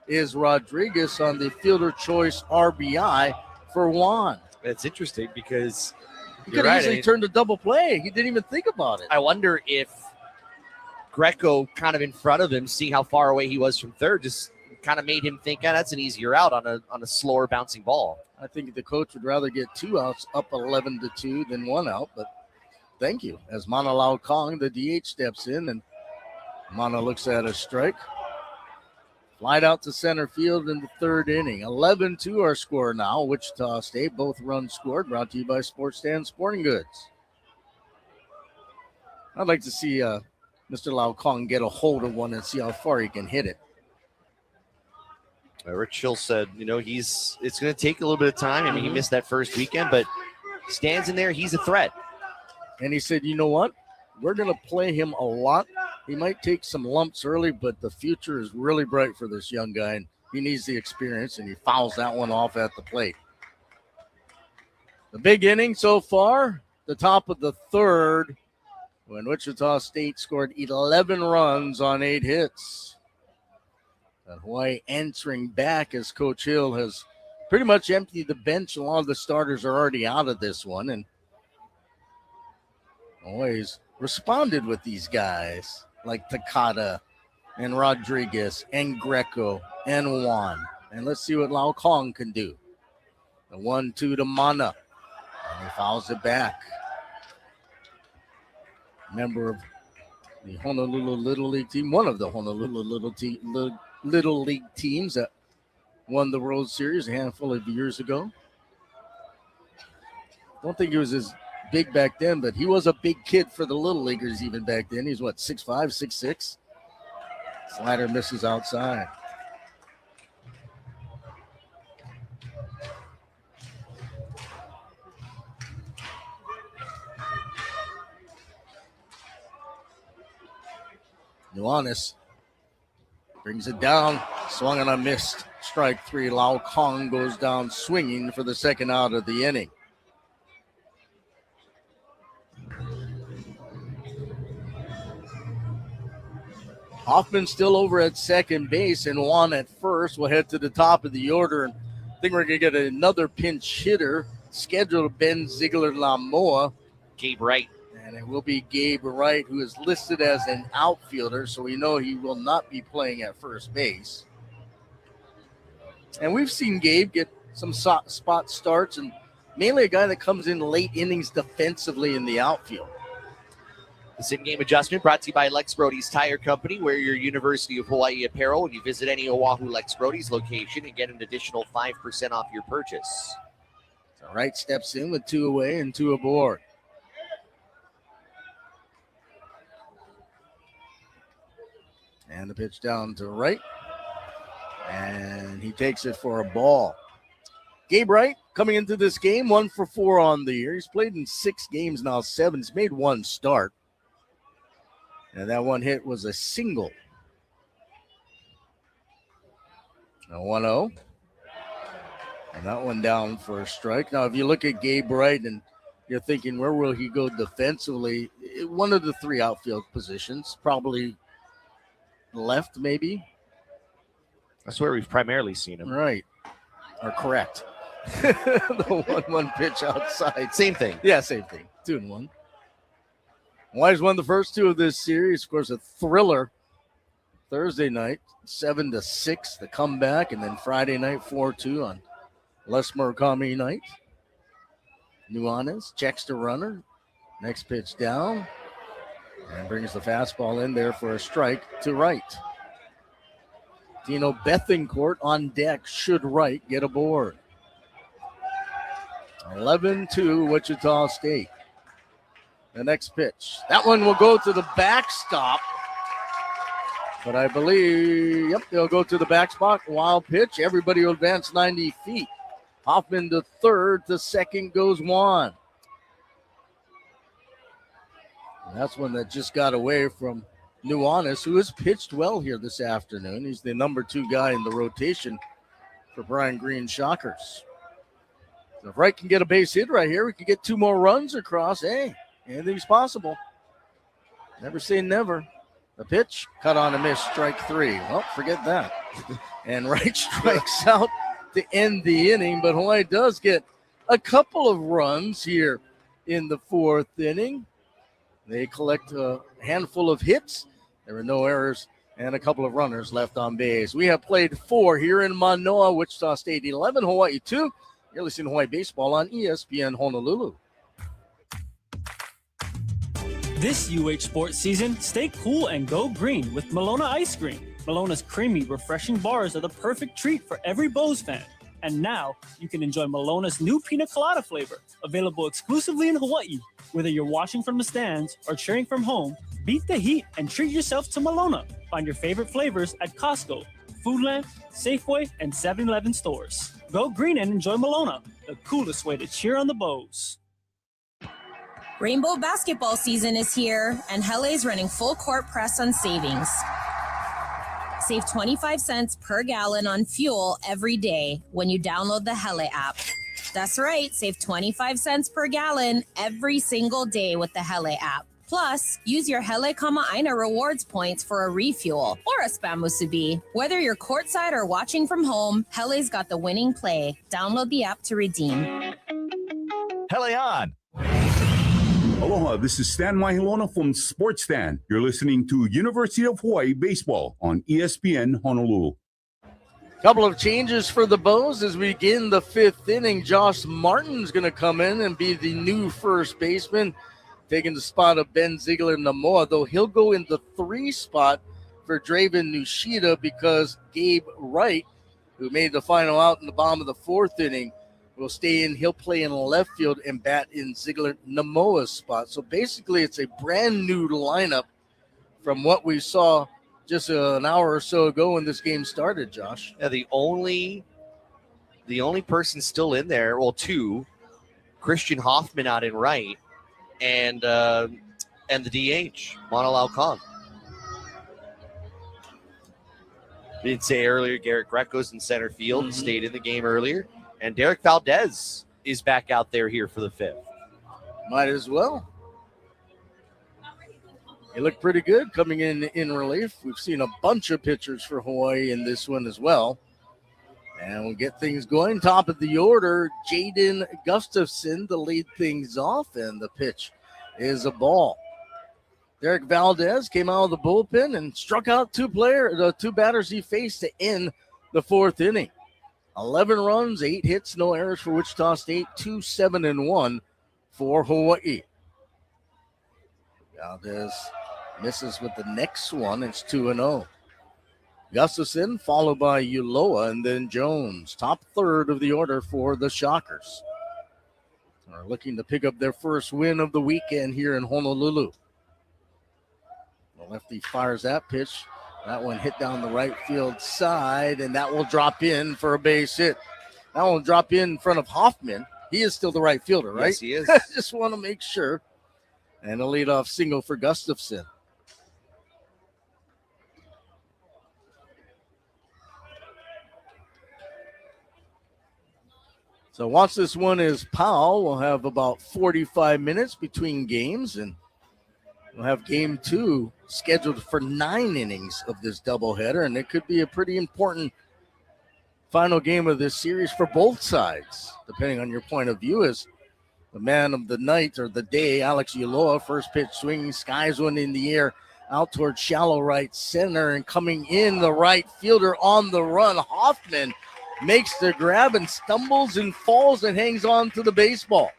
is Rodriguez on the fielder choice RBI for Juan. It's interesting because he could easily turn to double play. He didn't even think about it. I wonder if Greco kind of in front of him, seeing how far away he was from third, just kind of made him think, that's an easier out on a slower bouncing ball. I think the coach would rather get 2 outs up 11-2 than 1 out, but thank you. As Mana Lau Kong, the DH, steps in, and Mana looks at a strike. Flied out to center field in the 3rd inning. 11-2 our score now. Wichita State, both runs scored. Brought to you by Sports Stand Sporting Goods. I'd like to see Mr. Lau Kong get a hold of one and see how far he can hit it. Rich Hill said, it's going to take a little bit of time. I mean, he missed that first weekend, but stands in there. He's a threat. And he said, you know what? We're going to play him a lot. He might take some lumps early, but the future is really bright for this young guy, and he needs the experience, and he fouls that one off at the plate. The big inning so far, the top of the 3rd, when Wichita State scored 11 runs on 8 hits. And Hawaii entering back as Coach Hill has pretty much emptied the bench. A lot of the starters are already out of this one, and Hawaii's responded with these guys like Takata and Rodriguez and Greco and Juan. And let's see what Lau Kong can do. The 1-2 to Mana. And he fouls it back. Member of the Honolulu Little League team, one of the Honolulu Little League teams that won the World Series a handful of years ago. Don't think he was as big back then, but he was a big kid for the Little Leaguers even back then. He's 6'5", 6'6". Slider misses outside. Nuanez brings it down, swung on a missed. Strike 3. Lau Kong goes down swinging for the second out of the inning. Hoffman still over at second base and Juan at first. We'll head to the top of the order. And I think we're going to get another pinch hitter scheduled, Ben Ziegler-Lamoa. Gabe Wright And it will be Gabe Wright, who is listed as an outfielder, so we know he will not be playing at first base. And we've seen Gabe get some spot starts, and mainly a guy that comes in late innings defensively in the outfield. This in-game adjustment brought to you by Lex Brody's Tire Company. Wear your University of Hawaii apparel when you visit any Oahu Lex Brody's location and get an additional 5% off your purchase. So Wright steps in with 2 away and 2 aboard. And the pitch down to Wright. And he takes it for a ball. Gabe Wright coming into this game, 1 for 4 on the year. He's played in 6 games now, 7. He's made 1 start. And that 1 hit was a single. A 1-0. And that one down for a strike. Now, if you look at Gabe Wright and you're thinking, where will he go defensively? One of the 3 outfield positions, probably left maybe. That's where we've primarily seen him. Right. Or correct. The 1-1 pitch outside. Same thing. Yeah, same thing. 2-1. Hawaii's won the first 2 of this series. Of course, a thriller Thursday night, 7-6, the comeback, and then Friday night, 4-2 on Les Murakami night. Nuanez checks the runner. Next pitch down. And brings the fastball in there for a strike to Wright. Dino Bethencourt on deck should Wright get aboard. 11-2 Wichita State. The next pitch. That one will go to the backstop. But I believe, they'll go to the back spot. Wild pitch. Everybody will advance 90 feet. Hoffman to third. To second goes Juan. And that's one that just got away from Nuanez, who has pitched well here this afternoon. He's the number 2 guy in the rotation for Brian Green Shockers. So if Wright can get a base hit right here, we can get 2 more runs across. Hey, anything's possible. Never say never. The pitch, cut on a miss, strike 3. Well, forget that. And Wright strikes out to end the inning, but Hawaii does get a couple of runs here in the 4th inning. They collect a handful of hits. There were no errors and a couple of runners left on base. We have played 4 here in Manoa, Wichita State 11, Hawaii 2. You're listening to Hawaii Baseball on ESPN Honolulu. This UH sports season, stay cool and go green with Malona Ice Cream. Malona's creamy, refreshing bars are the perfect treat for every Bows fan. And now, you can enjoy Malona's new pina colada flavor, available exclusively in Hawaii. Whether you're watching from the stands or cheering from home, beat the heat and treat yourself to Malona. Find your favorite flavors at Costco, Foodland, Safeway, and 7-Eleven stores. Go green and enjoy Malona, the coolest way to cheer on the Bows. Rainbow basketball season is here, and Hele's running full court press on savings. Save 25 cents per gallon on fuel every day when you download the Hele app. That's right, save 25 cents per gallon every single day with the Hele app. Plus, use your Hele Aina rewards points for a refuel or a spam musubi. Whether you're courtside or watching from home, Hele's got the winning play. Download the app to redeem. Hele on. Aloha, this is Stan Mahilona from Sports Stan. You're listening to University of Hawaii Baseball on ESPN Honolulu. Couple of changes for the Bows as we begin the 5th inning. Josh Martin's going to come in and be the new first baseman, taking the spot of Ben Ziegler-Namoa, though he'll go in the 3 spot for Draven Nushida because Gabe Wright, who made the final out in the bottom of the 4th inning, will stay in. He'll play in left field and bat in Ziegler-Namoa's spot. So basically it's a brand new lineup from what we saw just an hour or so ago when this game started, Josh. Yeah, the only person still in there, well, 2, Christian Hoffman out in right, and the DH, Manal Alcon. We didn't say earlier, Garrett Greco's in center field, stayed in the game earlier. And Derek Valdez is back out there here for the 5th. Might as well. He looked pretty good coming in relief. We've seen a bunch of pitchers for Hawaii in this one as well. And we'll get things going. Top of the order, Jaden Gustafson to lead things off. And the pitch is a ball. Derek Valdez came out of the bullpen and struck out the two batters he faced to end the fourth inning. 11 runs, 8 hits, no errors for Wichita State, 2-7-1 for Hawaii. Valdez misses with the next one. It's 2-0. Gustafson followed by Uloa and then Jones. Top third of the order for the Shockers. Are looking to pick up their first win of the weekend here in Honolulu. The lefty fires that pitch. That one hit down the right field side, and that will drop in for a base hit. That will drop in front of Hoffman. He is still the right fielder, right? Yes, he is. Just want to make sure. And a leadoff single for Gustafson. So once this one is Powell, we'll have about 45 minutes between games, and we'll have game 2 scheduled for 9 innings of this doubleheader, and it could be a pretty important final game of this series for both sides, depending on your point of view. As the man of the night or the day, Alex Uloa, first pitch swinging, skies one in the air, out towards shallow right center, and coming in the right fielder on the run. Hoffman makes the grab and stumbles and falls and hangs on to the baseball.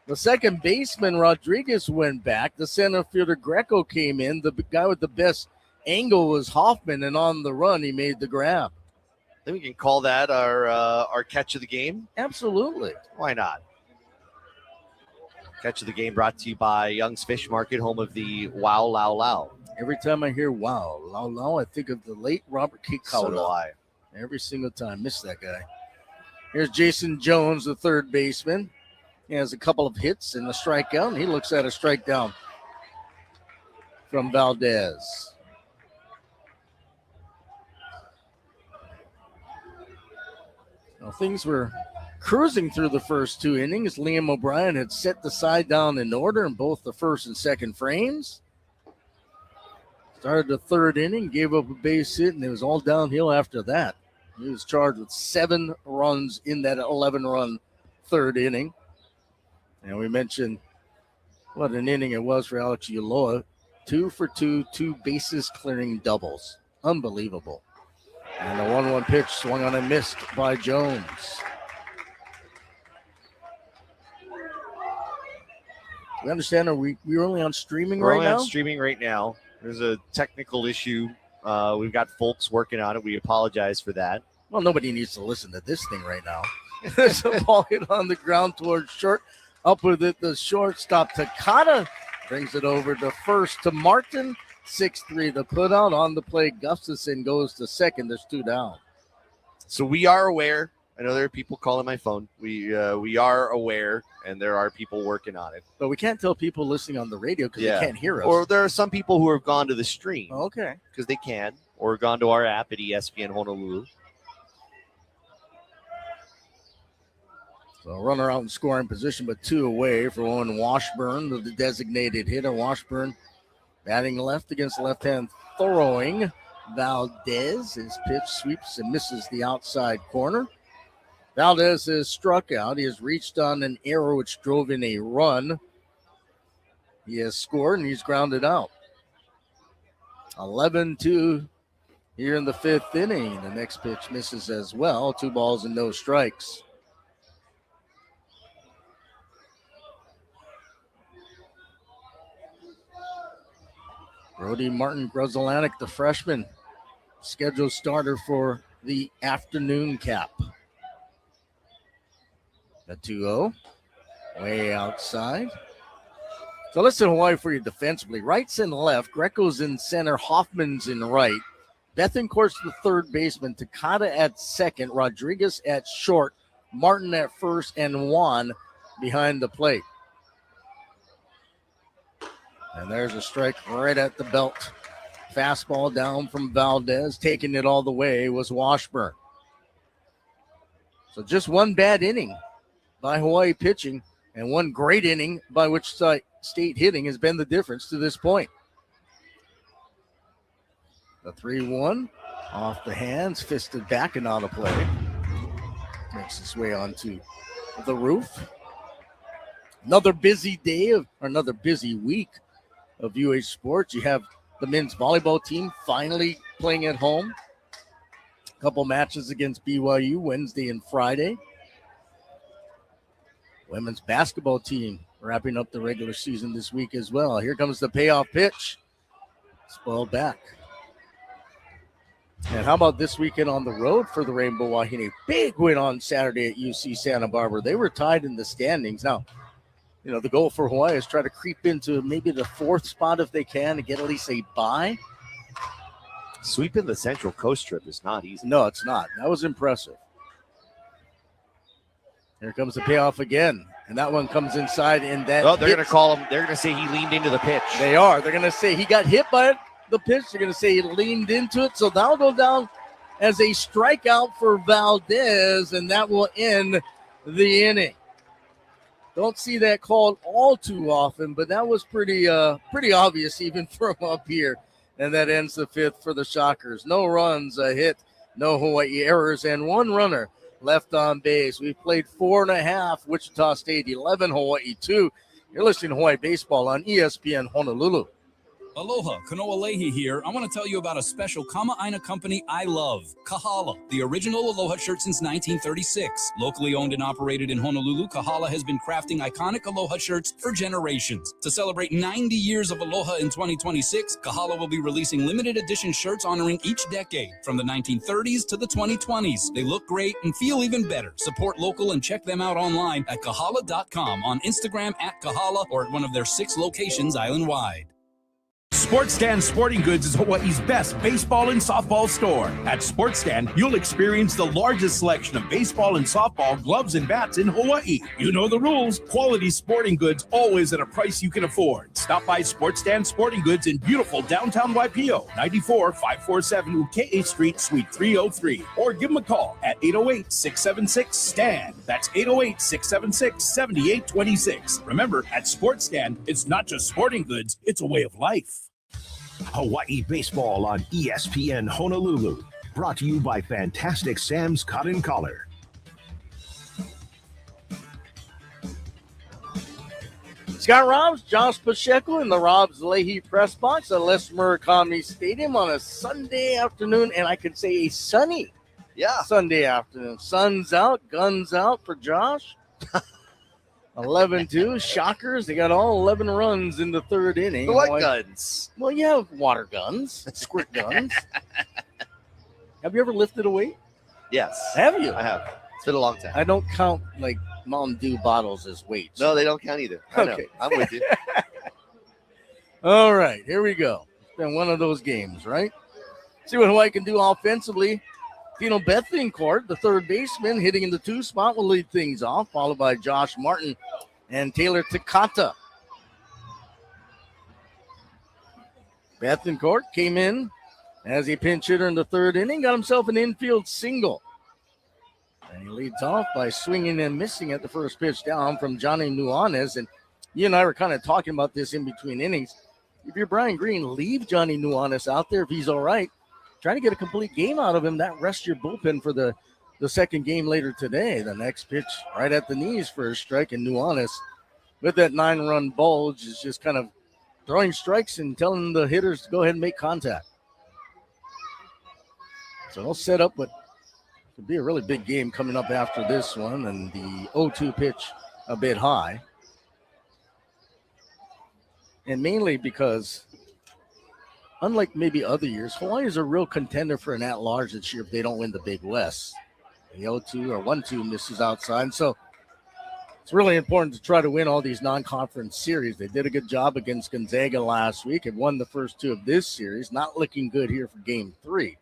The second baseman, Rodriguez, went back. The center fielder, Greco, came in. The guy with the best angle was Hoffman, and on the run, he made the grab. I think we can call that our catch of the game. Absolutely. Why not? Catch of the game brought to you by Young's Fish Market, home of the Wow Lao Lao. Every time I hear Wow Lao Lao, I think of the late Robert Kikaula. So do I. Every single time. Miss that guy. Here's Jason Jones, the third baseman. He has a couple of hits and a strikeout, and he looks at a strike down from Valdez. Now, things were cruising through the first 2 innings. Liam O'Brien had set the side down in order in both the first and second frames. Started the third inning, gave up a base hit, and it was all downhill after that. He was charged with 7 runs in that 11-run third inning. And we mentioned what an inning it was for Alex Uloa. 2 for 2, 2 bases clearing doubles. Unbelievable. And the 1-1 pitch swung on and missed by Jones. We understand, we're only on streaming We're right only now? on streaming right now. There's a technical issue. We've got folks working on it. We apologize for that. Well, nobody needs to listen to this thing right now. There's a ball hit on the ground towards short. Up with it, the shortstop, Takata, brings it over to first to Martin. 6-3 the put out. On the play, Gustafson goes to second. There's 2 down. So we are aware. I know there are people calling my phone. We are aware, and there are people working on it. But we can't tell people listening on the radio because they can't hear us. Or there are some people who have gone to the stream. Okay. Because they can, or gone to our app at ESPN Honolulu. So runner out in scoring position, but 2 away for Owen Washburn, the designated hitter. Washburn batting left against left-hand throwing Valdez. His pitch sweeps and misses the outside corner. Valdez has struck out. He has reached on an error which drove in a run. He has scored and he's grounded out. 11-2 here in the 5th inning. The next pitch misses as well. 2 balls and no strikes. Brody Martin Gruzelanek, the freshman, scheduled starter for the afternoon cap. The 2-0, way outside. So listen, Hawaii, for you defensively. Right's in left, Greco's in center, Hoffman's in right. Bethencourt's the third baseman, Takata at second, Rodriguez at short, Martin at first, and Juan behind the plate. And there's a strike right at the belt. Fastball down from Valdez. Taking it all the way was Washburn. So just 1 bad inning by Hawaii pitching and 1 great inning by Wichita State hitting has been the difference to this point. The 3-1 off the hands, fisted back and out of play. Makes its way onto the roof. Another busy another busy week of UH sports. You have the men's volleyball team finally playing at home. A couple matches against BYU Wednesday and Friday. Women's basketball team wrapping up the regular season this week as well. Here comes the payoff pitch. Spoiled back. And how about this weekend on the road for the Rainbow Wahine? Big win on Saturday at UC Santa Barbara. They were tied in the standings. Now, the goal for Hawaii is try to creep into maybe the 4th spot if they can to get at least a bye. Sweeping the Central Coast trip is not easy. No, it's not. That was impressive. Here comes the payoff again. And that one comes inside. And that they're going to call him. They're going to say he leaned into the pitch. They are. They're going to say he got hit by the pitch. They're going to say he leaned into it. So that'll go down as a strikeout for Valdez. And that will end the inning. Don't see that called all too often, but that was pretty obvious even from up here. And that ends the 5th for the Shockers. No runs, a hit, no Hawaii errors, and 1 runner left on base. We've played 4.5, Wichita State 11, Hawaii 2. You're listening to Hawaii Baseball on ESPN Honolulu. Aloha, Kanoa Leahy here. I want to tell you about a special Kama'aina company I love, Kahala, the original Aloha shirt since 1936. Locally owned and operated in Honolulu, Kahala has been crafting iconic Aloha shirts for generations. To celebrate 90 years of Aloha in 2026, Kahala will be releasing limited edition shirts honoring each decade, from the 1930s to the 2020s. They look great and feel even better. Support local and check them out online at kahala.com, on Instagram at Kahala, or at one of their 6 locations island-wide. Sports Stand Sporting Goods is Hawaii's best baseball and softball store. At Sports Stand, you'll experience the largest selection of baseball and softball gloves and bats in Hawaii. You know the rules. Quality sporting goods, always at a price you can afford. Stop by Sports Stand Sporting Goods in beautiful downtown Waipio, 94-547 Uke'e Street, Suite 303. Or give them a call at 808-676-STAND. That's 808-676-7826. Remember, at Sports Stand, it's not just sporting goods, it's a way of life. Hawaii Baseball on ESPN Honolulu. Brought to you by Fantastic Sam's Cotton Collar. Scott Robs, Josh Pacheco in the Robs Leahy press box at Les Murakami Stadium on a Sunday afternoon, and I could say a sunny Sunday afternoon. Sun's out, guns out for Josh. 11-2, Shockers. They got all 11 runs in the 3rd inning. What guns? Well, you have water guns, squirt guns. Have you ever lifted a weight? Yes. Have you? I have. It's been a long time. I don't count like Mountain Dew bottles as weights. No, they don't count either. I know. I'm with you. All right, here we go. It's been one of those games, right? See what Hawaii can do offensively. Tino Bethencourt, the 3rd baseman, hitting in the 2 spot, will lead things off, followed by Josh Martin and Taylor Takata. Bethencourt came in as a pinch hitter in the 3rd inning, got himself an infield single. And he leads off by swinging and missing at the first pitch down from Johnny Nuanez. And you and I were kind of talking about this in between innings. If you're Brian Green, leave Johnny Nuanez out there if he's all right. Trying to get a complete game out of him. That rests your bullpen for the second game later today. The next pitch right at the knees for a strike, and Nuanez with that 9-run bulge is just kind of throwing strikes and telling the hitters to go ahead and make contact. So they'll set up what could be a really big game coming up after this one, and the 0-2 pitch a bit high. And mainly because unlike maybe other years, Hawaii is a real contender for an at-large this year if they don't win the Big West. The 0-2 or 1-2 misses outside. So it's really important to try to win all these non-conference series. They did a good job against Gonzaga last week and won the first 2 of this series. Not looking good here for Game 3.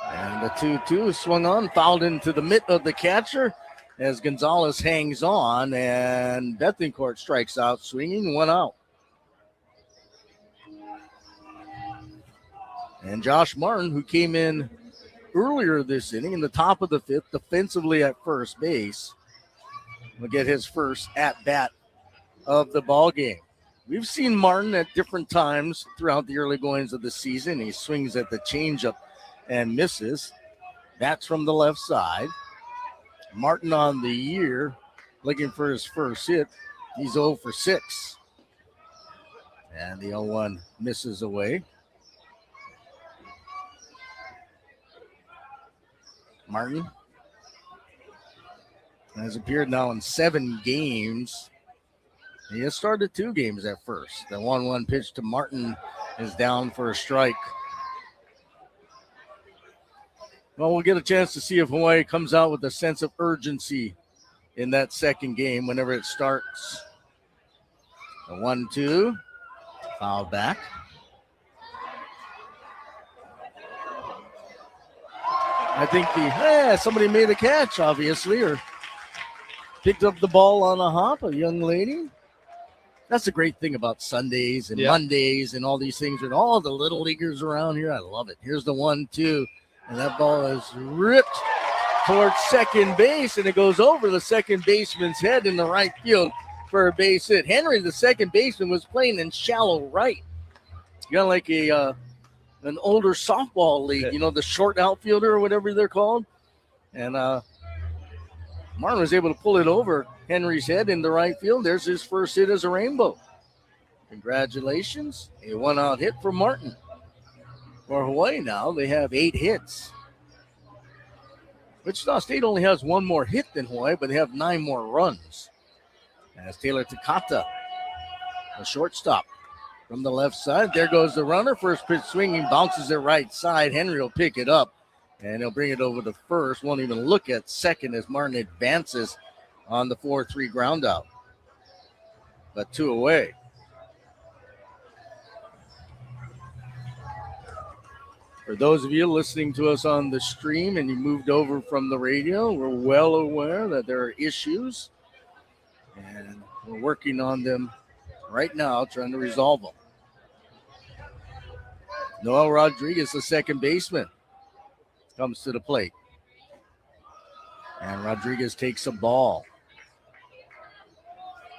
And the 2-2 swung on, fouled into the mitt of the catcher as Gonzalez hangs on, and Bethencourt strikes out, swinging 1 out. And Josh Martin, who came in earlier this inning in the top of the 5th, defensively at first base, will get his first at-bat of the ball game. We've seen Martin at different times throughout the early goings of the season. He swings at the changeup and misses. That's from the left side. Martin on the year looking for his first hit. He's 0 for 6. And the 0-1 misses away. Martin has appeared now in 7 games. He has started 2 games at first. The 1-1 pitch to Martin is down for a strike. Well, we'll get a chance to see if Hawaii comes out with a sense of urgency in that second game whenever it starts. The 1-2, foul back. I think somebody made a catch, obviously, or picked up the ball on a hop, a young lady. That's the great thing about Sundays and Mondays and all these things and all the little leaguers around here. I love it. Here's the 1-2, and that ball is ripped towards second base, and it goes over the second baseman's head in the right field for a base hit. Henry, the second baseman, was playing in shallow right. Got like an older softball league, the short outfielder or whatever they're called. And Martin was able to pull it over Henry's head in the right field. There's his first hit as a Rainbow. Congratulations. A 1-out hit for Martin. For Hawaii now, they have 8 hits. Wichita State only has 1 more hit than Hawaii, but they have 9 more runs. As Taylor Takata, the shortstop, from the left side. There goes the runner. First pitch swinging, bounces it right side. Henry will pick it up, and he'll bring it over to first. Won't even look at second as Martin advances on the 4-3 ground out. But 2 away. For those of you listening to us on the stream and you moved over from the radio, we're well aware that there are issues, and we're working on them right now, trying to resolve them. Noel Rodriguez, the second baseman, comes to the plate. And Rodriguez takes a ball.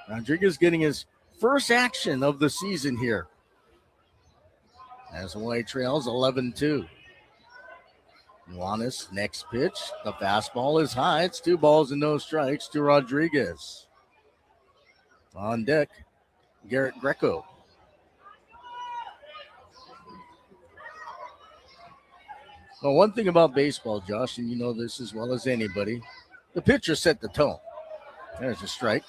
Rodriguez getting his first action of the season here. As Hawaii trails 11-2. Nuanes, next pitch. The fastball is high. It's 2 balls and no strikes to Rodriguez. On deck, Garrett Greco. Well, one thing about baseball, Josh, and you know this as well as anybody, the pitcher set the tone. There's a strike.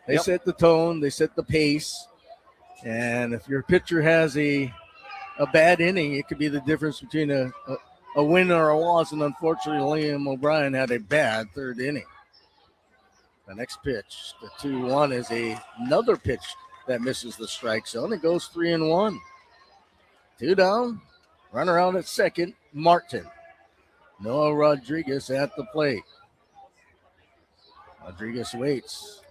They set the tone. They set the pace. And if your pitcher has a bad inning, it could be the difference between a win or a loss. And unfortunately, Liam O'Brien had a bad third inning. The next pitch, the 2-1, is another pitch that misses the strike zone. It goes 3-1. 2 down. Runner out at second, Martin. Noah Rodriguez at the plate. Rodriguez waits.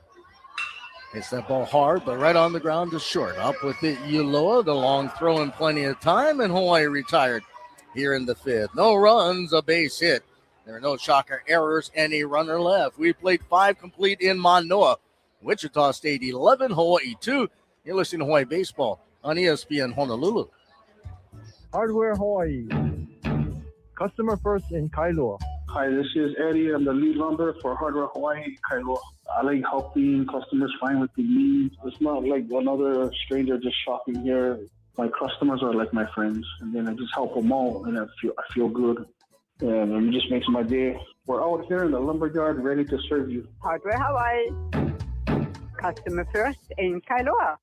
Hits that ball hard, but right on the ground to short. Up with it, Uloa. The long throw in plenty of time, and Hawaii retired here in the 5th. No runs, a base hit. There are no shocker errors, and a runner left. We played 5 complete in Manoa. Wichita State 11, Hawaii 2. You're listening to Hawaii Baseball on ESPN Honolulu. Hardware Hawaii. Customer first in Kailua. Hi, this is Eddie. I'm the lead lumber for Hardware Hawaii, Kailua. I like helping customers find what they need. It's not like another stranger just shopping here. My customers are like my friends, and then I just help them out, and I feel good. And it just makes my day. We're out here in the lumberyard ready to serve you. Hardware Hawaii. Customer first in Kailua.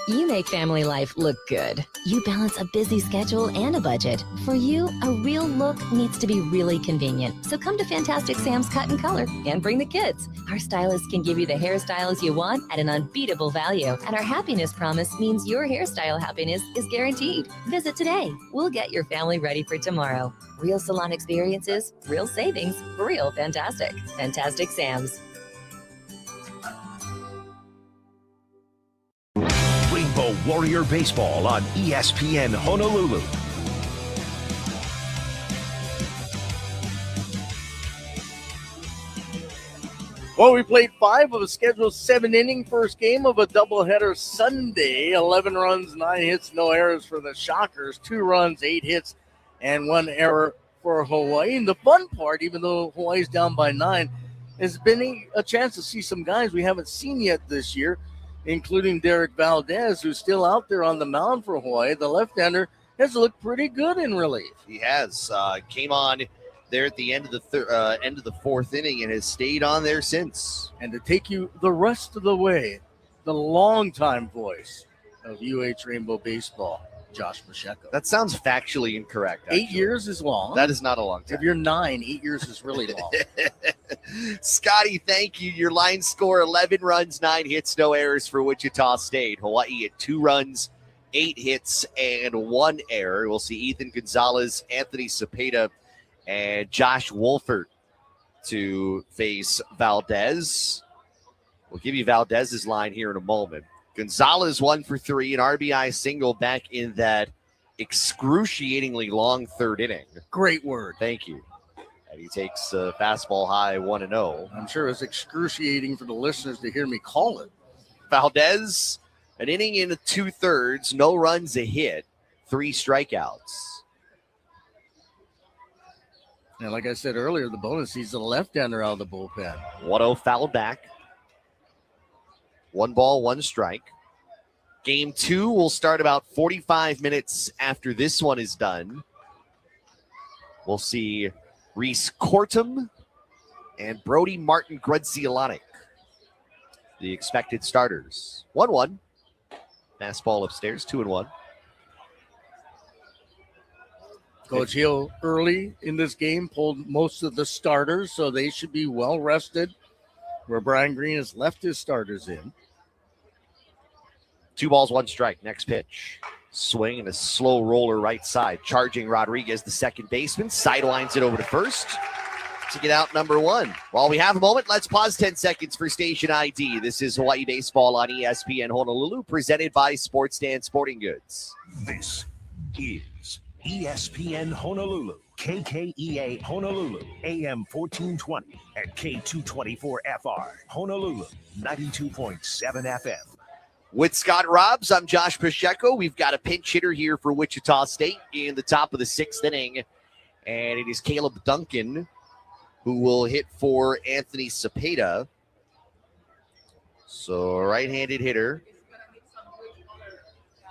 You make family life look good. You balance a busy schedule and a budget. For you, a real look needs to be really convenient. So come to Fantastic Sam's Cut and Color and bring the kids. Our stylists can give you the hairstyles you want at an unbeatable value. And our happiness promise means your hairstyle happiness is guaranteed. Visit today. We'll get your family ready for tomorrow. Real salon experiences, real savings, real fantastic. Fantastic Sam's. Rainbow Warrior Baseball on ESPN Honolulu. Well, we played 5 of a scheduled 7-inning first game of a doubleheader Sunday. 11 runs, 9 hits, no errors for the Shockers. 2 runs, 8 hits, and 1 error for Hawaii. And the fun part, even though Hawaii's down by 9, has been a chance to see some guys we haven't seen yet this year, including Derek Valdez, who's still out there on the mound for Hawaii. The left-hander has looked pretty good in relief. He has came on there at the end of the end of the fourth inning and has stayed on there since. And to take you the rest of the way, the longtime voice of UH Rainbow Baseball, Josh Pacheco. That sounds factually incorrect. Actually. 8 years is long. That is not a long time. If you're 9, 8 years is really long. Scotty, thank you. Your line score, 11 runs, 9 hits, no errors for Wichita State. Hawaii at 2 runs, 8 hits, and 1 error. We'll see Ethan Gonzalez, Anthony Cepeda, and Josh Wolfert to face Valdez. We'll give you Valdez's line here in a moment. Gonzalez 1 for 3, an RBI single back in that excruciatingly long third inning. Great word. Thank you. And he takes fastball high 1-0. I'm sure it's excruciating for the listeners to hear me call it. Valdez, an inning in 2/3, no runs, a hit, 3 strikeouts. And like I said earlier, the bonus, he's the left-hander out of the bullpen. 1-0 foul back. 1 ball, 1 strike. Game 2 will start about 45 minutes after this one is done. We'll see Reese Kortum and Brody Martin Grudzielanek, the expected starters. 1-1. Fastball upstairs, 2-1. Coach Hill early in this game pulled most of the starters, so they should be well rested, where Brian Green has left his starters in. 2 balls, 1 strike. Next pitch. Swing and a slow roller right side. Charging Rodriguez, the second baseman. Sidewinds it over to first to get out number 1. While we have a moment, let's pause 10 seconds for station ID. This is Hawaii Baseball on ESPN Honolulu, presented by Sports Stand Sporting Goods. This is ESPN Honolulu, KKEA Honolulu, AM 1420 and K224FR, Honolulu, 92.7 FM. With Scott Robbs, I'm Josh Pacheco. We've got a pinch hitter here for Wichita State in the top of the 6th inning, and it is Caleb Duncan who will hit for Anthony Cepeda. So right-handed hitter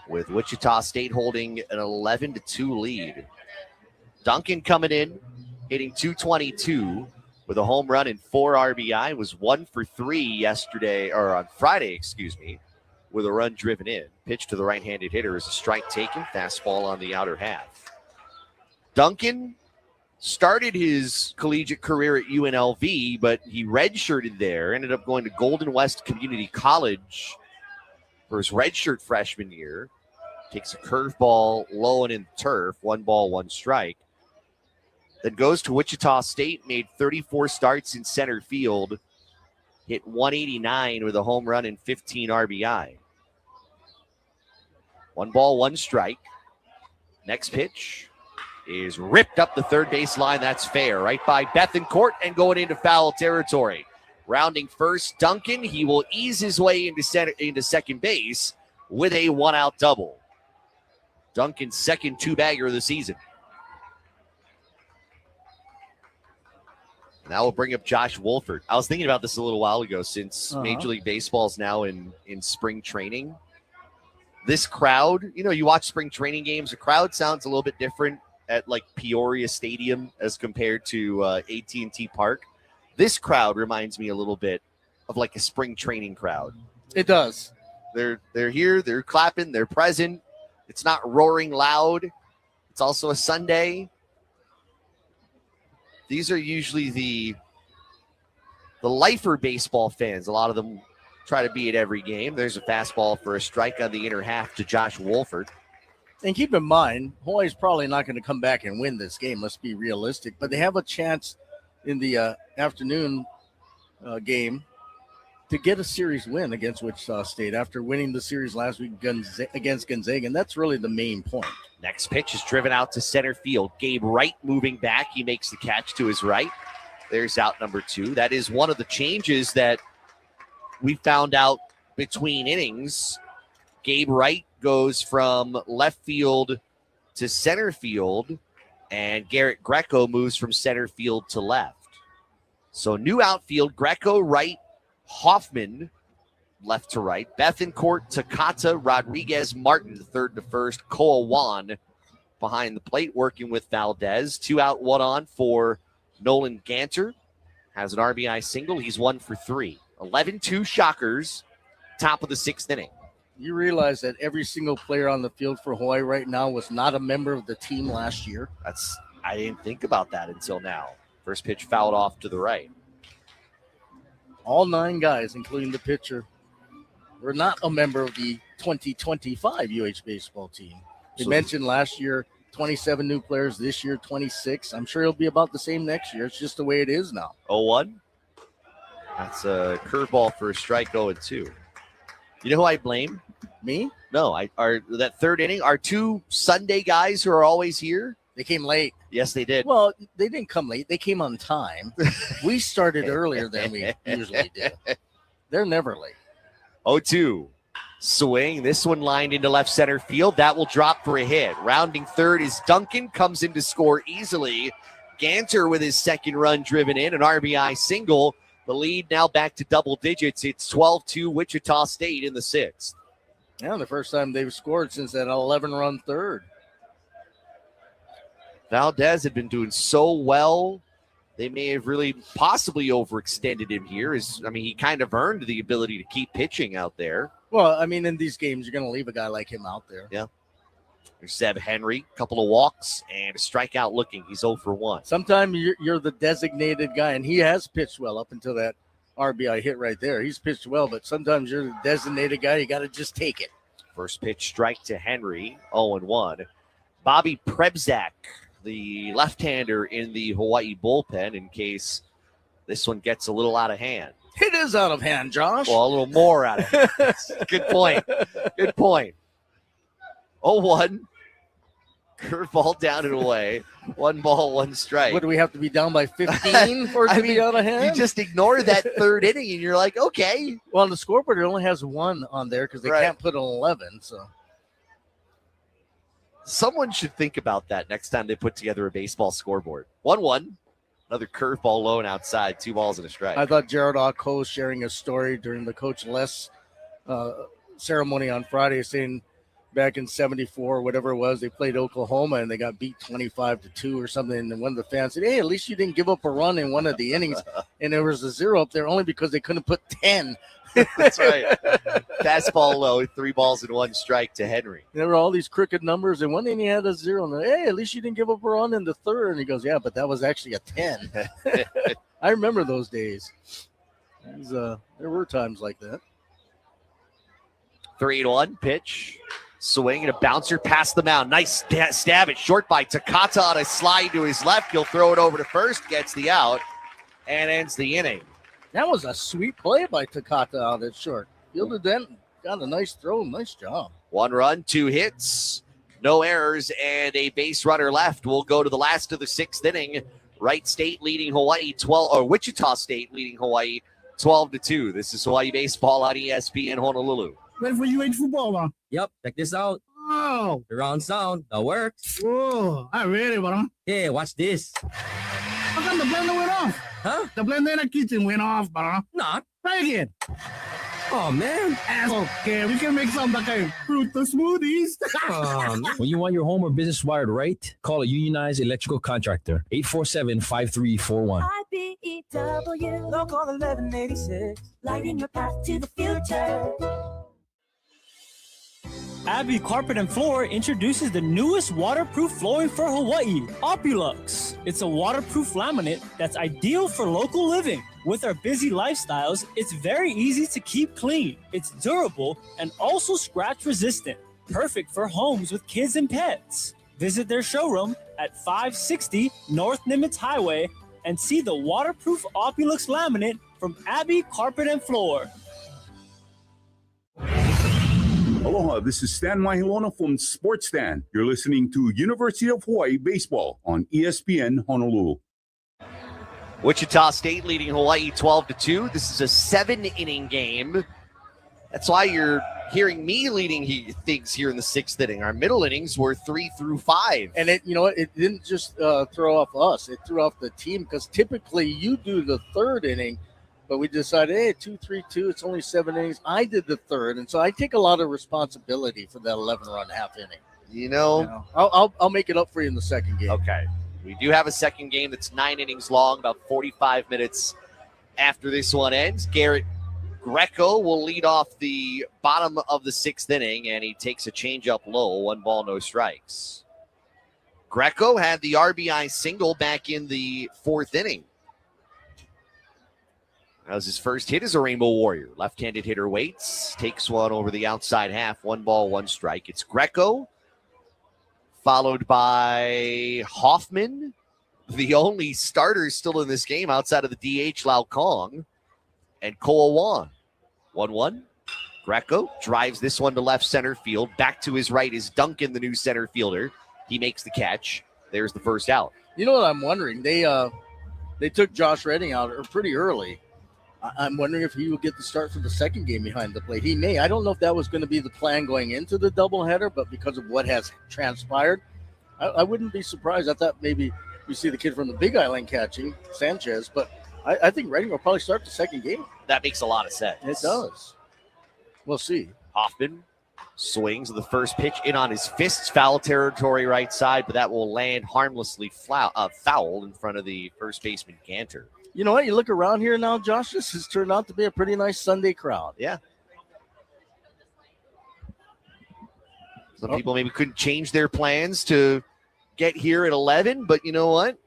with Wichita State holding an 11-2 lead. Duncan coming in, hitting .222 with a home run and 4 RBI. Was 1 for 3 on Friday, with a run driven in. Pitch to the right-handed hitter is a strike taken. Fastball on the outer half. Duncan started his collegiate career at UNLV, but he redshirted there, ended up going to Golden West Community College for his redshirt freshman year. Takes a curveball low and in the turf. 1 ball, 1 strike. Then goes to Wichita State, made 34 starts in center field, hit 189 with a home run and 15 RBI. 1 ball, 1 strike. Next pitch is ripped up the third base line. That's fair. Right by Bethencourt and going into foul territory. Rounding first, Duncan. He will ease his way into second base with a 1-out double. Duncan's second 2-bagger of the season. Now we'll bring up Josh Wolfert. I was thinking about this a little while ago, since Major League Baseball is now in spring training. This crowd, you watch spring training games, the crowd sounds a little bit different at like Peoria Stadium as compared to AT&T Park. This crowd reminds me a little bit of like a spring training crowd. It does. They're here, they're clapping, they're present. It's not roaring loud. It's also a Sunday. These are usually the lifer baseball fans. A lot of them try to be at every game. There's a fastball for a strike on the inner half to Josh Wolfert. And keep in mind, Hawaii's probably not going to come back and win this game. Let's be realistic. But they have a chance in the afternoon game to get a series win against Wichita State after winning the series last week against Gonzaga. And that's really the main point. Next pitch is driven out to center field. Gabe Wright moving back. He makes the catch to his right. There's out number 2. That is one of the changes that we found out between innings. Gabe Wright goes from left field to center field, and Garrett Greco moves from center field to left. So new outfield, Greco right, Hoffman left to right, Bethencourt, Takata, Rodriguez, Martin third to first, Koawan behind the plate working with Valdez. 2 out, 1 on for Nolan Ganter. Has an RBI single. He's 1 for 3. 11-2 Shockers, top of the 6th inning. You realize that every single player on the field for Hawaii right now was not a member of the team last year? I didn't think about that until now. First pitch fouled off to the right. All 9 guys, including the pitcher, were not a member of the 2025 UH baseball team. They mentioned last year 27 new players, this year 26. I'm sure it'll be about the same next year. It's just the way it is now. 0-1. That's a curveball for a strike, 0-2. You know who I blame? Me? No, that 3rd inning, our 2 Sunday guys who are always here. They came late. Yes, they did. Well, they didn't come late. They came on time. We started earlier than we usually do. They're never late. 0-2. Swing. This one lined into left center field. That will drop for a hit. Rounding third is Duncan. Comes in to score easily. Ganter with his 2nd run driven in. An RBI single. The lead now back to double digits. It's 12-2 Wichita State in the 6th. Yeah, the first time they've scored since that 11-run third. Valdez had been doing so well. They may have really possibly overextended him here. He kind of earned the ability to keep pitching out there. Well, in these games, you're going to leave a guy like him out there. Yeah. There's Zeb Henry, a couple of walks, and a strikeout looking. He's 0 for 1. Sometimes you're the designated guy, and he has pitched well up until that RBI hit right there. He's pitched well, but sometimes you're the designated guy. You got to just take it. First pitch strike to Henry, 0-1. Bobby Prebzak, the left-hander in the Hawaii bullpen, in case this one gets a little out of hand. It is out of hand, Josh. Well, a little more out of hand. Good point. Good point. 0-1. Curveball down and away. 1 ball, 1 strike. What, do we have to be down by 15 for it to be out of hand? You just ignore that 3rd inning, and you're like, okay. Well, the scoreboard it only has 1 on there because they can't put an 11. So someone should think about that next time they put together a baseball scoreboard. 1-1. Another curveball low and outside. 2 balls and a strike. I thought Jared Ocko was sharing a story during the Coach Les ceremony on Friday, saying back in 74, whatever it was, they played Oklahoma and they got beat 25-2 or something. And one of the fans said, hey, at least you didn't give up a run in one of the innings. And there was a 0 up there only because they couldn't put 10. That's right. Fastball low, 3 balls and 1 strike to Henry. There were all these crooked numbers, and one inning he had a 0. And hey, at least you didn't give up a run in the 3rd. And he goes, yeah, but that was actually a 10. I remember those days. There were times like that. 3-1 pitch. Swing and a bouncer past the mound. Nice stab at short by Takata on a slide to his left. He'll throw it over to first, gets the out, and ends the inning. That was a sweet play by Takata out at short. Fielded that, got a nice throw. Nice job. 1 run, 2 hits, no errors, and a base runner left. We'll go to the last of the 6th inning. Wright State leading Hawaii Wichita State leading Hawaii 12-2. This is Hawaii baseball on ESPN Honolulu. Ready for UH football, man? Yep, check this out. Oh. The round sound, that works. Whoa, I'm ready, bro. Hey, watch this. How come the blender went off? Huh? The blender in the kitchen went off, bro. Not. Try again. Oh, man. Okay, we can make some like fruit smoothies. When you want your home or business wired right, call a unionized electrical contractor. 847-5341. IBEW, local 1186, lighting your path to the future. Abbey Carpet and Floor introduces the newest waterproof flooring for Hawaii, Opulux. It's a waterproof laminate that's ideal for local living. With our busy lifestyles, it's very easy to keep clean. It's durable and also scratch resistant. Perfect for homes with kids and pets. Visit their showroom at 560 North Nimitz Highway and see the waterproof Opulux laminate from Abbey Carpet and Floor. Aloha, this is Stan Mahilona from Sports Stan. You're listening to University of Hawaii Baseball on ESPN Honolulu. Wichita State leading Hawaii 12-2. This is a 7-inning game. That's why you're hearing me leading things here in the 6th inning. Our middle innings were 3 through 5. And it didn't just throw off us. It threw off the team because typically you do the 3rd inning, but we decided, hey, 2-3-2, it's only 7 innings. I did the 3rd, and so I take a lot of responsibility for that 11-run half inning. I'll make it up for you in the 2nd game. Okay. We do have a 2nd game that's 9 innings long, about 45 minutes after this one ends. Garrett Greco will lead off the bottom of the 6th inning, and he takes a changeup low, 1 ball, no strikes. Greco had the RBI single back in the 4th inning. That was his first hit as a Rainbow Warrior. Left-handed hitter waits, takes one over the outside half, 1 ball, 1 strike. It's Greco, followed by Hoffman, the only starter still in this game outside of the DH, Lau Kong, and Koa Wan. 1-1. Greco drives this one to left center field. Back to his right is Duncan, the new center fielder. He makes the catch. There's the first out. You know what I'm wondering? They took Josh Redding out pretty early. I'm wondering if he will get the start for the 2nd game behind the plate. He may. I don't know if that was going to be the plan going into the doubleheader, but because of what has transpired, I wouldn't be surprised. I thought maybe we see the kid from the Big Island catching, Sanchez, but I think Redding will probably start the 2nd game. That makes a lot of sense. It does. We'll see. Hoffman swings the first pitch in on his fists, foul territory right side, but that will land harmlessly foul in front of the first baseman Ganter. You know what? You look around here now, Josh, this has turned out to be a pretty nice Sunday crowd. Yeah. Some people maybe couldn't change their plans to get here at 11, but you know what?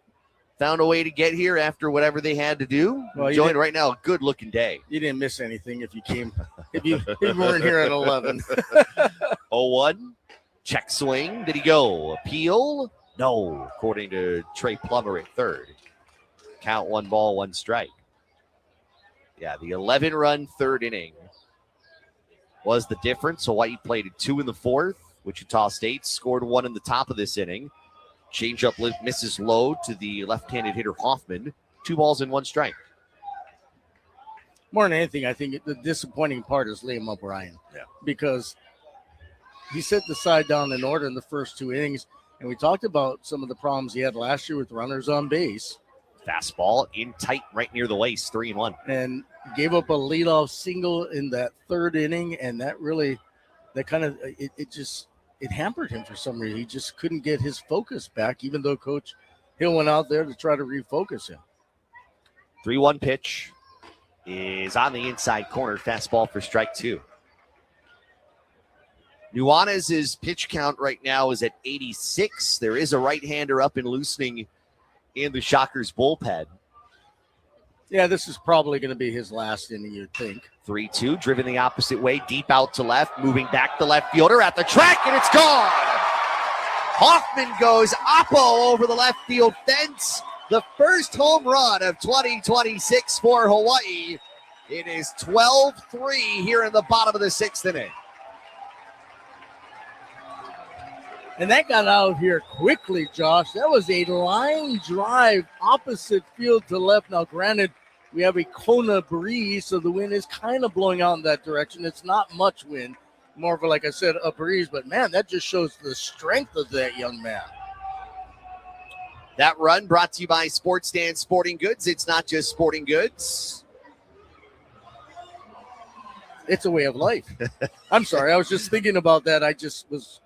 Found a way to get here after whatever they had to do. Well, Enjoying right now a good-looking day. You didn't miss anything if you came, if you weren't here at 11. 0-1. Check swing. Did he go? Appeal? No, according to Trey Plummer at 3rd. Count 1 ball, 1 strike. Yeah, the 11-run 3rd inning was the difference. Hawaii played at 2 in the 4th. Wichita State scored 1 in the top of this inning. Changeup misses low to the left-handed hitter Hoffman. 2 balls and 1 strike. More than anything, I think the disappointing part is Liam O'Brien. Yeah. Because he set the side down in order in the first 2 innings, and we talked about some of the problems he had last year with runners on base. Fastball in tight right near the waist, 3-1. And gave up a leadoff single in that 3rd inning, and that hampered him for some reason. He just couldn't get his focus back, even though Coach Hill went out there to try to refocus him. 3-1 pitch is on the inside corner. Fastball for strike 2. Nuanez's pitch count right now is at 86. There is a right-hander up and loosening in the Shockers bullpen. Yeah, this is probably going to be his last inning, you'd think. 3-2, driven the opposite way, deep out to left, moving back to left fielder at the track, and it's gone. Hoffman goes oppo over the left field fence. The first home run of 2026 for Hawaii. It is 12-3 here in the bottom of the 6th inning. And that got out here quickly, Josh. That was a line drive opposite field to left. Now, granted, we have a Kona breeze, so the wind is kind of blowing out in that direction. It's not much wind, more of a, like I said, a breeze. But, man, that just shows the strength of that young man. That run brought to you by Sports Stand Sporting Goods. It's not just sporting goods. It's a way of life. I'm sorry. I was just thinking about that. I just was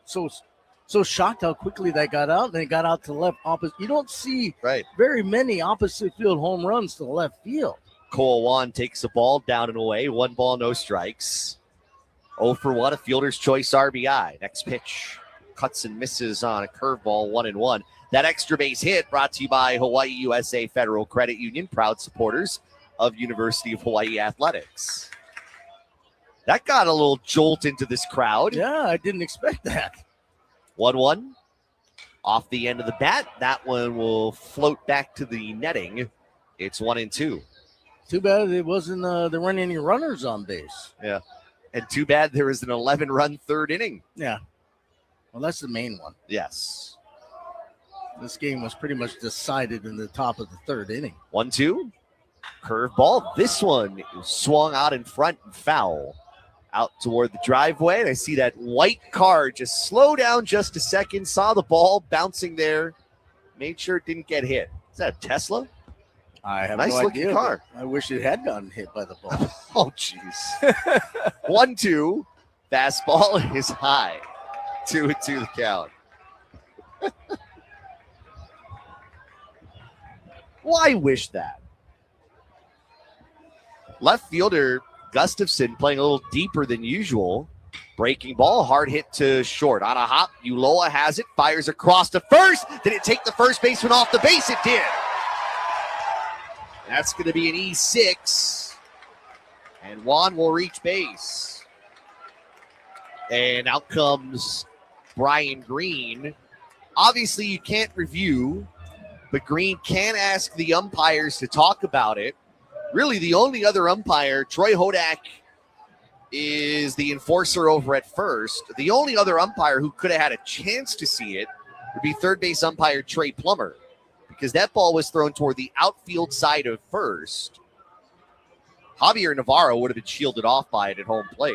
so shocked how quickly that got out, and then it got out to left opposite. You don't see very many opposite field home runs to left field. Koa Wan takes the ball down and away. 1 ball, no strikes. 0 for 1, a fielder's choice RBI. Next pitch cuts and misses on a curveball, 1-1. That extra base hit brought to you by Hawaii USA Federal Credit Union, proud supporters of University of Hawaii Athletics. That got a little jolt into this crowd. Yeah, I didn't expect that. 1-1 off the end of the bat. That one will float back to the netting. It's 1-2. Too bad it wasn't there weren't any runners on base. Yeah. And too bad there was an 11-run 3rd inning. Yeah. Well, that's the main one. Yes. This game was pretty much decided in the top of the 3rd inning. 1-2. Curveball. This one swung out in front and foul. out toward the driveway, and I see that white car just slow down just a second, saw the ball bouncing there, made sure it didn't get hit. Is that a Tesla? I have nice no looking idea, car. I wish it had gotten hit by the ball. Oh, jeez. 1-2. Fastball is high. 2-2 the count. Why wish that? Left fielder Gustafson playing a little deeper than usual. Breaking ball, hard hit to short. On a hop, Ulloa has it, fires across to first. Did it take the first baseman off the base? It did. That's going to be an E6. And Juan will reach base. And out comes Brian Green. Obviously, you can't review, but Green can ask the umpires to talk about it. Really, the only other umpire, Troy Hodak, is the enforcer over at first. The only other umpire who could have had a chance to see it would be third base umpire Trey Plummer, because that ball was thrown toward the outfield side of first. Javier Navarro would have been shielded off by it at home plate.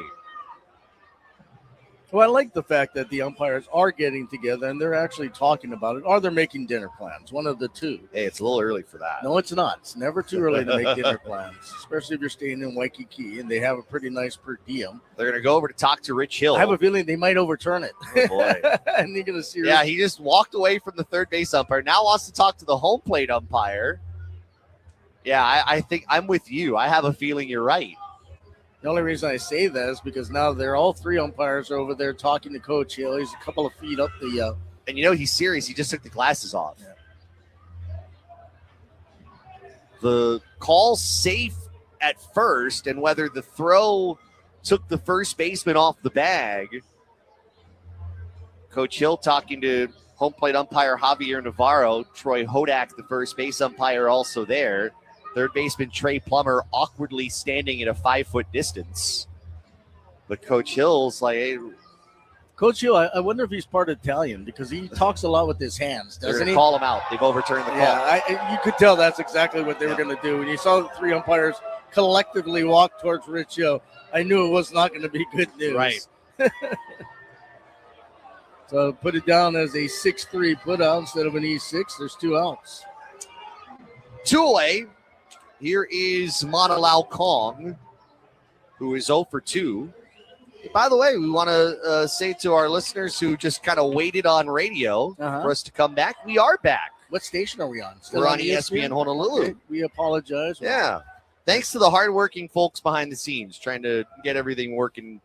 Well, I like the fact that the umpires are getting together and they're actually talking about it, or they're making dinner plans. One of the two. Hey, it's a little early for that. No, it's not. It's never too early to make dinner plans, especially if you're staying in Waikiki and they have a pretty nice per diem. They're going to go over to talk to Rich Hill. I have a feeling they might overturn it. Oh, boy. And you're going to see. Yeah, he just walked away from the third base umpire. Now wants to talk to the home plate umpire. Yeah, I think I'm with you. I have a feeling you're right. The only reason I say that is because now they're all three umpires are over there talking to Coach Hill. He's a couple of feet up the. And you know he's serious. He just took the glasses off. Yeah. The call safe at first, and whether the throw took the first baseman off the bag. Coach Hill talking to home plate umpire Javier Navarro. Troy Hodak, the first base umpire, also there. Third baseman Trey Plummer awkwardly standing at a 5-foot distance. But Coach Hill's like, hey. Coach Hill, I wonder if he's part Italian because he talks a lot with his hands, doesn't he? They're going to call him out. They've overturned the call. Yeah, you could tell that's exactly what they were going to do. When you saw the three umpires collectively walk towards Rich Hill, I knew it was not going to be good news. Right. So put it down as a 6-3 put out instead of an E6. There's 2 outs. 2 away. Here is Manalau Kong, who is 0 for 2. By the way, we want to say to our listeners who just kind of waited on radio for us to come back, we are back. What station are we on? We're on ESPN Honolulu. Okay, we apologize. Yeah. Thanks to the hardworking folks behind the scenes trying to get everything working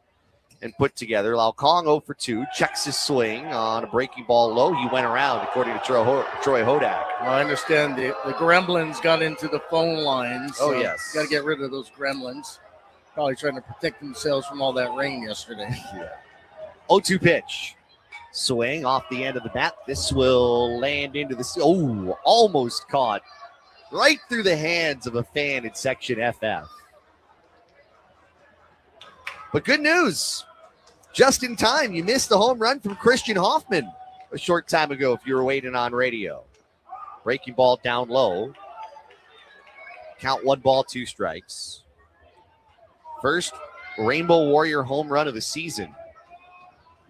and put together. Lau Kong 0 for 2, checks his swing on a breaking ball low. He went around, according to Troy Hodak. Well, I understand the gremlins got into the phone lines. Oh, yes. Got to get rid of those gremlins. Probably trying to protect themselves from all that rain yesterday. Yeah. 0-2 pitch. Swing off the end of the bat. This will land into the... almost caught right through the hands of a fan in Section FF. But good news. Just in time, you missed the home run from Christian Hoffman a short time ago if you were waiting on radio. Breaking ball down low. Count 1 ball, 2 strikes. First Rainbow Warrior home run of the season.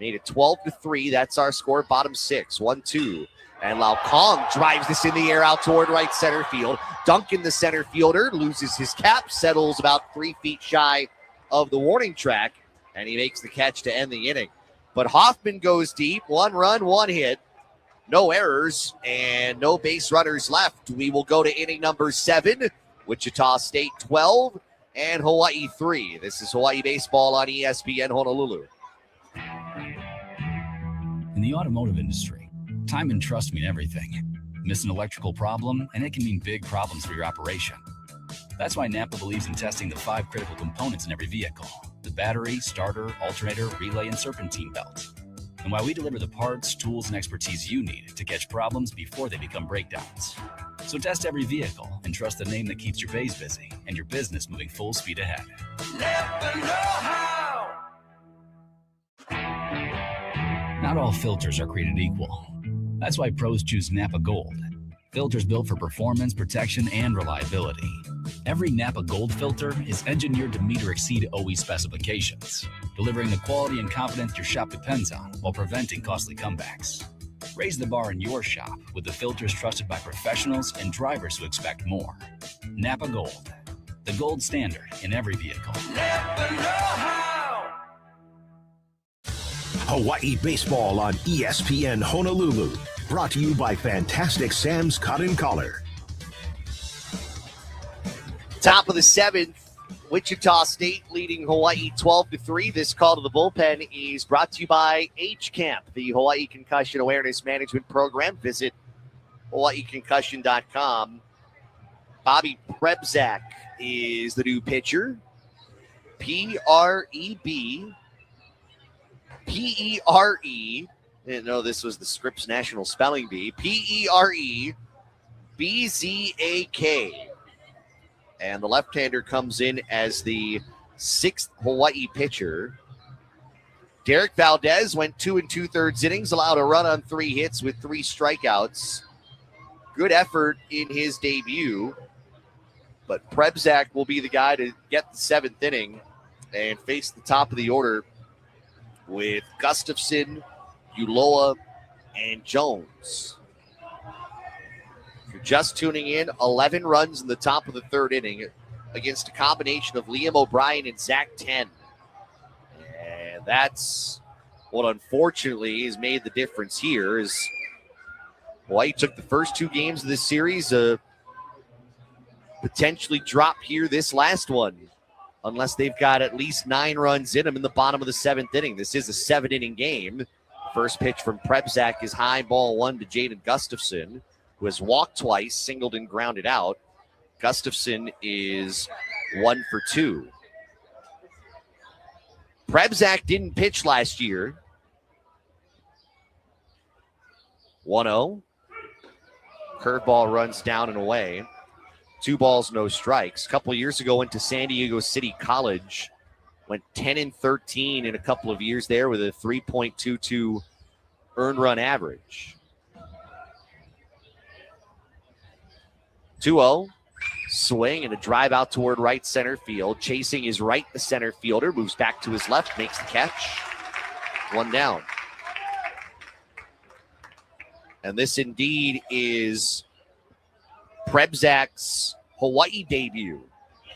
Made it 12-3. That's our score. Bottom 6. 1-2. And Lau Kong drives this in the air out toward right center field. Duncan, the center fielder, loses his cap, settles about 3 feet shy of the warning track, and he makes the catch to end the inning. But Hoffman goes deep. 1 run, 1 hit. No errors and no base runners left. We will go to inning number 7. Wichita State 12 and Hawaii 3. This is Hawaii Baseball on ESPN Honolulu. In the automotive industry, time and trust mean everything. Miss an electrical problem, and it can mean big problems for your operation. That's why Napa believes in testing the 5 critical components in every vehicle: the battery, starter, alternator, relay, and serpentine belt. And why we deliver the parts, tools, and expertise you need to catch problems before they become breakdowns. So test every vehicle and trust the name that keeps your bays busy and your business moving full speed ahead. Napa know-how. Not all filters are created equal. That's why pros choose Napa Gold. Filters built for performance, protection, and reliability. Every Napa Gold filter is engineered to meet or exceed OE specifications, delivering the quality and confidence your shop depends on while preventing costly comebacks. Raise the bar in your shop with the filters trusted by professionals and drivers who expect more. Napa Gold, the gold standard in every vehicle. Hawaii Baseball on ESPN Honolulu. Brought to you by Fantastic Sam's Cotton Collar. Top of the seventh, Wichita State leading Hawaii 12-3. This call to the bullpen is brought to you by H-Camp, the Hawaii Concussion Awareness Management Program. Visit hawaiiconcussion.com. Bobby Prebzak is the new pitcher. P-R-E-B. P-E-R-E. Didn't know this was the Scripps National Spelling Bee. P-E-R-E-B-Z-A-K. And the left-hander comes in as the sixth Hawaii pitcher. Derek Valdez went 2 2/3 innings, allowed a run on 3 hits with 3 strikeouts. Good effort in his debut. But Prebzak will be the guy to get the 7th inning and face the top of the order with Gustafson, Uloa, and Jones. If you're just tuning in, 11 runs in the top of the 3rd inning against a combination of Liam O'Brien and Zach Ten. And that's what unfortunately has made the difference here is Hawaii took the first 2 games of this series, potentially drop here this last one, unless they've got at least 9 runs in them in the bottom of the 7th inning. This is a 7-inning game. First pitch from Prebzak is high, ball 1 to Jaden Gustafson, who has walked twice, singled and grounded out. Gustafson is 1 for 2. Prebzak didn't pitch last year. 1-0. Curveball runs down and away. 2 balls, no strikes. A couple of years ago, went to San Diego City College. Went 10-13 in a couple of years there with a 3.22 earned run average. 2-0. Swing and a drive out toward right center field. Chasing is right, the center fielder. Moves back to his left, makes the catch. 1 down. And this indeed is Prebzak's Hawaii debut.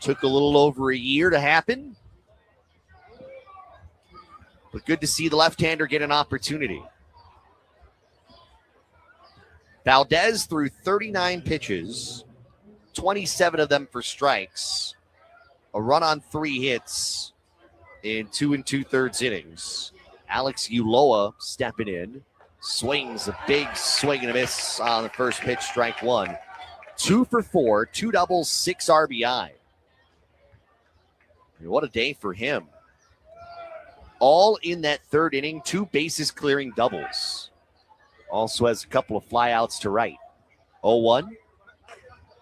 Took a little over a year to happen. But good to see the left-hander get an opportunity. Valdez threw 39 pitches, 27 of them for strikes, a run on 3 hits in 2 2/3 innings. Alex Uloa stepping in, swings a big swing and a miss on the first pitch, strike 1. 2 for 4, 2 doubles, 6 RBI. I mean, what a day for him. All in that 3rd inning, 2 bases clearing doubles. Also has a couple of flyouts to right. 0-1.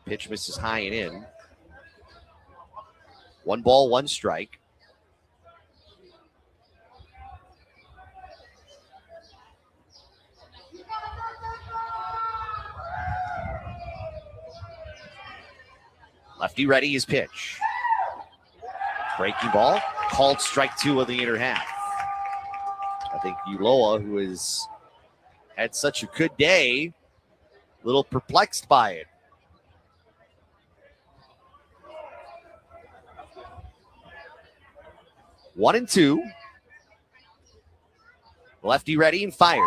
Pitch misses high and in. 1 ball, 1 strike. Lefty ready, his pitch. Breaking ball, called strike 2 of the inner half. I think Uloa, who has had such a good day, a little perplexed by it. One and 2. Lefty ready and fires.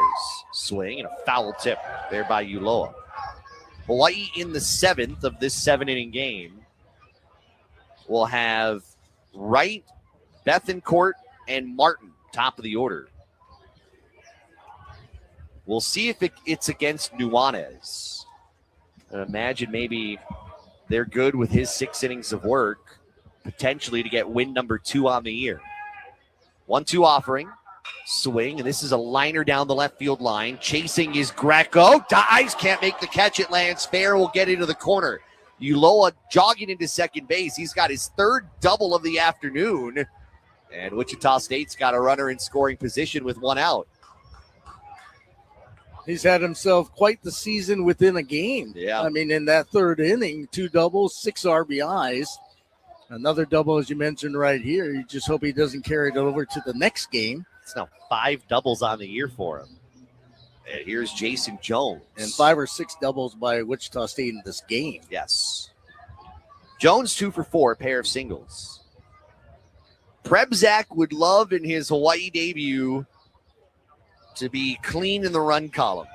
Swing and a foul tip there by Uloa. Hawaii in the 7th of this 7-inning game will have Wright, Bethancourt, and Martin, top of the order. We'll see if it's against Nuanez. I imagine maybe they're good with his 6 innings of work, potentially to get win number 2 on the year. 1-2 offering. Swing, and this is a liner down the left field line. Chasing is Greco. Dives, can't make the catch. It lands fair, will get into the corner. Uloa jogging into second base. He's got his 3rd double of the afternoon. And Wichita State's got a runner in scoring position with 1 out. He's had himself quite the season within a game. Yeah. I mean, in that third inning, 2 doubles, 6 RBIs. Another double, as you mentioned right here. You just hope he doesn't carry it over to the next game. It's now 5 doubles on the year for him. And here's Jason Jones. And 5 or 6 doubles by Wichita State in this game. Yes. Jones 2 for 4, a pair of singles. Prebzak would love in his Hawaii debut to be clean in the run column,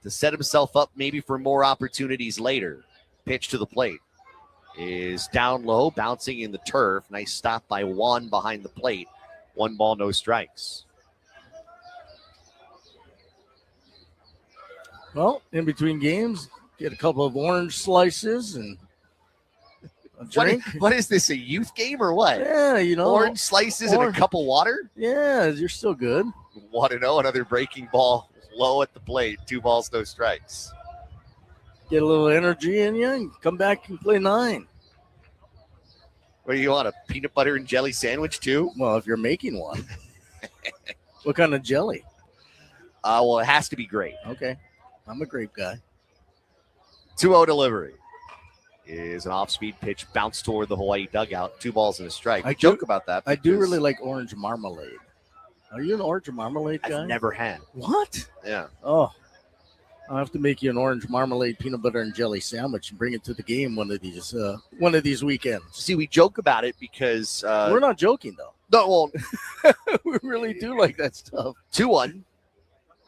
to set himself up maybe for more opportunities later. Pitch to the plate is down low, bouncing in the turf. Nice stop by Juan behind the plate. 1 ball, no strikes. Well, in between games, get a couple of orange slices and a drink. What is this, a youth game or what? Yeah, you know. Orange slices and a cup of water? Yeah, you're still good. 1-0, another breaking ball low at the plate. 2 balls, no strikes. Get a little energy in you and come back and play 9. What do you want, a peanut butter and jelly sandwich too? Well, if you're making one. What kind of jelly? Well, it has to be grape. Okay. I'm a grape guy. 2-0 delivery is an off-speed pitch, bounce toward the Hawaii dugout. 2 balls and a strike. I joke about that. I do really like orange marmalade. Are you an orange marmalade guy? I've never had. What? Yeah. Oh, I'll have to make you an orange marmalade peanut butter and jelly sandwich and bring it to the game one of these weekends. See, we joke about it because we're not joking though. No, well, we really do like that stuff. 2-1.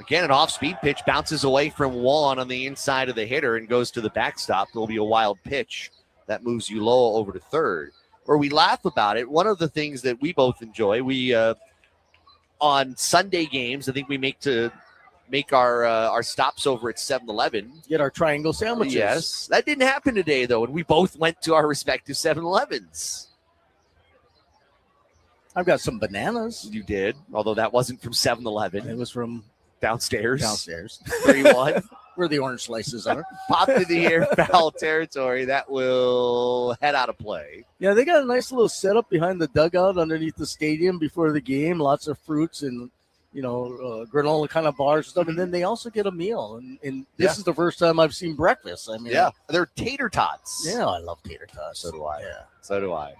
Again, an off-speed pitch bounces away from Juan on the inside of the hitter and goes to the backstop. There'll be a wild pitch that moves Uloa over to third. Where we laugh about it, one of the things that we both enjoy, we on Sunday games, I think we make our stops over at 7-Eleven. Get our triangle sandwiches. Yes. That didn't happen today, though, and we both went to our respective 7-Elevens. I've got some bananas. You did, although that wasn't from 7-Eleven. It was from downstairs. 3-1. Where the orange slices are. Popped into the air, foul territory. That will head out of play. Yeah, they got a nice little setup behind the dugout underneath the stadium before the game. Lots of fruits and, granola kind of bars and stuff. And then they also get a meal. And this is the first time I've seen breakfast. I mean, yeah, they're tater tots. Yeah, I love tater tots. So do I. Yeah. So do I.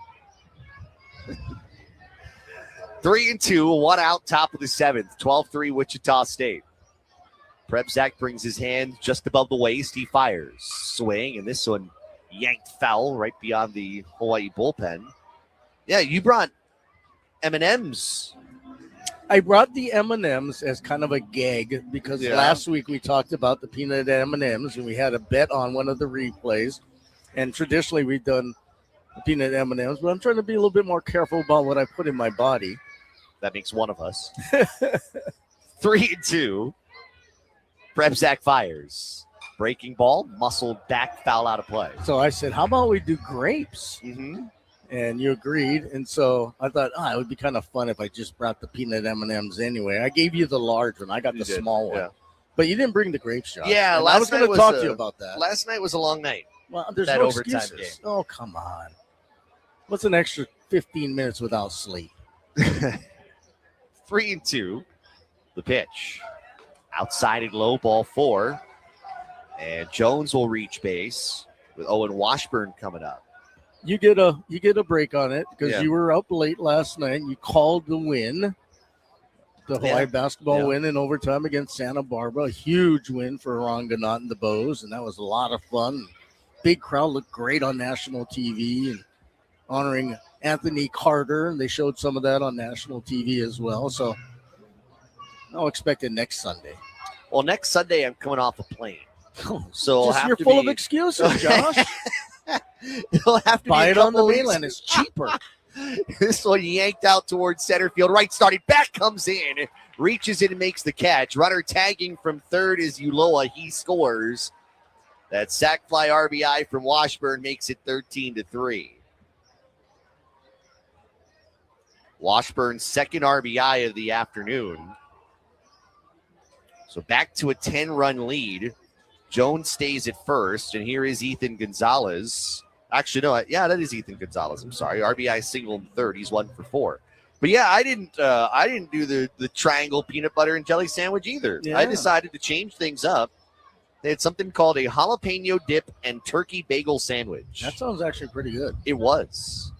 3-2, 1 out, top of the 7th. 12-3 Wichita State. Prebzak brings his hand just above the waist. He fires. Swing, and this one yanked foul right beyond the Hawaii bullpen. Yeah, you brought M&Ms. I brought the M&Ms as kind of a gag because last week we talked about the peanut M&Ms, and we had a bet on one of the replays. And traditionally we've done peanut M&Ms, but I'm trying to be a little bit more careful about what I put in my body. That makes one of us. 3-2. Prebzak fires. Breaking ball, muscled back, foul out of play. So I said, how about we do grapes? Mm-hmm. And you agreed. And so I thought, it would be kind of fun if I just brought the peanut M&Ms anyway. I gave you the large one. I got the small one. Yeah. But you didn't bring the grapes, Josh. Yeah, I was going to talk to you about that. Last night was a long night. Well, there's that no overtime excuses. game. Oh, come on. What's an extra 15 minutes without sleep? 3-2. The pitch. Outside and low, ball 4. And Jones will reach base with Owen Washburn coming up. You get a break on it because you were up late last night. You called the win, the Hawaii basketball win in overtime against Santa Barbara. A huge win for Ronganot and the Bows, and that was a lot of fun. Big crowd, looked great on national TV and honoring Anthony Carter, and they showed some of that on national TV as well. So I'll expect it next Sunday. Well, next Sunday I'm coming off a plane. So you're full of excuses, Josh. It'll have to buy be it on the mainland. It's cheaper. This one yanked out towards center field. Right starting back comes in, reaches in and makes the catch. Runner tagging from third is Uloa. He scores. That sac fly RBI from Washburn makes it 13-3. Washburn's second RBI of the afternoon. So back to a 10-run lead. Jones stays at first, and here is Ethan Gonzalez. Actually, no, that is Ethan Gonzalez. I'm sorry. RBI single in third. He's 1 for 4. But yeah, I didn't do the triangle peanut butter and jelly sandwich either. Yeah. I decided to change things up. They had something called a jalapeno dip and turkey bagel sandwich. That sounds actually pretty good. It was.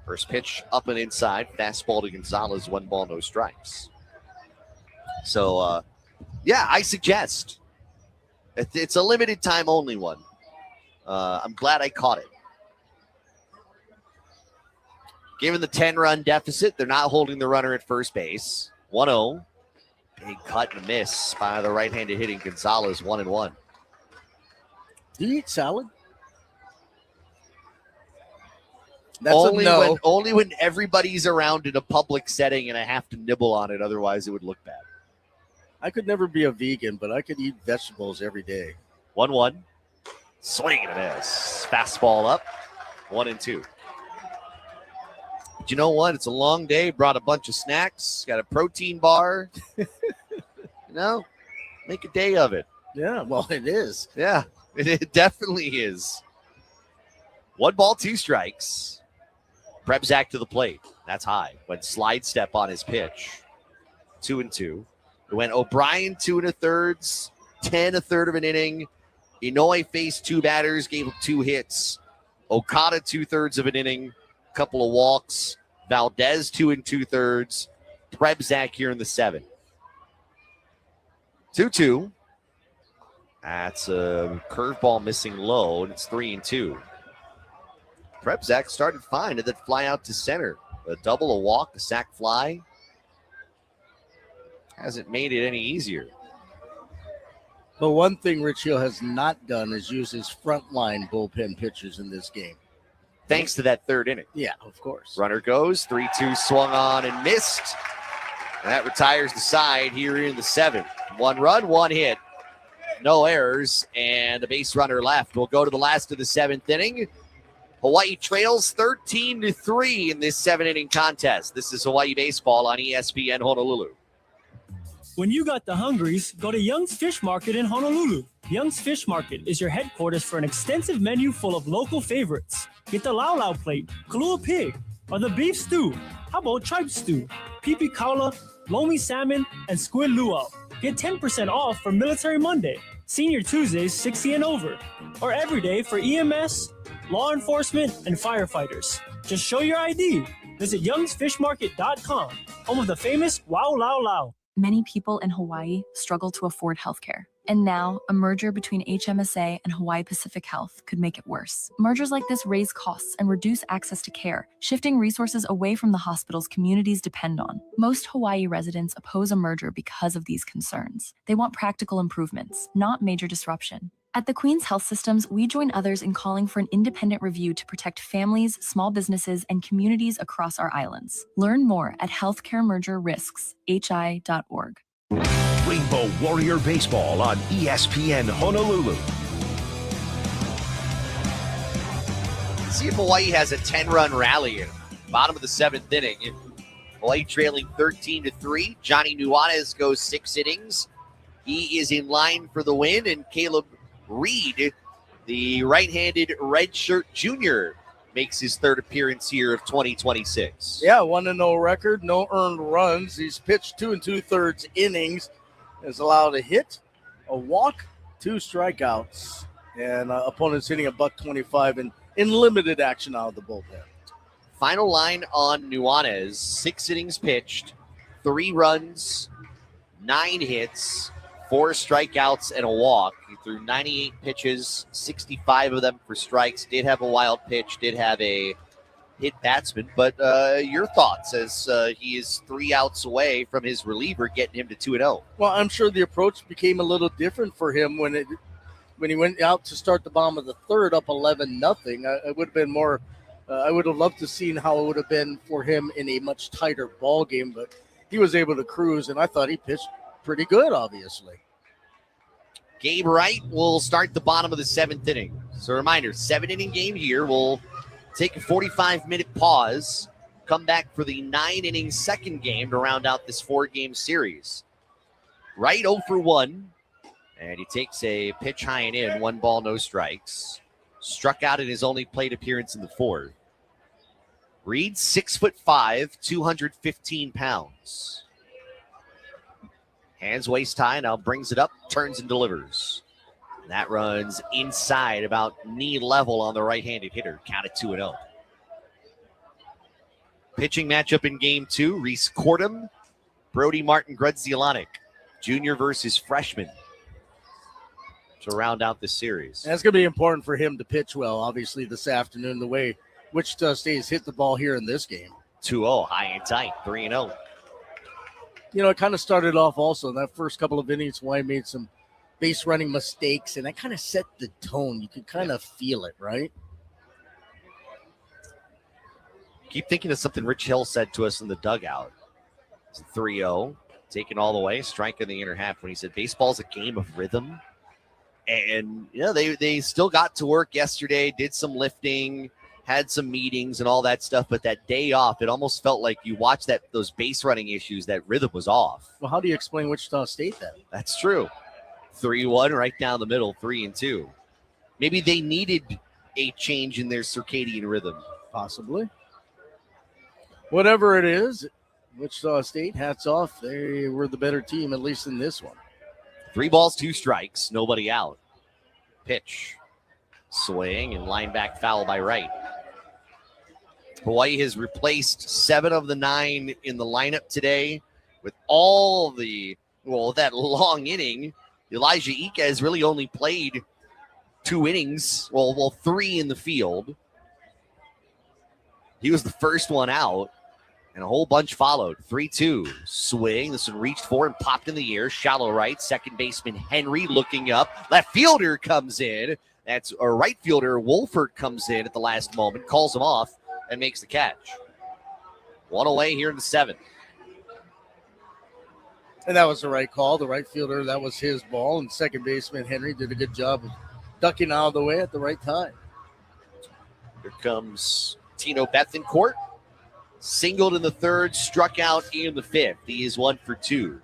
First pitch up and inside. Fastball to Gonzalez. 1 ball, no strikes. So, yeah, I suggest. It's a limited time only one. I'm glad I caught it. Given the 10-run deficit, they're not holding the runner at first base. 1-0. Big cut and a miss by the right-handed hitting Gonzalez. 1-1. Do you eat salad? Only when everybody's around in a public setting and I have to nibble on it. Otherwise, it would look bad. I could never be a vegan, but I could eat vegetables every day. 1-1. Swing and a miss. Fastball up. 1-2. But you know what? It's a long day. Brought a bunch of snacks. Got a protein bar. Make a day of it. Yeah, well, it is. Yeah, it definitely is. 1 ball, 2 strikes. Prebzak to the plate. That's high. Went slide step on his pitch. 2-2. It went O'Brien 2 1/3, 10 1/3 of an inning. Inoue faced 2 batters, gave him 2 hits. Okada 2/3 of an inning, couple of walks. Valdez 2 2/3. Prebzak here in the 7th. 2-2. That's a curveball missing low, and it's 3-2. Prebzak started fine, and then fly out to center. A double, a walk, a sac fly. Hasn't made it any easier. But one thing Rich Hill has not done is use his frontline bullpen pitchers in this game. Thanks to that 3rd inning. Yeah, of course. Runner goes, 3-2 swung on and missed. And that retires the side here in the 7th. 1 run, 1 hit. No errors, and the base runner left. We'll go to the last of the 7th inning. Hawaii trails 13-3 in this 7-inning contest. This is Hawaii Baseball on ESPN Honolulu. When you got the hungries, go to Young's Fish Market in Honolulu. Young's Fish Market is your headquarters for an extensive menu full of local favorites. Get the Lau Lau plate, Kalua pig, or the beef stew. How about tripe stew, pipi kaula, lomi salmon, and squid luau. Get 10% off for Military Monday, Senior Tuesdays 60 and over, or every day for EMS, law enforcement, and firefighters. Just show your ID. Visit youngsfishmarket.com, home of the famous Wow Lau Lau. Many people in Hawaii struggle to afford healthcare. And now, a merger between HMSA and Hawaii Pacific Health could make it worse. Mergers like this raise costs and reduce access to care, shifting resources away from the hospitals communities depend on. Most Hawaii residents oppose a merger because of these concerns. They want practical improvements, not major disruption. At the Queen's Health Systems, we join others in calling for an independent review to protect families, small businesses, and communities across our islands. Learn more at healthcaremergerrisks.hi.org. Rainbow Warrior Baseball on ESPN Honolulu. See if Hawaii has a 10-run rally in bottom of the 7th inning. Hawaii trailing 13-3. Johnny Nuanez goes 6 innings. He is in line for the win, and Caleb Reed, the right-handed redshirt junior, makes his 3rd appearance here of 2026. Yeah, 1-0 record, no earned runs. He's pitched 2 2/3 innings, has allowed a hit, a walk, 2 strikeouts, and opponents hitting $125 in limited action out of the bullpen. Final line on Nuanez: 6 innings pitched, 3 runs, 9 hits, 4 strikeouts, and a walk. He threw 98 pitches, 65 of them for strikes. Did have a wild pitch, did have a hit batsman. But your thoughts as he is 3 outs away from his reliever, getting him to 2-0. Well, I'm sure the approach became a little different for him when he went out to start the bottom of the 3rd up 11-0. I would have been more. I would have loved to seen how it would have been for him in a much tighter ball game, but he was able to cruise, and I thought he pitched pretty good, obviously. Gabe Wright will start the bottom of the 7th inning. So a reminder, 7-inning game here. We'll take a 45-minute pause, come back for the 9-inning second game to round out this 4-game series. Wright 0 for 1, and he takes a pitch high and in, 1 ball, no strikes. Struck out in his only plate appearance in the 4th. Reed, 6'5", 215 pounds. Hands waist high, now brings it up, turns and delivers. That runs inside about knee level on the right-handed hitter. Count it 2-0. Pitching matchup in game 2, Reese Cordham, Brody Martin Grudzielanek, junior versus freshman, to round out the series. That's going to be important for him to pitch well, obviously, this afternoon, the way Wichita State has hit the ball here in this game. 2-0, high and tight, 3-0. You know, it kind of started off also in that first couple of innings. Hawaii made some base running mistakes, and that kind of set the tone. You could kind of feel it, right? Keep thinking of something Rich Hill said to us in the dugout. It's 3-0, taken all the way, strike in the inner half when he said baseball's a game of rhythm. And, you know, they still got to work yesterday, did some lifting, had some meetings and all that stuff, but that day off, it almost felt like you watched those base running issues, that rhythm was off. Well, how do you explain Wichita State then? That's true. 3-1 right down the middle, 3-2. Maybe they needed a change in their circadian rhythm. Possibly. Whatever it is, Wichita State, hats off. They were the better team, at least in this one. 3 balls, 2 strikes, nobody out. Pitch. Swing and line back foul by Wright. Hawaii has replaced 7 of the 9 in the lineup today with all that long inning. Elijah Ika has really only played 2 innings, 3 in the field. He was the first one out, and a whole bunch followed. 3-2, swing. This one reached for and popped in the air. Shallow right, second baseman Henry looking up. Left fielder comes in. That's a right fielder, Wolford, comes in at the last moment, calls him off, and makes the catch. 1 away here in the 7th. And that was the right call. The right fielder, that was his ball. And second baseman Henry did a good job of ducking out of the way at the right time. Here comes Tino Bethencourt. Singled in the 3rd, struck out in the 5th. He is 1 for 2.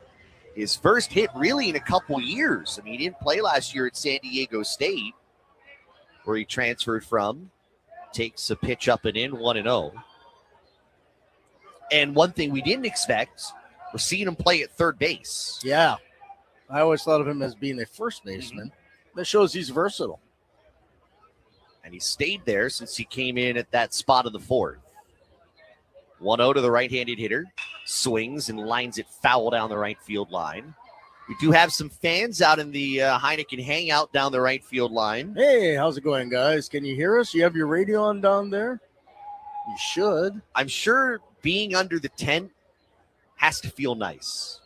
His first hit really in a couple years. I mean, he didn't play last year at San Diego State, where he transferred from. Takes a pitch up and in, 1-0. And one thing we didn't expect, we're seeing him play at third base. Yeah. I always thought of him as being a first baseman. That shows he's versatile. And he stayed there since he came in at that spot in the 4th. 1-0 to the right-handed hitter. Swings and lines it foul down the right field line. We do have some fans out in the Heineken hangout down the right field line. Hey, how's it going, guys? Can you hear us? You have your radio on down there? You should. I'm sure being under the tent has to feel nice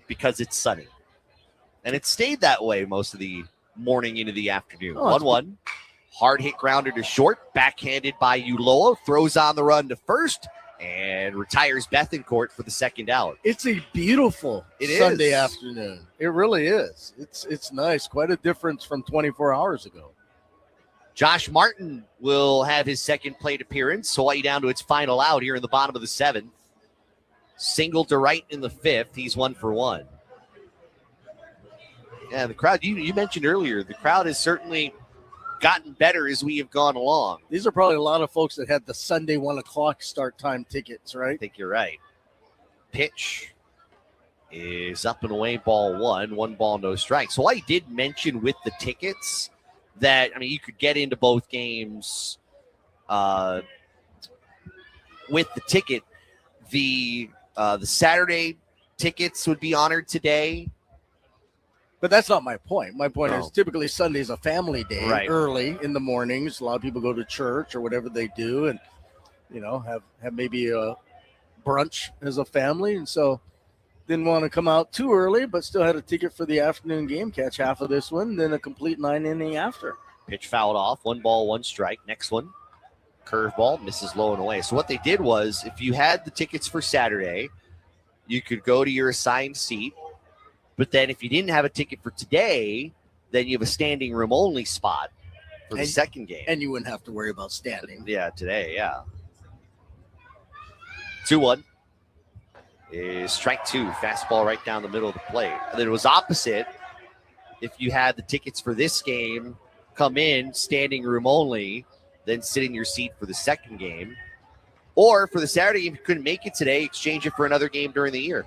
because it's sunny. And it stayed that way most of the morning into the afternoon. 1-1. Hard hit grounder to short. Backhanded by Uloa. Throws on the run to first. And retires Bethencourt for the second out. It's a beautiful Sunday afternoon. It really is. It's nice. Quite a difference from 24 hours ago. Josh Martin will have his second plate appearance. Hawaii down to its final out here in the bottom of the 7th. Single to right in the 5th. He's 1 for 1. Yeah, the crowd, you mentioned earlier, the crowd has certainly gotten better as we have gone along. These are probably a lot of folks that had the Sunday 1 o'clock start time tickets, right? I think you're right. Pitch is up and away, ball 1. 1 ball, no strikes. So I did mention with the tickets that, I mean, you could get into both games with the ticket. The Saturday tickets would be honored today. But that's not my point. My point is typically Sunday's a family day, right, early in the mornings. A lot of people go to church or whatever they do and, you know, have maybe a brunch as a family. And so didn't want to come out too early, but still had a ticket for the afternoon game, catch half of this one, then a complete 9 inning after. Pitch fouled off, 1 ball, 1 strike. Next one, curveball, misses low and away. So what they did was, if you had the tickets for Saturday, you could go to your assigned seat. But then if you didn't have a ticket for today, then you have a standing room only spot for the second game. And you wouldn't have to worry about standing. Yeah, today, yeah. 2-1 is strike 2. Fastball right down the middle of the plate. And then it was opposite. If you had the tickets for this game, come in, standing room only, then sit in your seat for the second game. Or for the Saturday game, if you couldn't make it today, exchange it for another game during the year.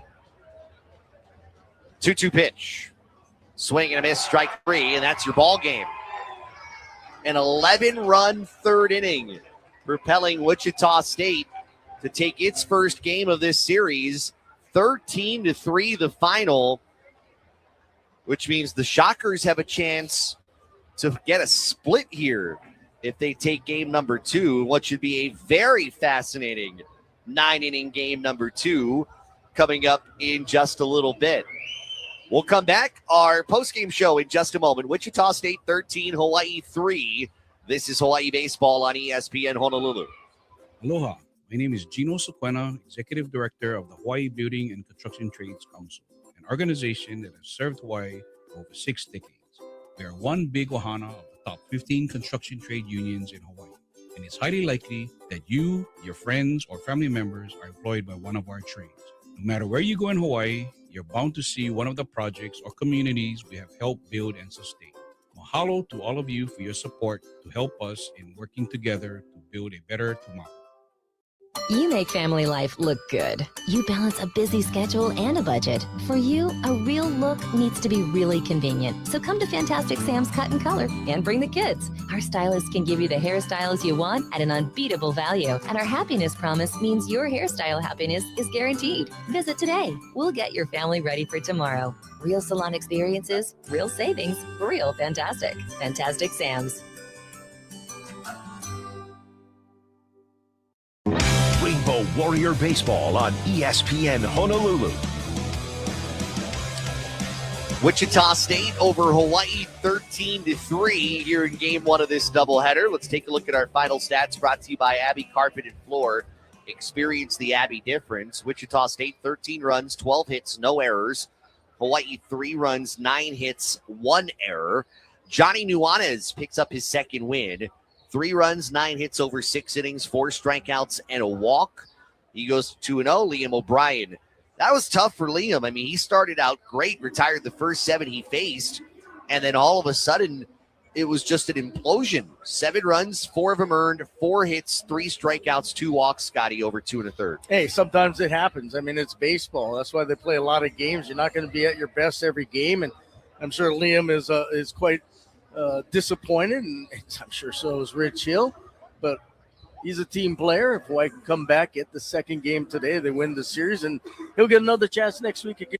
2-2 pitch. Swing and a miss, strike 3, and that's your ball game. An 11-run third inning, propelling Wichita State to take its first game of this series, 13-3 the final, which means the Shockers have a chance to get a split here if they take game number 2, what should be a very fascinating 9-inning game number 2 coming up in just a little bit. We'll come back. Our post-game show in just a moment. Wichita State 13, Hawaii 3. This is Hawaii Baseball on ESPN Honolulu. Aloha. My name is Gino Sequena, Executive Director of the Hawaii Building and Construction Trades Council, an organization that has served Hawaii for over 6 decades. We are one big ohana of the top 15 construction trade unions in Hawaii, and it's highly likely that you, your friends, or family members are employed by one of our trades. No matter where you go in Hawaii, you're bound to see one of the projects or communities we have helped build and sustain. Mahalo to all of you for your support to help us in working together to build a better tomorrow. You make family life look good. You balance a busy schedule and a budget. For you, a real look needs to be really convenient. So come to Fantastic Sam's Cut and Color and bring the kids. Our stylists can give you the hairstyles you want at an unbeatable value. And our happiness promise means your hairstyle happiness is guaranteed. Visit today. We'll get your family ready for tomorrow. Real salon experiences, real savings, real fantastic. Fantastic Sam's. Rainbow Warrior Baseball on ESPN Honolulu. Wichita State over Hawaii 13-3 here in game 1 of this doubleheader. Let's take a look at our final stats brought to you by Abby Carpet and Floor. Experience the Abby difference. Wichita State 13 runs, 12 hits, no errors. Hawaii 3 runs, 9 hits, 1 error. Johnny Nuanez picks up his second win. 3 runs, 9 hits over 6 innings, 4 strikeouts, and a walk. He goes 2-0. Liam O'Brien. That was tough for Liam. I mean, he started out great, retired the first 7 he faced, and then all of a sudden, it was just an implosion. 7 runs, 4 of them earned, 4 hits, 3 strikeouts, 2 walks, Scotty, over 2 1/3. Hey, sometimes it happens. I mean, it's baseball. That's why they play a lot of games. You're not going to be at your best every game, and I'm sure Liam is quite disappointed, and I'm sure so is Rich Hill, but he's a team player. If Hawaii can come back, get the second game today, they win the series, and he'll get another chance next week again.